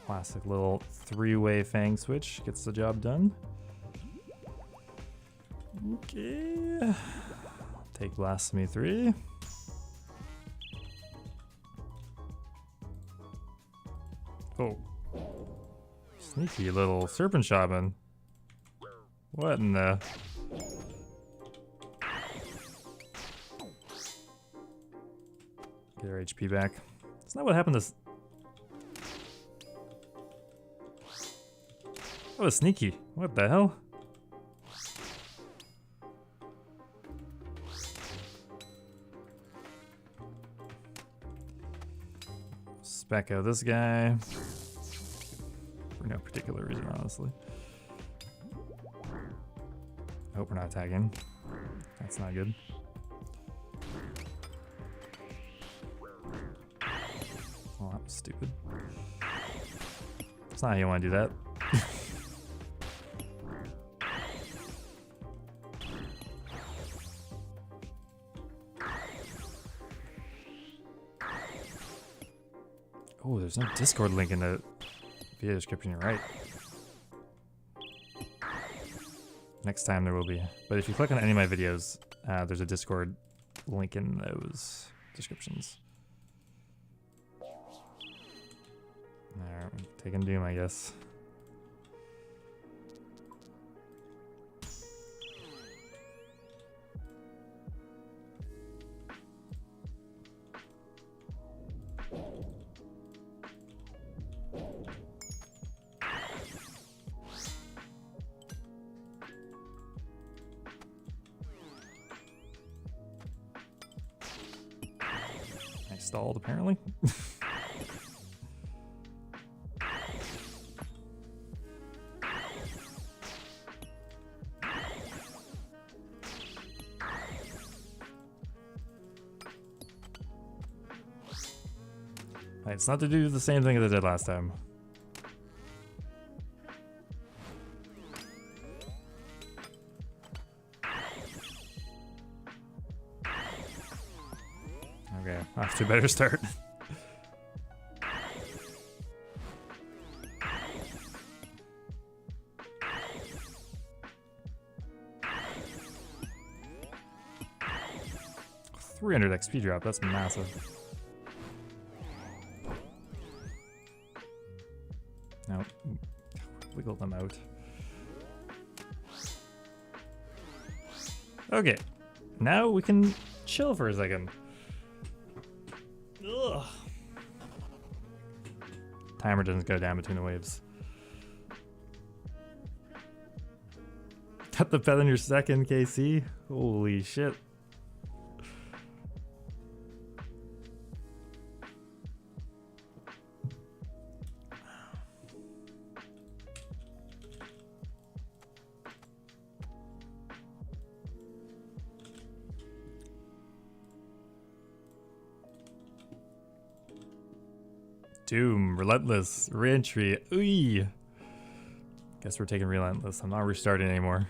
Classic little three-way Fang switch gets the job done. Okay. Take Blasphemy 3. Oh. Sneaky little Serpent Shaman. What in the... Get our HP back. That's not what happened to... That was sneaky. What the hell? Spec out this guy. For no particular reason, honestly. I hope we're not tagging. That's not good. Oh, that was stupid. That's not how you want to do that. Oh, there's no Discord link in the video description, you're right. Next time there will be. But if you click on any of my videos, there's a Discord link in those descriptions. Alright, taking Doom, I guess. Stalled, apparently. Right, it's not to do the same thing as I did last time. Okay, off to a better start. $300 XP drop, that's massive. No, wiggle them out. Okay, now we can chill for a second. Ugh. Timer doesn't go down between the waves. Got the pet on your second, KC? Holy shit. Doom, Relentless, Reentry. Ooh. Guess we're taking Relentless. I'm not restarting anymore.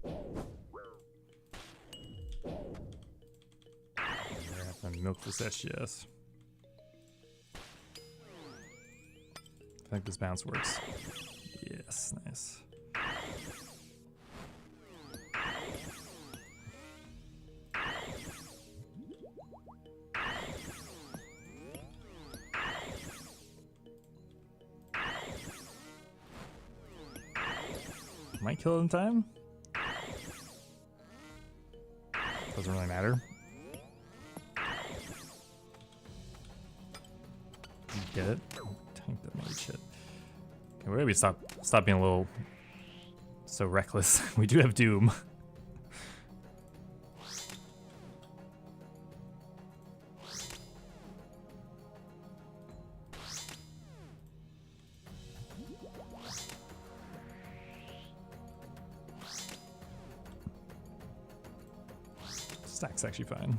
We're gonna have to milk this SGS. I think this bounce works. Yes, nice. Might kill it in time? Doesn't really matter. Get it? Tank that made shit. Okay, where do we stop being a little so reckless? We do have Doom. Stack's actually fine.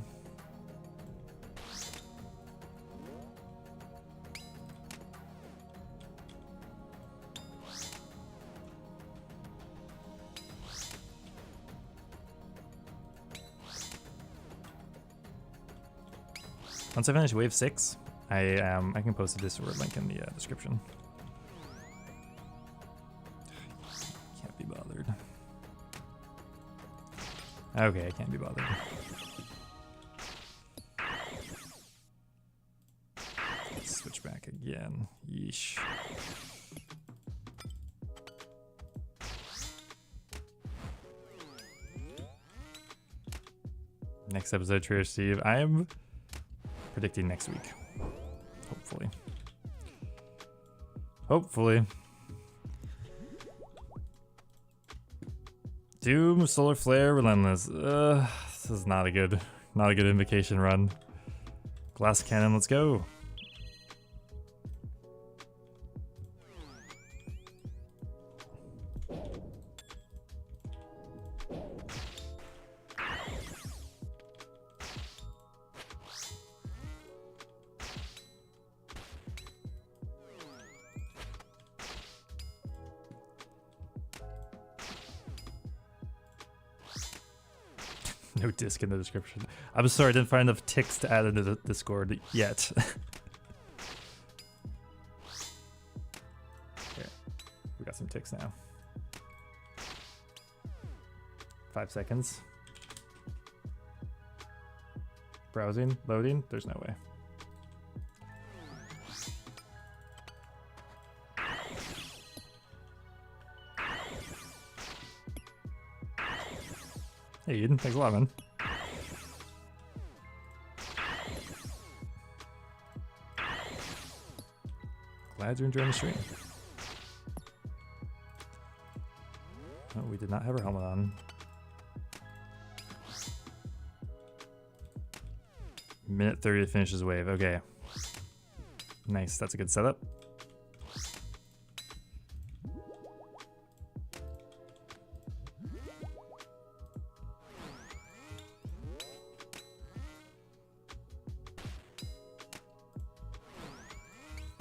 Once I finish wave 6, I can post a Discord link in the description. Can't be bothered. Okay, I can't be bothered. Let's switch back again. Yeesh. Next episode, Trader Steve. I am predicting next week. Hopefully. Hopefully. Doom, Solar Flare, Relentless. This is not a good invocation run. Glass Cannon, let's go. No disc in the description. I'm sorry, I didn't find enough ticks to add into the Discord yet. Okay, we got some ticks now. 5 seconds. Browsing, loading, there's no way. Hey Eden, thanks a lot, man. Glad you're enjoying the stream. Oh, we did not have our helmet on. Minute 30 to finish his wave. Okay. Nice. That's a good setup.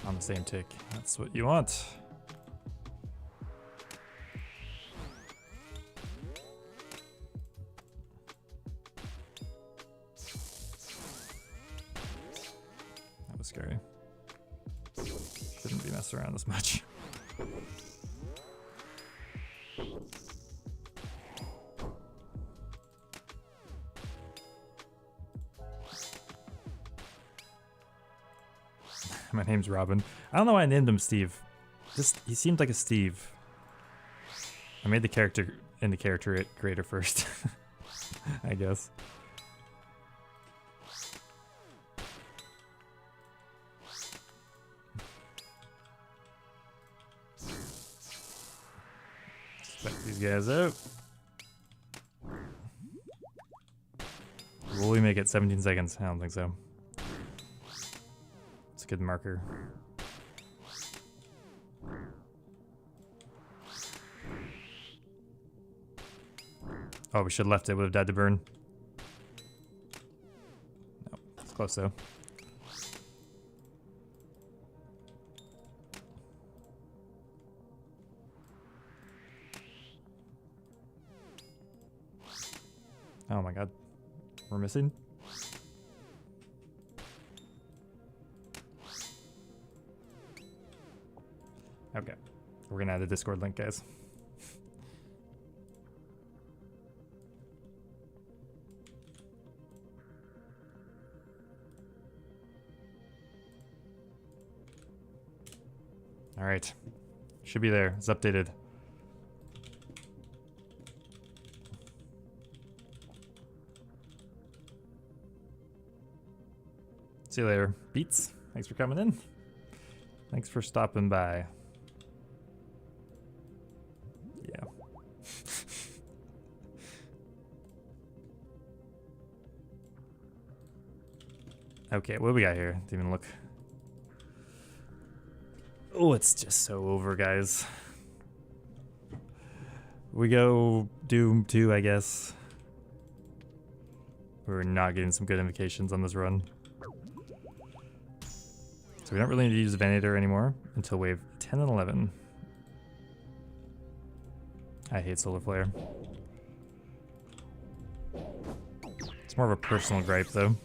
On the same tick. That's what you want. That was scary. Shouldn't be messing around this much. My name's Robin. I don't know why I named him Steve. Just he seemed like a Steve. I made the character into character creator first. I guess. Check these guys out. Will we make it 17 seconds? I don't think so. It's a good marker. Oh, we should have left it. Would have died to burn. No, it's close though. Oh my god. We're missing? Okay. We're gonna add a Discord link, guys. Alright. Should be there. It's updated. See you later, Beats. Thanks for coming in. Thanks for stopping by. Yeah. Okay, what do we got here? Didn't even look. Oh, it's just so over, guys. We go Doom 2, I guess. We're not getting some good invocations on this run. So we don't really need to use the Venator anymore until wave 10 and 11. I hate Solar Flare. It's more of a personal gripe, though.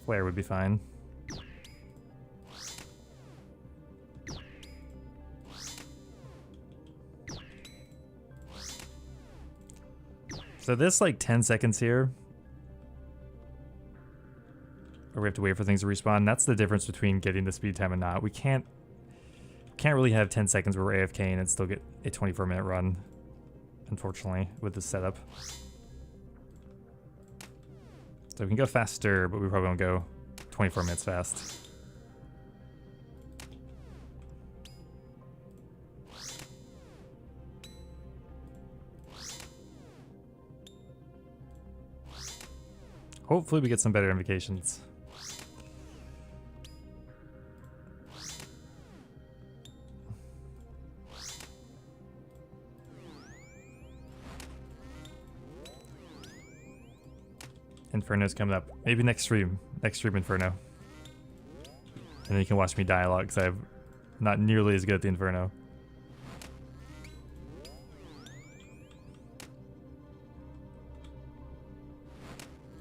Flare would be fine. So this like 10 seconds here, or we have to wait for things to respawn. That's the difference between getting the speed time and not. We can't really have 10 seconds where we're AFK and still get a 24-minute run, unfortunately, with this setup. So we can go faster, but we probably won't go 24 minutes fast. Hopefully we get some better invocations. Inferno's coming up. Maybe next stream. Next stream Inferno. And then you can watch me dialogue, because I'm not nearly as good at the Inferno.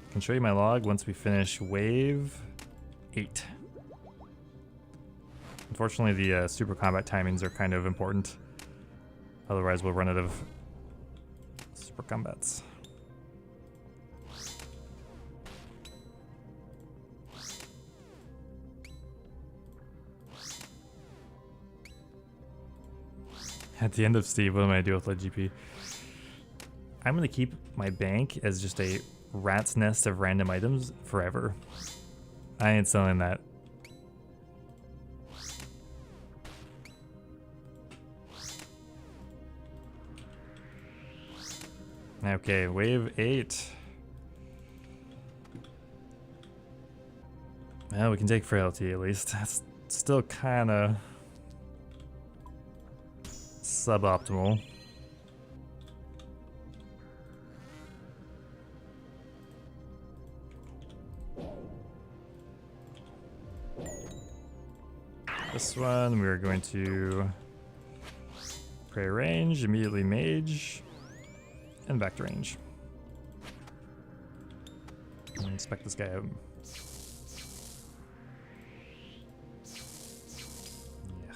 I can show you my log once we finish wave 8. Unfortunately, the super combat timings are kind of important. Otherwise, we'll run out of super combats. At the end of Steve, what am I do with lead GP? I'm gonna keep my bank as just a rat's nest of random items forever. I ain't selling that. Okay, wave 8. Well, we can take frailty at least. That's still kind of suboptimal. This one, we're going to pray range, immediately mage, and back to range. And inspect this guy out. Yeah.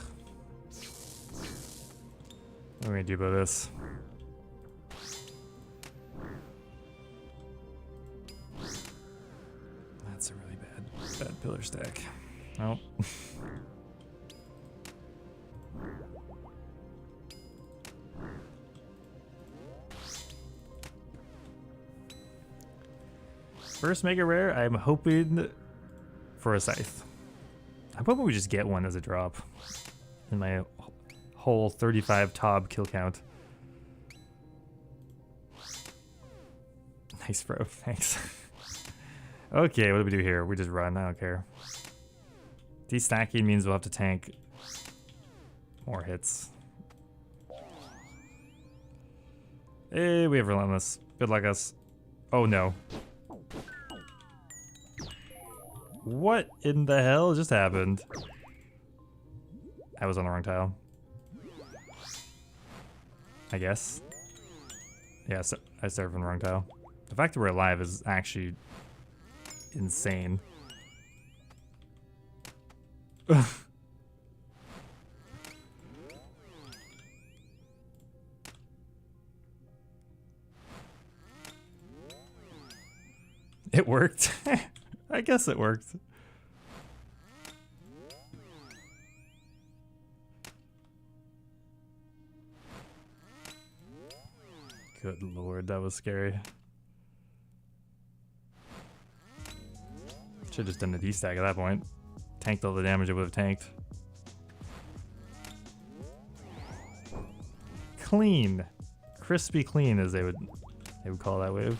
What are we gonna do about this? That's a really bad pillar stack. Oh. First mega rare, I'm hoping for a scythe. I'm hoping we just get one as a drop in my whole 35 Tob kill count. Nice, bro. Thanks. Okay, what do we do here? We just run. I don't care. Destacking means we'll have to tank more hits. Hey, we have Relentless. Good luck, us. Oh, no. What in the hell just happened? I was on the wrong tile. I guess. Yeah, so I started from the wrong tile. The fact that we're alive is actually insane. It worked. I guess it worked. Good lord, that was scary. Should've just done the D-stack at that point. Tanked all the damage it would have tanked. Clean. Crispy clean, as they would call that wave.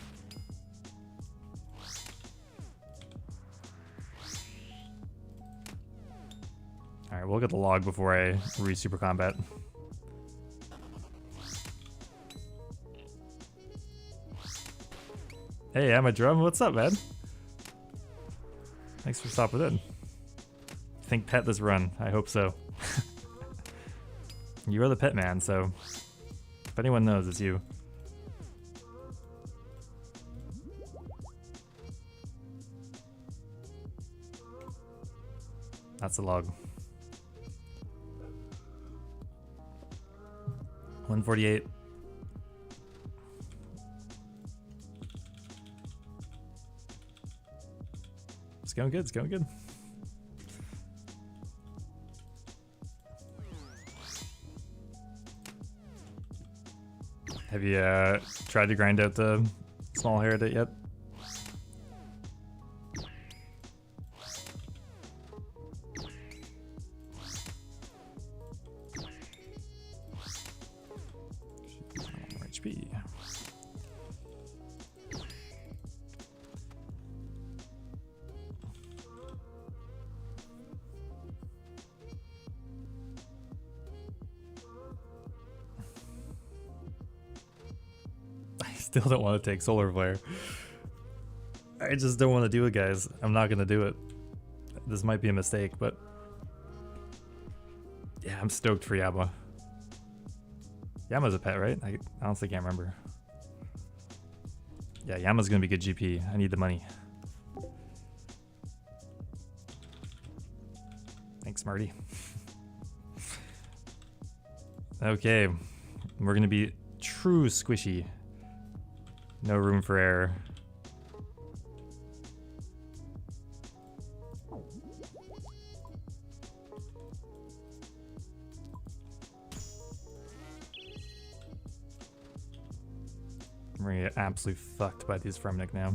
Alright, we'll get the log before I re-super combat. Hey, I'm a drum. What's up, man? Thanks for stopping in. Think pet this run. I hope so. You are the pet man, so if anyone knows, it's you. That's the log. 148. It's going good, it's going good. Have you tried to grind out the small Heredit yet? More HP. Still don't want to take Solar Flare. I just don't want to do it, guys. I'm not going to do it. This might be a mistake, but yeah, I'm stoked for Yama. Yama's a pet, right? I honestly can't remember. Yeah, Yama's going to be good GP. I need the money. Thanks, Marty. Okay, we're going to be true squishy. No room for error. We're gonna get absolutely fucked by these Fremnik now.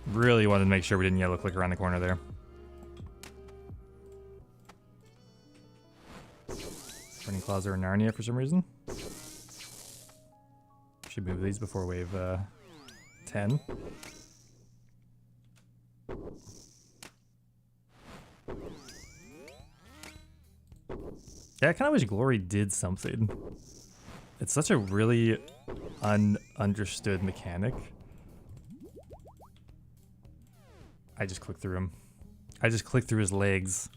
Really wanted to make sure we didn't yellow click around the corner there. Burning Claws are in Narnia for some reason. Should move these before wave 10. Yeah, I kind of wish Glory did something. It's such a really understood mechanic. I just clicked through him. I just clicked through his legs.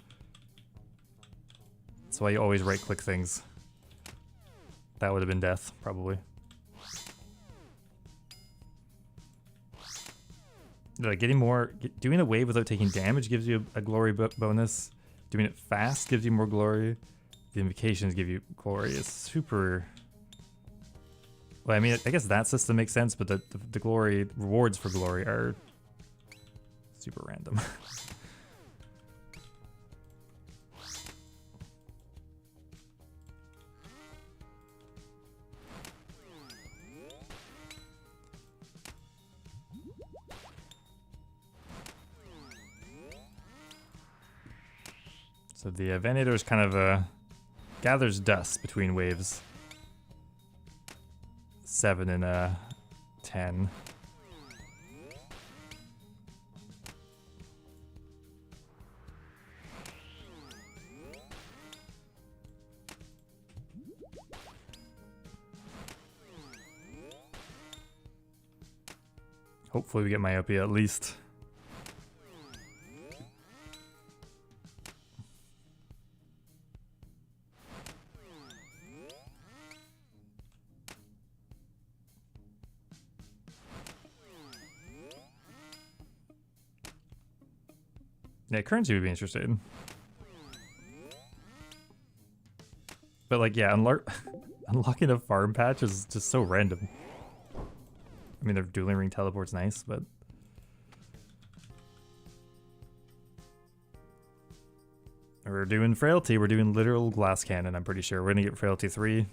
That's why you always right-click things. That would have been death, probably. Like getting more, doing a wave without taking damage gives you a glory bonus. Doing it fast gives you more glory. The invocations give you glory. It's super. Well, I mean, I guess that system makes sense, but the glory rewards for glory are super random. So the Venator is kind of gathers dust between waves 7 and 10. Hopefully we get myopia at least. Yeah, currency would be interesting. But like, yeah, unlocking a farm patch is just so random. I mean, their dueling ring teleport's nice, but we're doing frailty. We're doing literal glass cannon. I'm pretty sure we're gonna get frailty 3.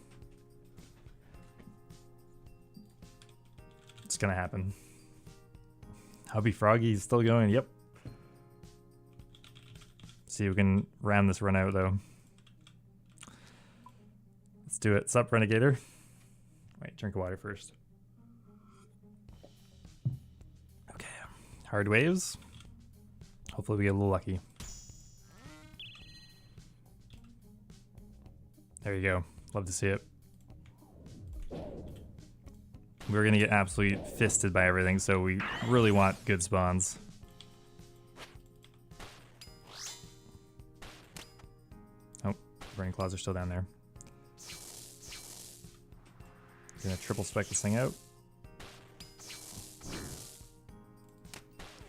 It's gonna happen. Hubby Froggy's still going. Yep. See if we can ram this run out though. Let's do it. Sup, Renegator. Wait, drink of water first. Okay. Hard waves. Hopefully we get a little lucky. There you go. Love to see it. We're gonna get absolutely fisted by everything, so we really want good spawns. Oh, Burning Claws are still down there. Gonna triple spec this thing out.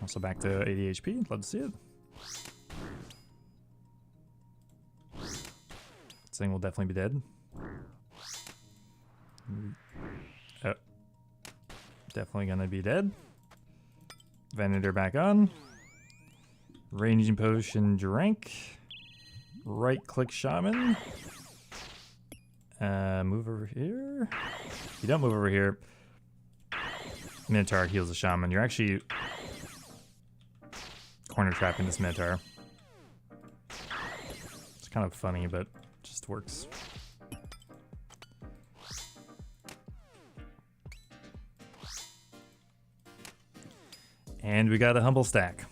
Also back to 80 HP. Love to see it. This thing will definitely be dead. Oh. Definitely gonna be dead. Venator back on. Ranging Potion drank. Right click Shaman. Move over here. You don't move over here. Minotaur heals the Shaman. You're actually corner trapping this Minotaur. It's kind of funny, but just works. And we got a humble stack.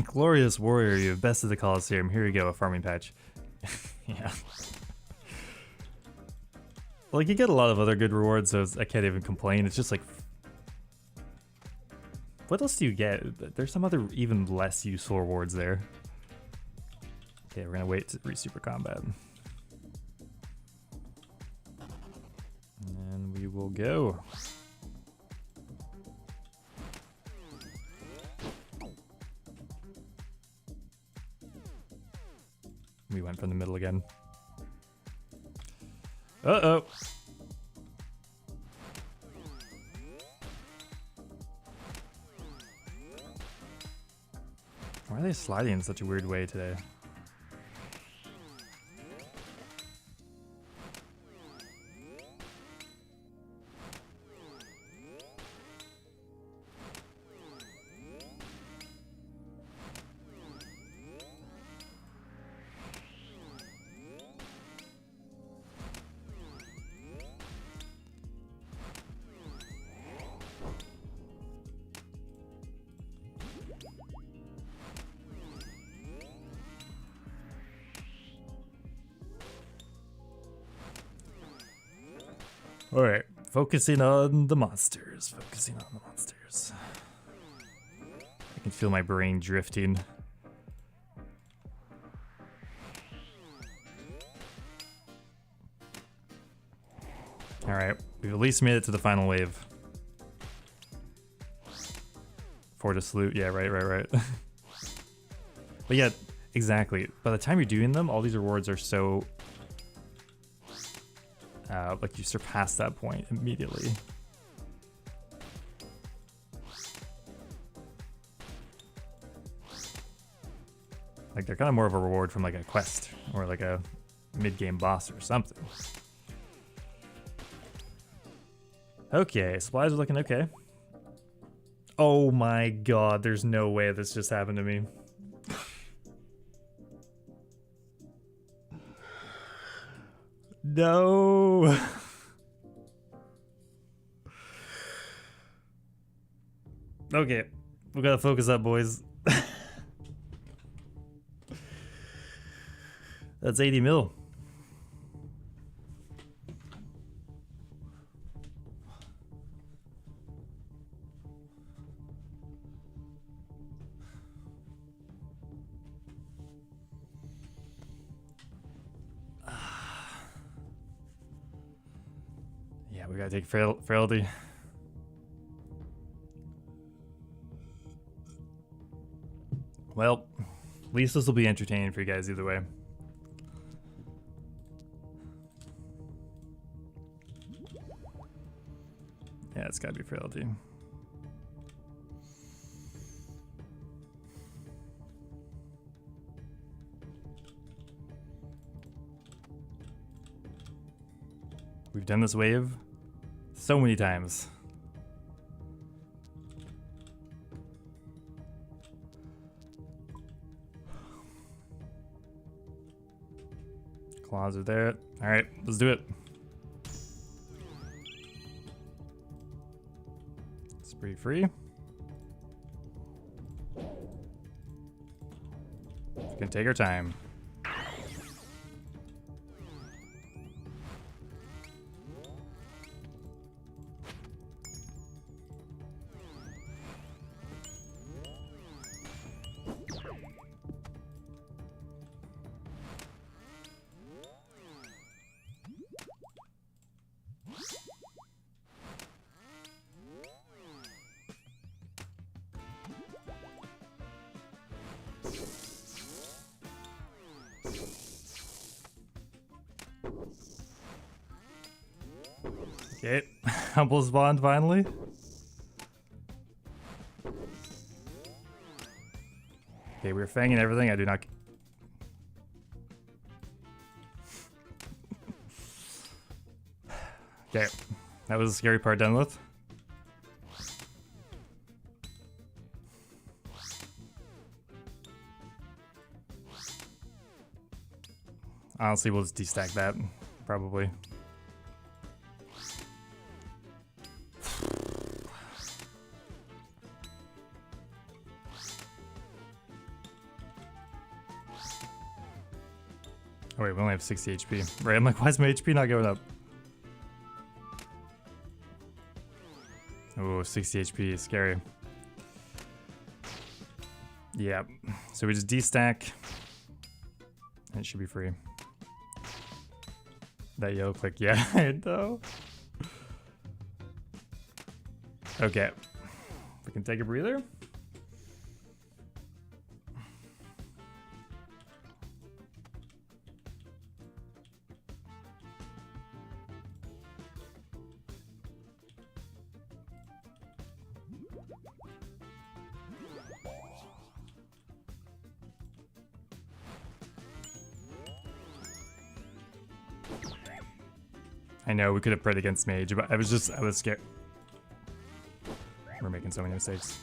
Glorious Warrior, you have bested the Colosseum. Here you go, a farming patch. Yeah. Like, you get a lot of other good rewards, so I can't even complain. It's just like, what else do you get? There's some other even less useful rewards there. Okay, we're gonna wait to re-super combat. And we will go. We went from the middle again. Uh-oh. Why are they sliding in such a weird way today? All right, focusing on the monsters. Focusing on the monsters. I can feel my brain drifting. All right, we've at least made it to the final wave. For the salute, yeah, right. But yeah, exactly. By the time you're doing them, all these rewards are so like you surpass that point immediately. Like they're kind of more of a reward from like a quest or like a mid-game boss or something. Okay, supplies are looking okay. Oh my god, there's no way this just happened to me. No. Okay, we gotta focus up, boys. That's 80 mil. Yeah, we gotta take frailty. Well, at least this will be entertaining for you guys either way. Yeah, it's gotta be frailty. We've done this wave so many times. Claws are there. All right, let's do it. Spree free. We can take our time. Okay, humble spawned finally. Okay, we're fanging everything. I do not. Okay, that was the scary part done with. Honestly, we'll just destack that, probably. Oh wait, we only have 60 HP. Right, I'm like, why is my HP not going up? Oh, 60 HP is scary. Yeah, so we just destack. And it should be free. That yellow click, yeah, I know. Okay, we can take a breather. I know we could have prayed against Mage, but I was scared. We're making so many mistakes.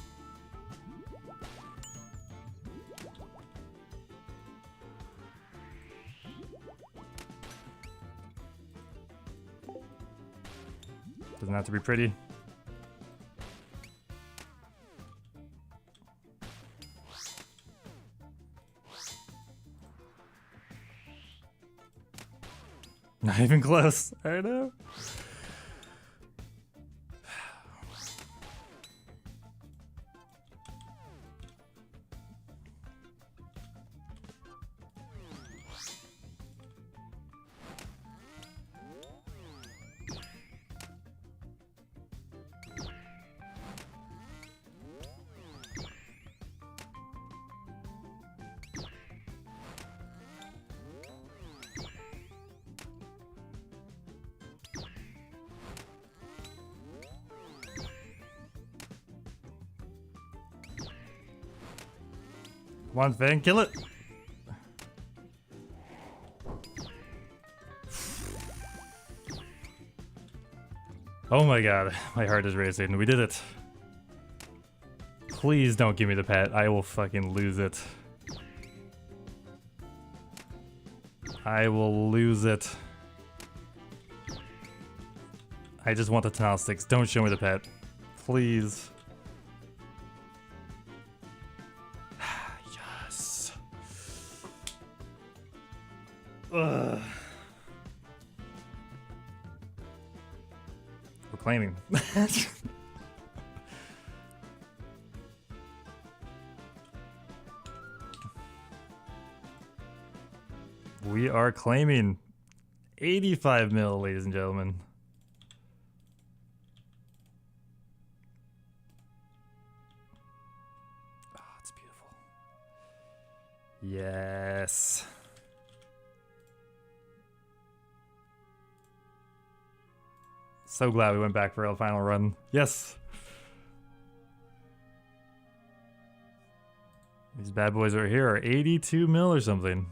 Doesn't have to be pretty. Not even close. I know. One thing, kill it. Oh my god, my heart is racing. We did it. Please don't give me the pet. I will fucking lose it. I will lose it. I just want the Tanal sticks. Don't show me the pet. Please. Yes. Ugh. We're claiming. We are claiming 85 mil, ladies and gentlemen. Oh, it's beautiful. Yes. So glad we went back for a final run. Yes. These bad boys right here are 82 mil or something.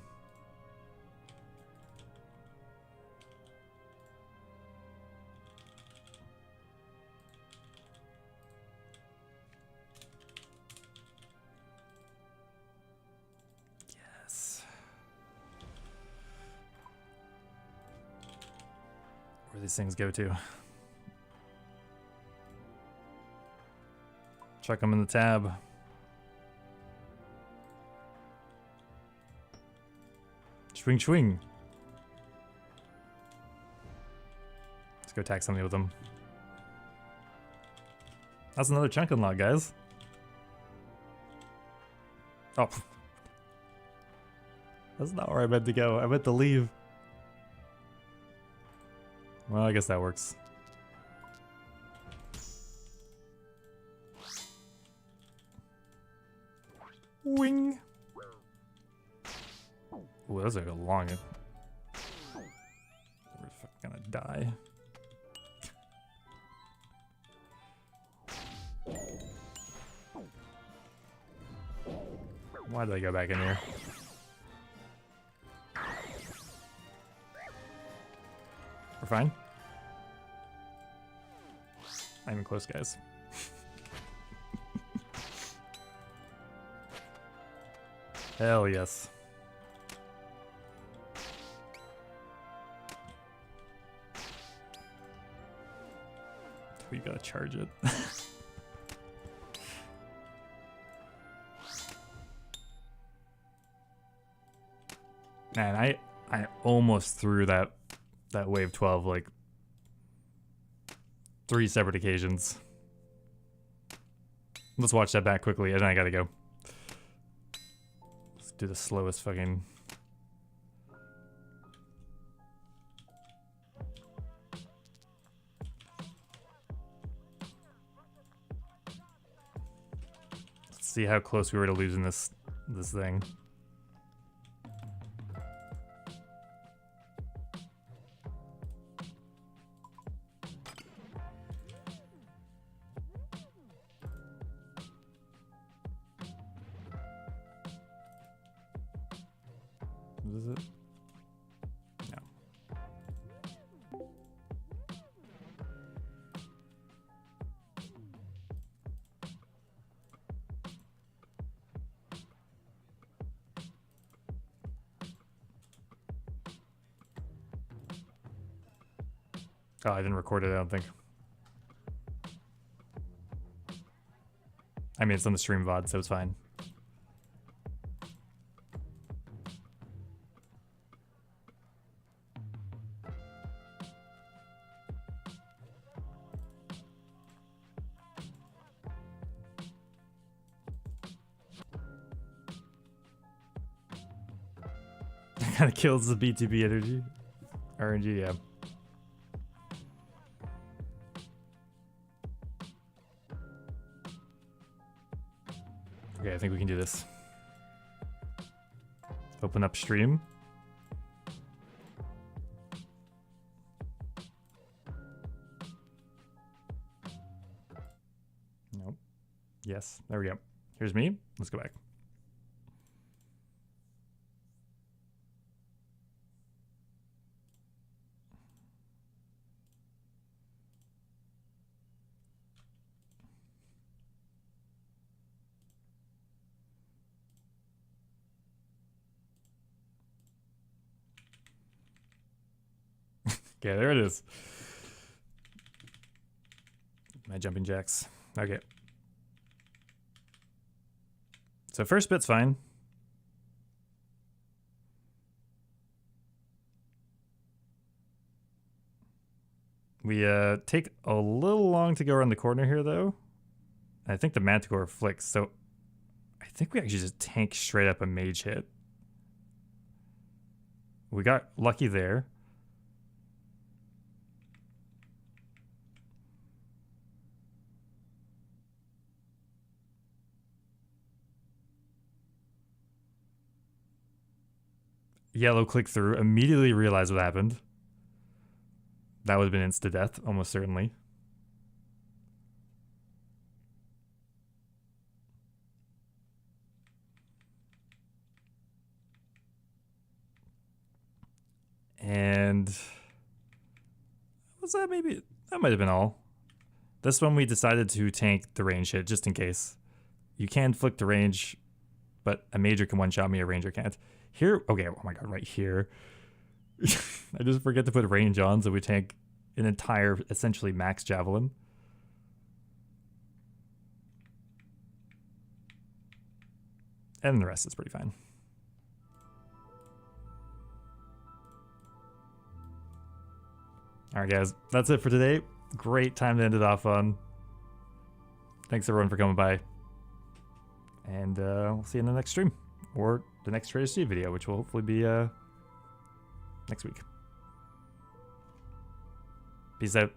Where these things go to. Chuck them in the tab. Swing, swing. Let's go attack something with them. That's another chunk unlock, guys. Oh. That's not where I meant to go. I meant to leave. Well, I guess that works. Wing. Ooh, those are long. We're gonna die. Why did I go back in here? We're fine. Not even close, guys. Hell yes. We gotta charge it. Man, I almost threw that wave 12 like 3 separate occasions. Let's watch that back quickly, and then I gotta go. Let's do the slowest fucking. Let's see how close we were to losing this thing. is it? No. Oh, I didn't record it, I don't think. I mean, it's on the stream VOD, so it's fine. Kind of kills the BTB energy. RNG, yeah. Okay, I think we can do this. Open up stream. Nope. Yes, there we go. Here's me. Let's go back. Okay, there it is. My jumping jacks. Okay. So first bit's fine. We take a little long to go around the corner here though. I think the Manticore flicks, so I think we actually just tank straight up a mage hit. We got lucky there. Yellow click through, immediately realized what happened. That would have been insta-death, almost certainly. And was that maybe? That might have been all. This one we decided to tank the range hit just in case. You can flick the range, but a major can one-shot me, a ranger can't. Here, okay, oh my god, right here. I just forget to put range on, so we tank an entire, essentially max javelin. And the rest is pretty fine. Alright guys, that's it for today. Great time to end it off on. Thanks everyone for coming by. And we'll see you in the next stream. Or the next Trader Steve video, which will hopefully be next week. Peace out.